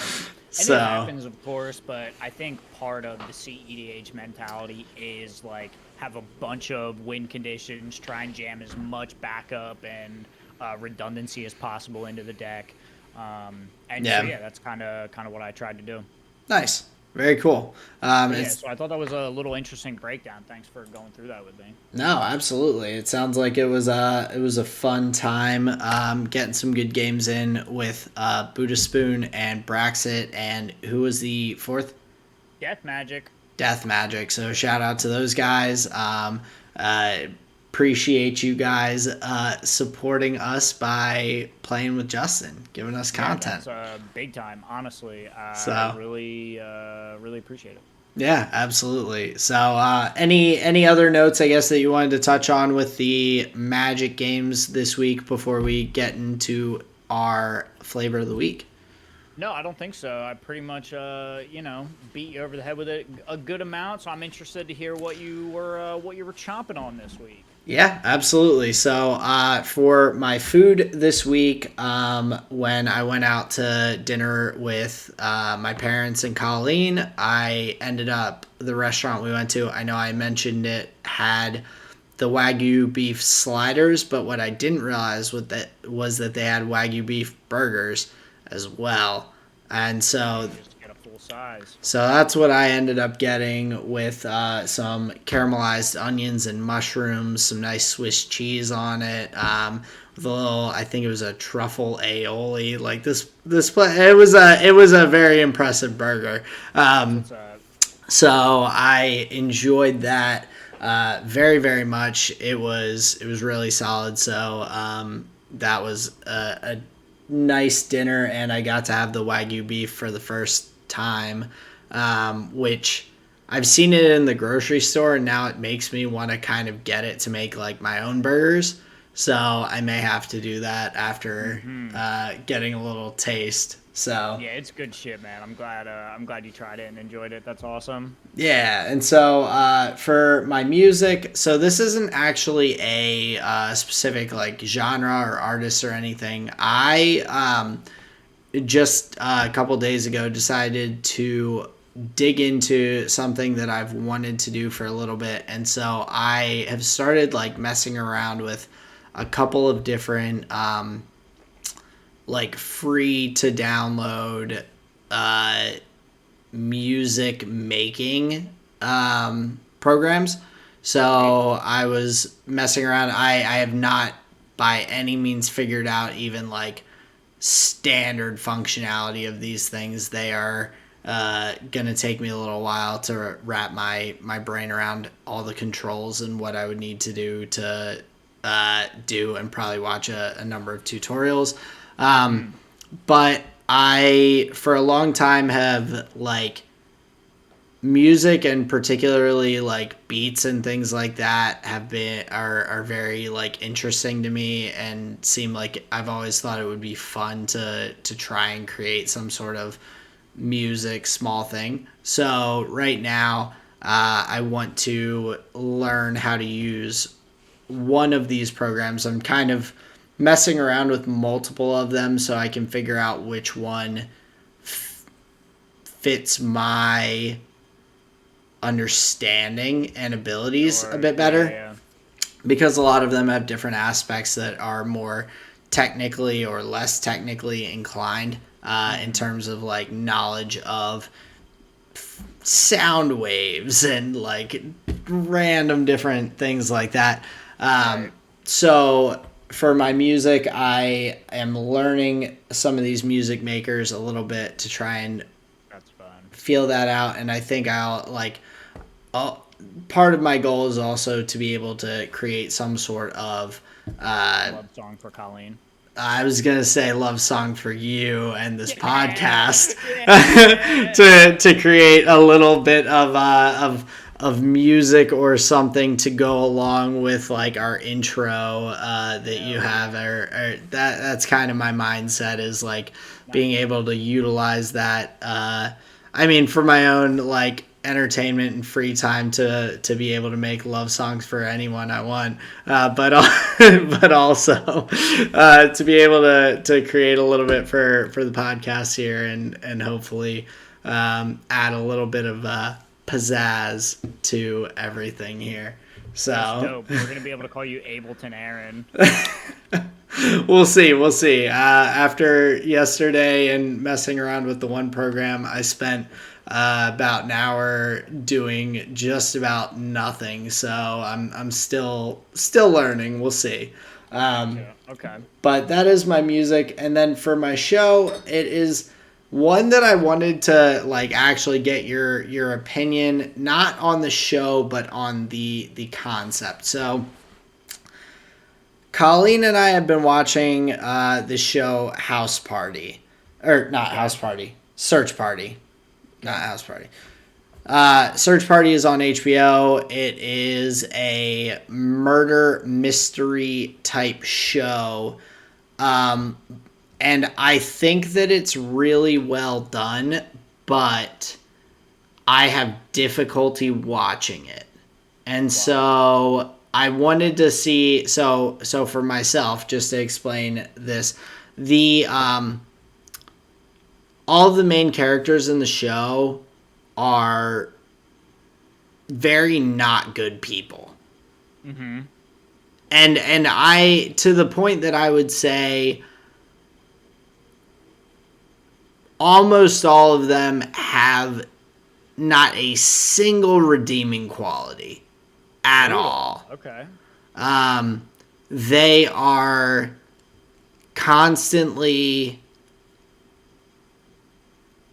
So it happens, of course, but I think part of the cEDH mentality is like have a bunch of win conditions, try and jam as much backup and redundancy as possible into the deck. So that's kind of what I tried to do. Nice. Very cool. So I thought that was a little interesting breakdown. Thanks for going through that with me. No, absolutely. It sounds like it was a fun time getting some good games in with Buddha Spoon and Braxit, and who was the fourth? Deathmagick. So shout out to those guys. Appreciate you guys supporting us by playing with Justin, giving us content. That's big time, honestly. I really appreciate it. Yeah, absolutely. So any other notes, I guess, that you wanted to touch on with the Magic games this week before we get into our flavor of the week? No, I don't think so. I pretty much, beat you over the head with it a good amount. So I'm interested to hear what you were chomping on this week. Yeah, absolutely. So, for my food this week, when I went out to dinner with my parents and Colleen, I ended up the restaurant we went to. I know I mentioned it had the Wagyu beef sliders, but what I didn't realize was that they had Wagyu beef burgers as well. And So so you just get a full size. so that's what I ended up getting with some caramelized onions and mushrooms, some nice Swiss cheese on it, with a little. I think it was a truffle aioli. Like it was a very impressive burger. That's what's up. So I enjoyed that very very much. It was really solid. So that was a nice dinner, and I got to have the Wagyu beef for the first time, which I've seen it in the grocery store, and now it makes me want to kind of get it to make like my own burgers. So I may have to do that after getting a little taste. So Yeah, it's good shit, man. I'm glad you tried it and enjoyed it. That's awesome. yeah, and so for my music, so this isn't actually a specific like genre or artist or anything. I just a couple days ago decided to dig into something that I've wanted to do for a little bit, and so I have started like messing around with a couple of different like free to download uh, music making programs. So I was messing around. I have not by any means figured out even like standard functionality of these things. They are gonna take me a little while to wrap my brain around all the controls and what I would need to do to do, and probably watch a number of tutorials. But I for a long time have like music, and particularly like beats and things like that are very like interesting to me, and seem like I've always thought it would be fun to try and create some sort of music small thing. So right now I want to learn how to use one of these programs. I'm kind of messing around with multiple of them so I can figure out which one fits my understanding and abilities a Or bit yeah, better, yeah. because a lot of them have different aspects that are more technically or less technically inclined in terms of like knowledge of sound waves and like random different things like that. Right. So for my music, I am learning some of these music makers a little bit to try and That's fun. feel that out, and I think part of my goal is also to be able to create some sort of Love song for Colleen. I was gonna say love song for you and this Yeah. podcast Yeah. to create a little bit of music or something to go along with like our intro that you have, or that's kind of my mindset, is like being Nice. able to utilize that. I mean, for my own like entertainment and free time to be able to make love songs for anyone I want, but also to be able to create a little bit for the podcast here, and hopefully add a little bit of pizzazz to everything here. That's So dope. We're gonna be able to call you Ableton Aaron. we'll see. We'll see. After yesterday and messing around with the one program, I spent about an hour doing just about nothing. So I'm still learning. We'll see. Gotcha. Okay. But that is my music, and then for my show, it is one that I wanted to like actually get your opinion, not on the show but on the concept. So Colleen and I have been watching the show House Party, or not House Party, Search Party, not House Party. Search Party is on HBO. It is a murder mystery type show. And I think that it's really well done, but I have difficulty watching it. And so I wanted to see, so for myself, just to explain this, the all of the main characters in the show are very not good people. Mm-hmm. And I, to the point that I would say almost all of them have not a single redeeming quality at all. Okay. They are constantly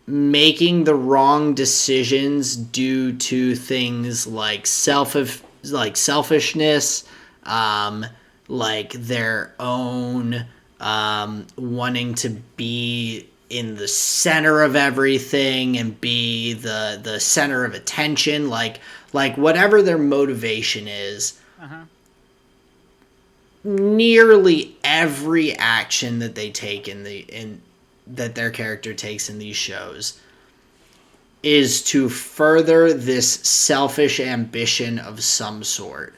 making the wrong decisions due to things like selfishness, like their own wanting to be in the center of everything and be the center of attention, like whatever their motivation is. Nearly every action that they take in that their character takes in these shows is to further this selfish ambition of some sort.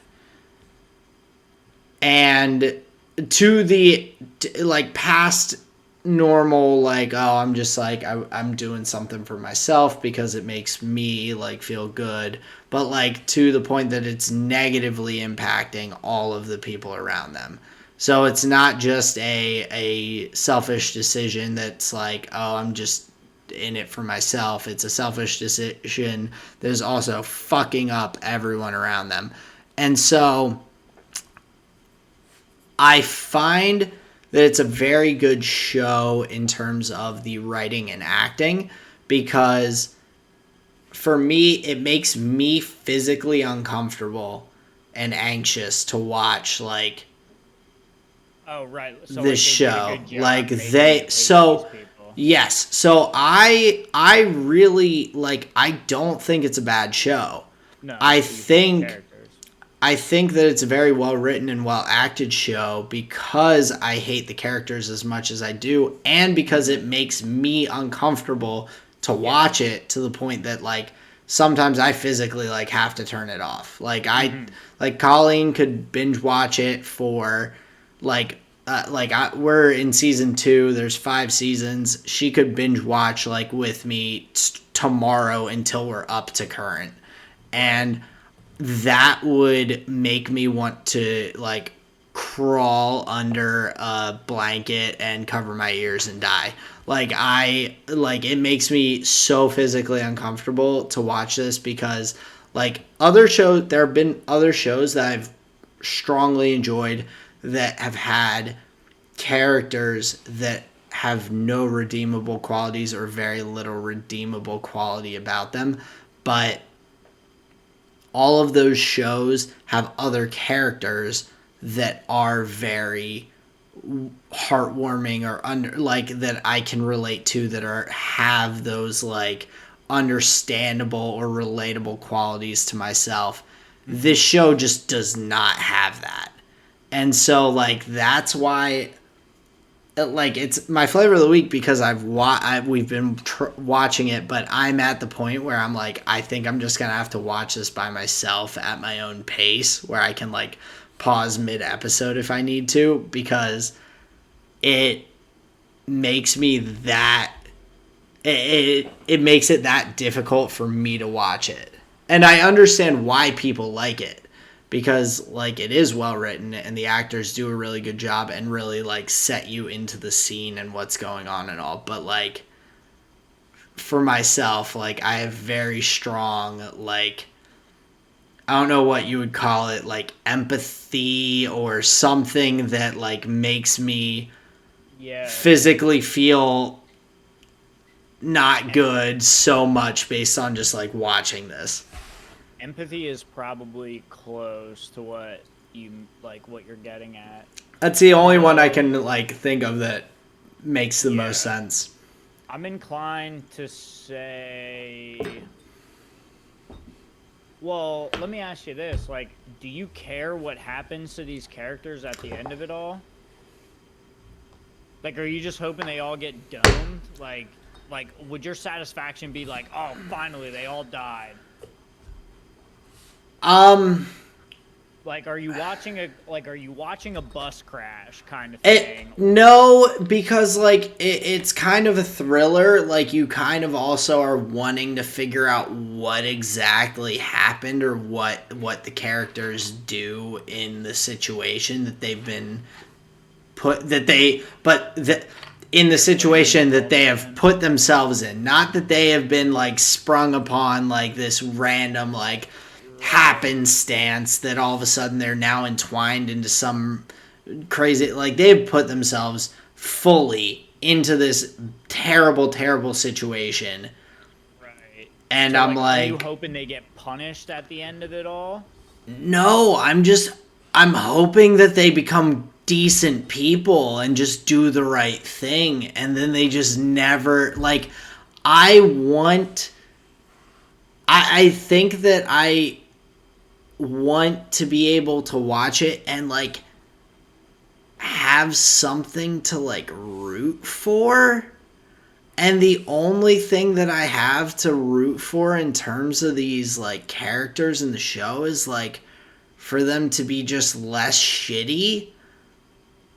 And to the like past normal, like, oh, I'm just like I'm doing something for myself because it makes me like feel good, but like to the point that it's negatively impacting all of the people around them. So it's not just a selfish decision that's like, oh, I'm just in it for myself. It's a selfish decision that is also fucking up everyone around them. And so I find that it's a very good show in terms of the writing and acting, because for me, it makes me physically uncomfortable and anxious to watch like Oh, right. So this show. Like so yes. So I really like, I don't think it's a bad show. No, I so you think think I think that it's a very well written and well acted show because I hate the characters as much as I do, and because it makes me uncomfortable to watch it, to the point that like sometimes I physically like have to turn it off. Like like Colleen could binge watch it for like we're in season 2. There's 5 seasons. She could binge watch like with me tomorrow until we're up to current, and that would make me want to like crawl under a blanket and cover my ears and die. Like it makes me so physically uncomfortable to watch this, because like other shows, there have been other shows that I've strongly enjoyed that have had characters that have no redeemable qualities or very little redeemable quality about them, but all of those shows have other characters that are very heartwarming or that I can relate to, that have those like understandable or relatable qualities to myself. This show just does not have that. And so like that's why like it's my flavor of the week, because we've been watching it, but I'm at the point where I'm like, I think I'm just gonna have to watch this by myself at my own pace, where I can like pause mid episode if I need to, because it makes me that it makes it that difficult for me to watch it. And I understand why people like it, because like it is well written and the actors do a really good job and really like set you into the scene and what's going on and all. But like for myself, like I have very strong, like, I don't know what you would call it, like empathy or something that like makes me physically feel not good so much based on just like watching this. Empathy is probably close to what you're getting at. That's the only one I can like think of that makes the most sense. I'm inclined to say, well, let me ask you this. Like, do you care what happens to these characters at the end of it all? Like, are you just hoping they all get domed? Like, would your satisfaction be like, oh, finally they all died? Like, are you watching a bus crash kind of thing? No, because like it's kind of a thriller. Like you kind of also are wanting to figure out what exactly happened or what the characters do in the situation that they've been put in the situation that they have put themselves in. Not that they have been like sprung upon like this random like happenstance that all of a sudden they're now entwined into some crazy, like they've put themselves fully into this terrible situation. Right. And So, I'm like, are like, you hoping they get punished at the end of it all? no, I'm hoping that they become decent people and just do the right thing, and then they just never like I want I think that I want to be able to watch it and like have something to like root for. And the only thing that I have to root for in terms of these like characters in the show is like for them to be just less shitty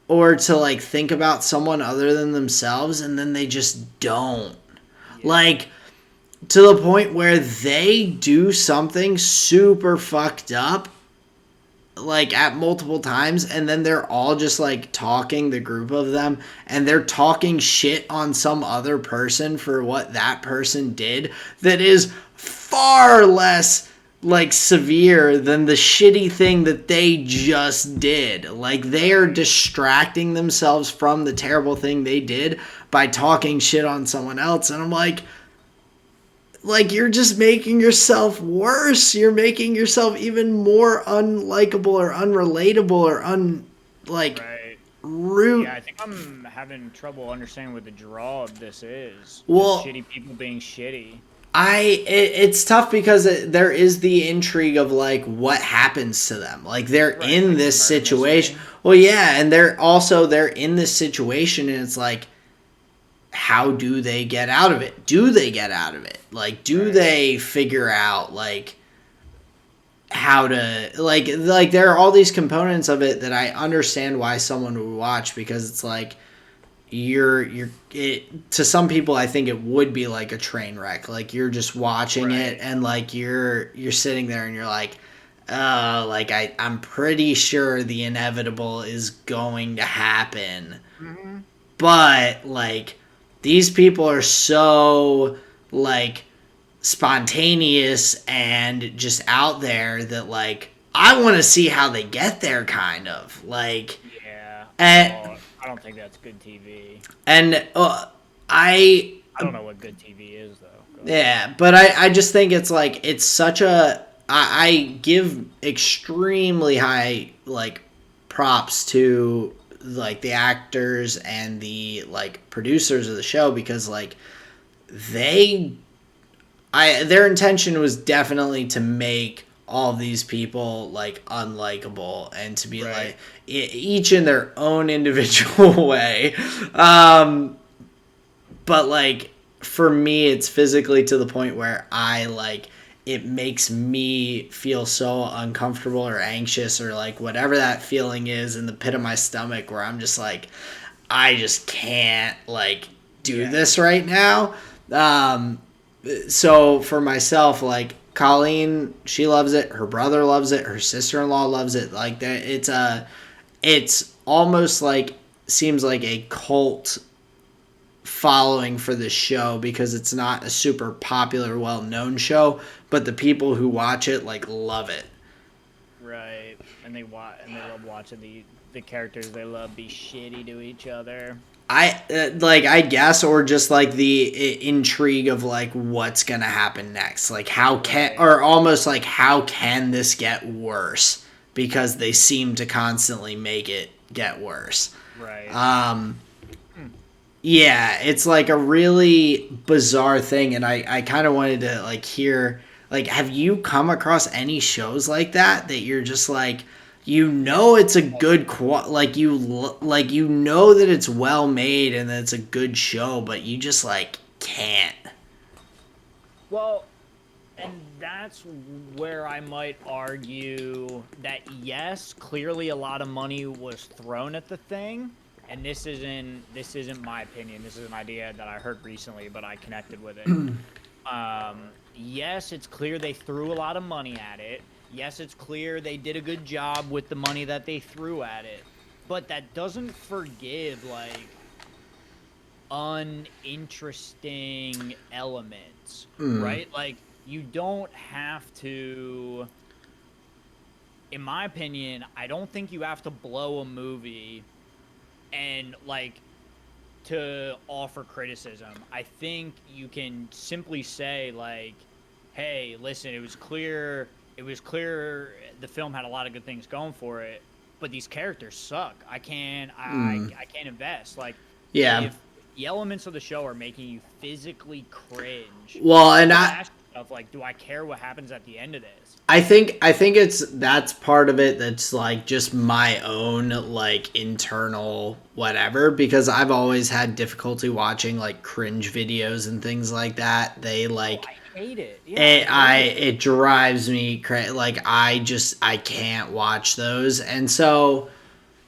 or to like think about someone other than themselves, and then they just don't. Yeah. Like to the point where they do something super fucked up like at multiple times, and then they're all just like talking, the group of them, and they're talking shit on some other person for what that person did that is far less like severe than the shitty thing that they just did. Like they are distracting themselves from the terrible thing they did by talking shit on someone else, and I'm like you're just making yourself worse. You're making yourself even more unlikable or unrelatable or Right. rude. Yeah, I think I'm having trouble understanding what the draw of this is. Well, just shitty people being shitty. It's tough because there is the intrigue of like what happens to them. Like they're in like this situation. Well, yeah, and they're in this situation, and it's like, how do they get out of it? Do they get out of it? Like, do they figure out like how to like there are all these components of it that I understand why someone would watch, because it's like to some people I think it would be like a train wreck. Like you're just watching it and like you're sitting there and you're like, oh, like I'm pretty sure the inevitable is going to happen. Mm-hmm. But like these people are so like spontaneous and just out there that like I want to see how they get there, kind of like. Yeah. And I don't think that's good TV. And I don't know what good TV is though. Yeah, but I just think it's like it's such a I give extremely high like props to like the actors and the like producers of the show, because like their intention was definitely to make all of these people like unlikable and to be like each in their own individual way. But like for me it's physically to the point where I like it makes me feel so uncomfortable or anxious or like whatever that feeling is in the pit of my stomach, where I'm just like, I just can't like do this right now. So for myself, like Colleen, she loves it. Her brother loves it. Her sister-in-law loves it. Like it's almost like seems like a cult following for this show, because it's not a super popular, well-known show, but the people who watch it like love it. Right, and they love watching the characters they love be shitty to each other. I guess, or just like the intrigue of like what's gonna happen next, like how can this get worse, because they seem to constantly make it get worse. Right. Yeah, it's like a really bizarre thing, and I kind of wanted to like hear, like, have you come across any shows like that you're just like, you know it's a good like you know that it's well made and that it's a good show, but you just like can't. Well, and that's where I might argue that yes, clearly a lot of money was thrown at the thing, and this isn't my opinion. This is an idea that I heard recently, but I connected with it. Yes, it's clear they threw a lot of money at it. Yes, it's clear they did a good job with the money that they threw at it. But that doesn't forgive like uninteresting elements, right? Like you don't have to, in my opinion, I don't think you have to blow a movie and like to offer criticism. I think you can simply say like, "Hey, listen, it was clear the film had a lot of good things going for it, but these characters suck. I can't invest." Like Yeah. if the elements of the show are making you physically cringe, Well, you and gotta ask yourself like, "Do I care what happens at the end of this?" I think that's part of it that's like just my own like internal whatever, because I've always had difficulty watching like cringe videos and things like that. They Oh, like I hate it. Yeah, I hate it. it drives me crazy. Like I can't watch those. And so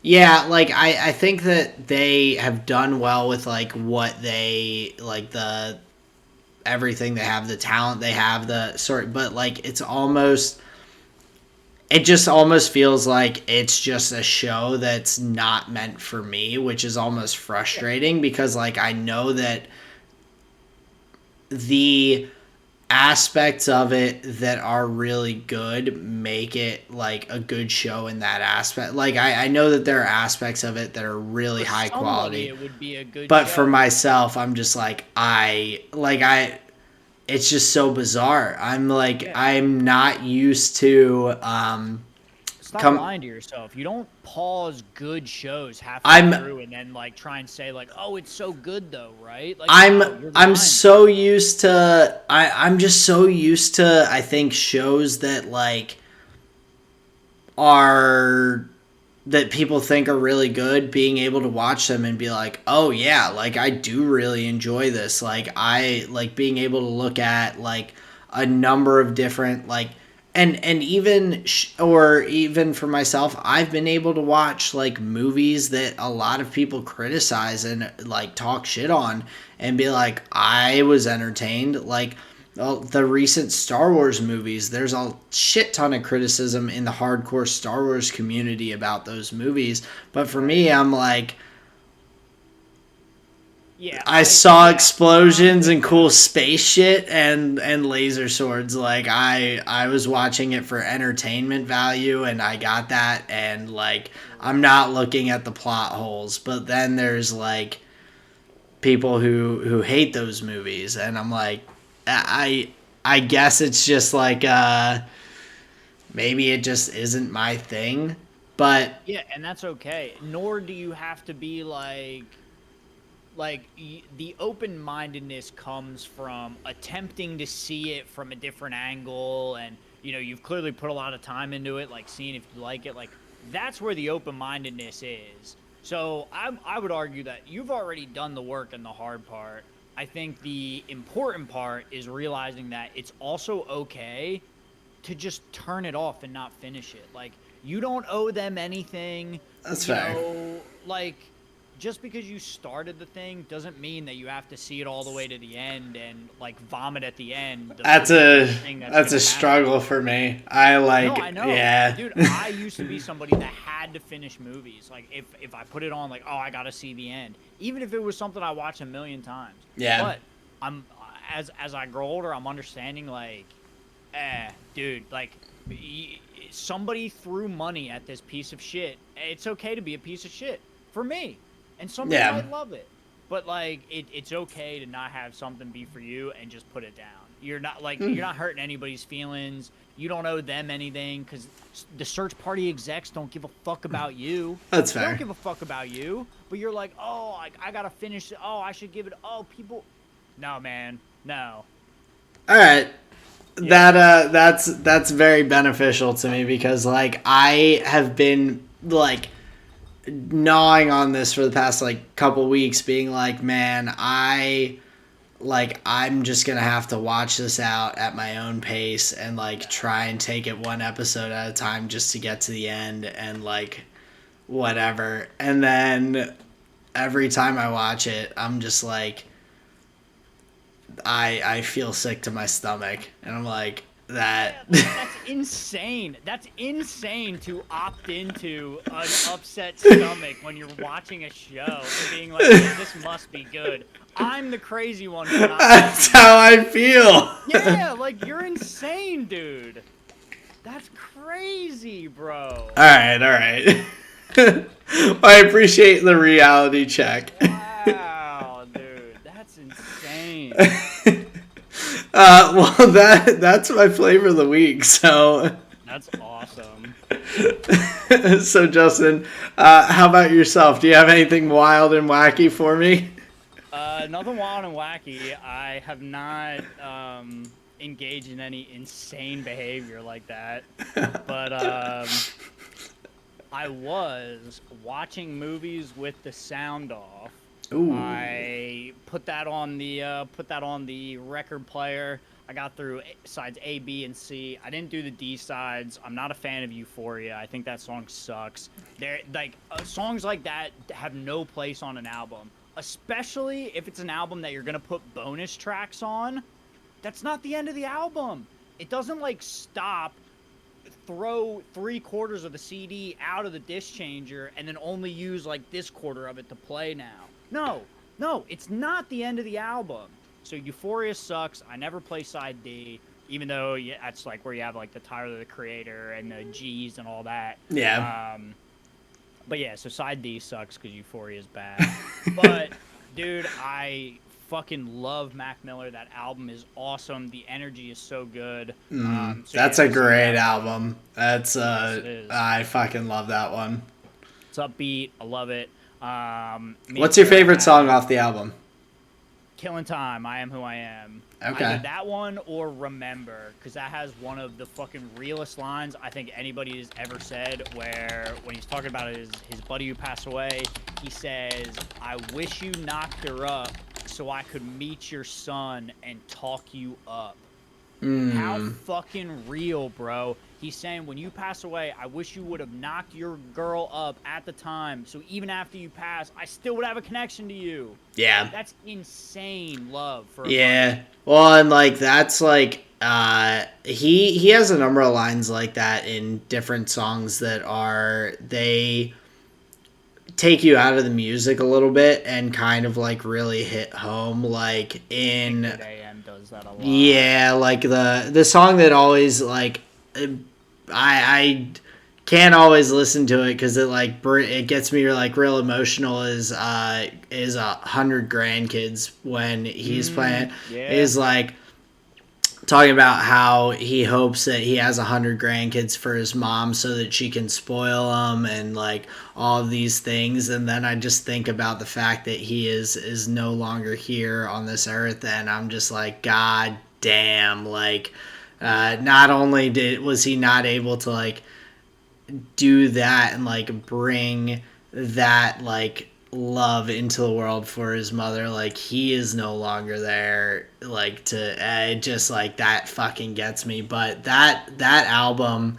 yeah, like I think that they have done well with like what they like the everything they have, the talent they have, the sort, but like it just almost feels like it's just a show that's not meant for me, which is almost Yeah. frustrating because like I know that the aspects of it that are really good make it like a good show in that aspect. Like I know that there are aspects of it that are really For high somebody, quality, it would be a good but for show. myself, I'm just like it's just so bizarre. Yeah. I'm not used to Stop come lying to yourself. You don't pause good shows halfway I'm through and then like try and say like, "Oh, it's so good though," right? Like, I'm no, you're I'm lying to so yourself. used to I'm just so used to I think shows that like are that people think are really good, being able to watch them and be like, "Oh yeah, like I do really enjoy this." Like I like being able to look at like a number of different like and even or even for myself, I've been able to watch like movies that a lot of people criticize and like talk shit on and be like, "I was entertained." Like the recent Star Wars movies, there's a shit ton of criticism in the hardcore Star Wars community about those movies. But for Right. me, I'm like, Yeah, I I saw yeah, I'm explosions with and you. cool space shit and laser swords. Like I was watching it for entertainment value and I got that, and like I'm Right. not looking at the plot holes. But then there's like people who hate those movies, and I'm like I I guess it's just like maybe it just isn't my thing. But Yeah, and that's okay. Nor do you have to be the open-mindedness comes from attempting to see it from a different angle, and you've clearly put a lot of time into it, like seeing if you like it. Like that's where the open-mindedness is. So I would argue that you've already done the work and the hard part. I think the important part is realizing that it's also okay to just turn it off and not finish it. Like you don't owe them anything, that's fair. like just because you started the thing doesn't mean that you have to see it all the way to the end and like vomit at the end the That's most a important thing that's that's going a to happen. struggle for me. I No, like I know. yeah. Dude, I used to be somebody that had to finish movies. Like if I put it on like, "Oh, I got to see the end." Even if it was something I watched a million times. Yeah. But I'm as I grow older, I'm understanding like dude, like somebody threw money at this piece of shit. It's okay to be a piece of shit for me, and somebody Yeah. might love it. But like, it's okay to not have something be for you and just put it down. You're not hurting anybody's feelings. You don't owe them anything because the search party execs don't give a fuck about you. That's They don't fair. give a fuck about you. But you're like, oh, I gotta finish. Oh, I should give it. Oh, people. No, man, no. All right. That's very beneficial to me because like I have been like gnawing on this for the past like couple weeks, being like, man, I'm just gonna have to watch this out at my own pace and like try and take it one episode at a time just to get to the end and like whatever. And then every time I watch it, I'm just like I feel sick to my stomach, and I'm like that. Yeah, that's insane. That's insane to opt into an upset stomach when you're watching a show and being like, "Yeah, this must be good." I'm the crazy one for not. That's how I feel. Yeah, like you're insane, dude. That's crazy, bro. All right. I appreciate the reality check. Wow, dude, that's insane. Well, that's my flavor of the week. So That's awesome. so Justin, how about yourself? Do you have anything wild and wacky for me? Nothing wild and wacky. I have not engaged in any insane behavior like that, but I was watching movies with the sound off. Ooh. I put that on the record player. I got through sides A, B, and C. I didn't do the D sides. I'm not a fan of Euphoria. I think that song sucks. They're like songs like that have no place on an album, especially if it's an album that you're gonna put bonus tracks on. That's not the end of the album. It doesn't like stop, throw 3/4 of the CD out of the disc changer, and then only use like this quarter of it to play now. No, it's not the end of the album. So Euphoria sucks. I never play side D, even though that's like where you have like the Tyler the Creator and the G's and all that. Yeah. But yeah, so side D sucks because Euphoria is bad. But dude, I fucking love Mac Miller. That album is awesome. The energy is so good. That's a great album. That's I fucking love that one. It's upbeat. I love it. What's your favorite song off the album? Killing Time, I Am Who I Am. Okay. Either that one or Remember, because that has one of the fucking realest lines I think anybody has ever said, where when he's talking about his buddy who passed away, he says, "I wish you knocked her up so I could meet your son and talk you up." How fucking real, bro. He's saying, when you pass away, I wish you would have knocked your girl up at the time, so even after you pass, I still would have a connection to you. Yeah. That's insane love for a Yeah. buddy. Well, and like that's like he has a number of lines like that in different songs that they take you out of the music a little bit and kind of like really hit home, like in AM does that a lot. Yeah, like the song that always like I can't always listen to it because it gets me like real emotional is 100 Grandkids when he's playing is like talking about how he hopes that he has 100 grandkids for his mom so that she can spoil them and like all of these things. And then I just think about the fact that he is no longer here on this earth, and I'm just like, God damn, like not only was he not able to like do that and like bring that like love into the world for his mother, like he is no longer there, like to just like that fucking gets me. But that album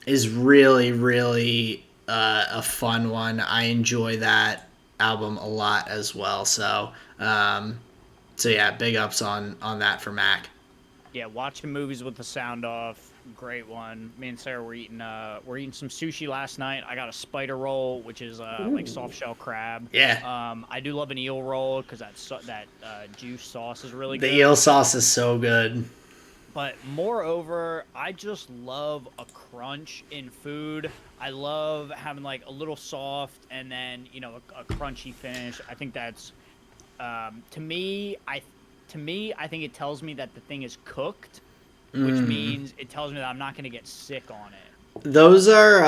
is really a fun one. I enjoy that album a lot as well, so yeah, big ups on that for Mac. Yeah, watching movies with the sound off, great one. Me and Sarah were eating some sushi last night. I got a spider roll, which is like soft shell crab. Yeah. I do love an eel roll because that juice sauce is really good. The eel sauce is so good. But moreover, I just love a crunch in food. I love having like a little soft and then a crunchy finish. I think that's to me. I think it tells me that the thing is cooked, which means it tells me that I'm not going to get sick on it. Those are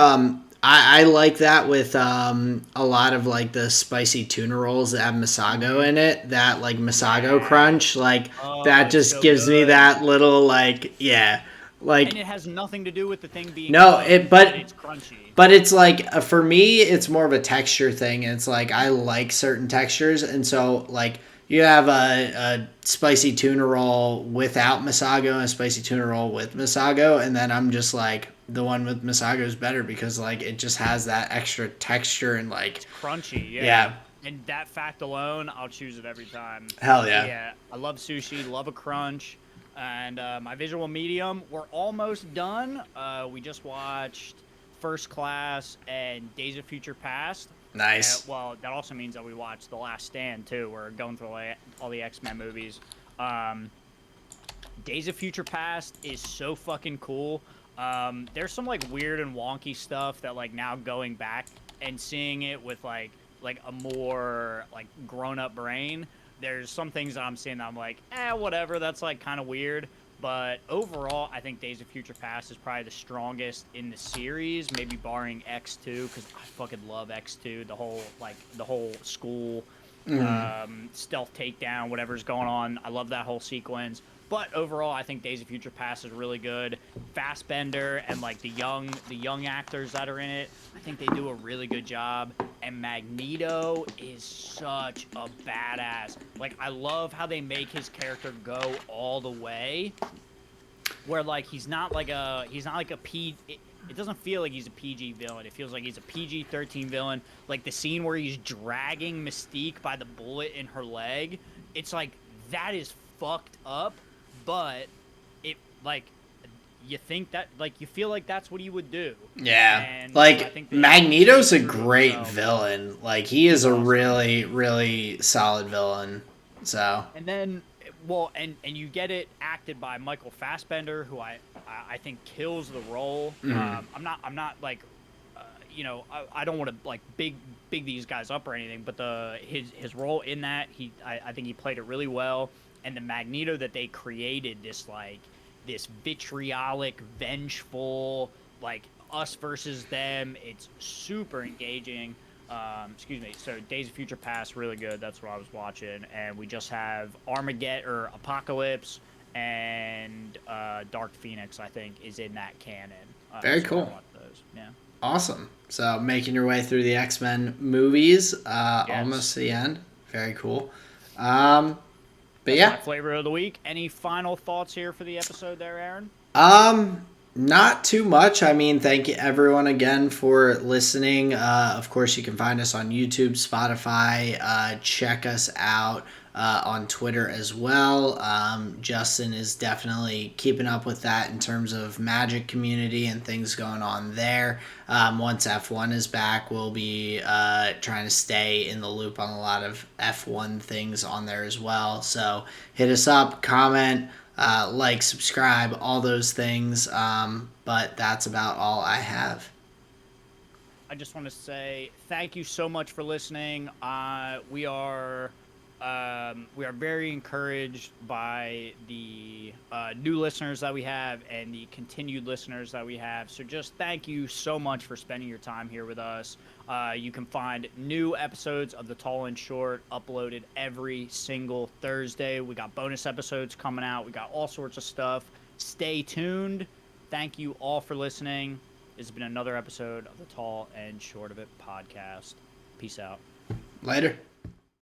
I like that with a lot of like the spicy tuna rolls that have Masago in it. That like Masago Yeah. crunch, like Oh, that it's just so gives me good. that little like And like it has nothing to do with the thing being no cooked, it but but it's crunchy. but it's like for me it's more of a texture thing. It's like I like certain textures, and so like you have a spicy tuna roll without Masago and a spicy tuna roll with Masago, and then I'm just like the one with Masago is better because like it just has that extra texture and like It's crunchy, yeah. yeah, And that fact alone, I'll choose it every time. hell But yeah. yeah, I love sushi, love a crunch. And my visual medium, we're almost done. We just watched First Class and Days of Future Past. Nice. Well, that also means that we watched The Last Stand too. We're going through all the X-Men movies. Um, Days of Future Past is so fucking cool. There's some like weird and wonky stuff that like now going back and seeing it with like a more like grown up brain. There's some things that I'm seeing that I'm like, whatever. That's like kind of weird. But overall, I think Days of Future Past is probably the strongest in the series, maybe barring X2, because I fucking love X2. The whole school stealth takedown, whatever's going on. I love that whole sequence. But overall, I think Days of Future Past is really good. Fassbender and like the young actors that are in it, I think they do a really good job. And Magneto is such a badass. Like I love how they make his character go all the way where like he's not like a it doesn't feel like he's a PG villain. It feels like he's a PG-13 villain. Like the scene where he's dragging Mystique by the bullet in her leg, it's like that is fucked up, but it like you think that like you feel like that's what he would do. Yeah. And so I Like think they Magneto's stayed a true to great himself. villain. Like he is He's a awesome. really really solid villain. So, And then, well, and you get it acted by Michael Fassbender, who I think kills the role. I'm not like, I don't want to like big these guys up or anything, but his role in that I think he played it really well. And the Magneto that they created, this vitriolic, vengeful, like us versus them. It's super engaging. Excuse me. So Days of Future Past, really good. That's what I was watching, and we just have Armageddon or Apocalypse and Dark Phoenix. I think is in that canon. very So we're gonna cool. watch those. Yeah. Awesome. So, making your way through the X-Men movies, almost Yes. to the end. Very cool. Um but That's yeah. my flavor of the week. Any final thoughts here for the episode, there, Aaron? Not too much. I mean, thank you everyone again for listening. Of course, you can find us on YouTube, Spotify. Check us out on Twitter as well. Justin is definitely keeping up with that in terms of Magic community and things going on there. Once F1 is back, we'll be trying to stay in the loop on a lot of F1 things on there as well. So hit us up, comment, like, subscribe, all those things. But that's about all I have. I just want to say thank you so much for listening. We are very encouraged by the new listeners that we have and the continued listeners that we have. So just thank you so much for spending your time here with us. You can find new episodes of The Tall and Short uploaded every single Thursday. We got bonus episodes coming out. We got all sorts of stuff. Stay tuned. Thank you all for listening. This has been another episode of the Tall and Short of It podcast. Peace out. Later.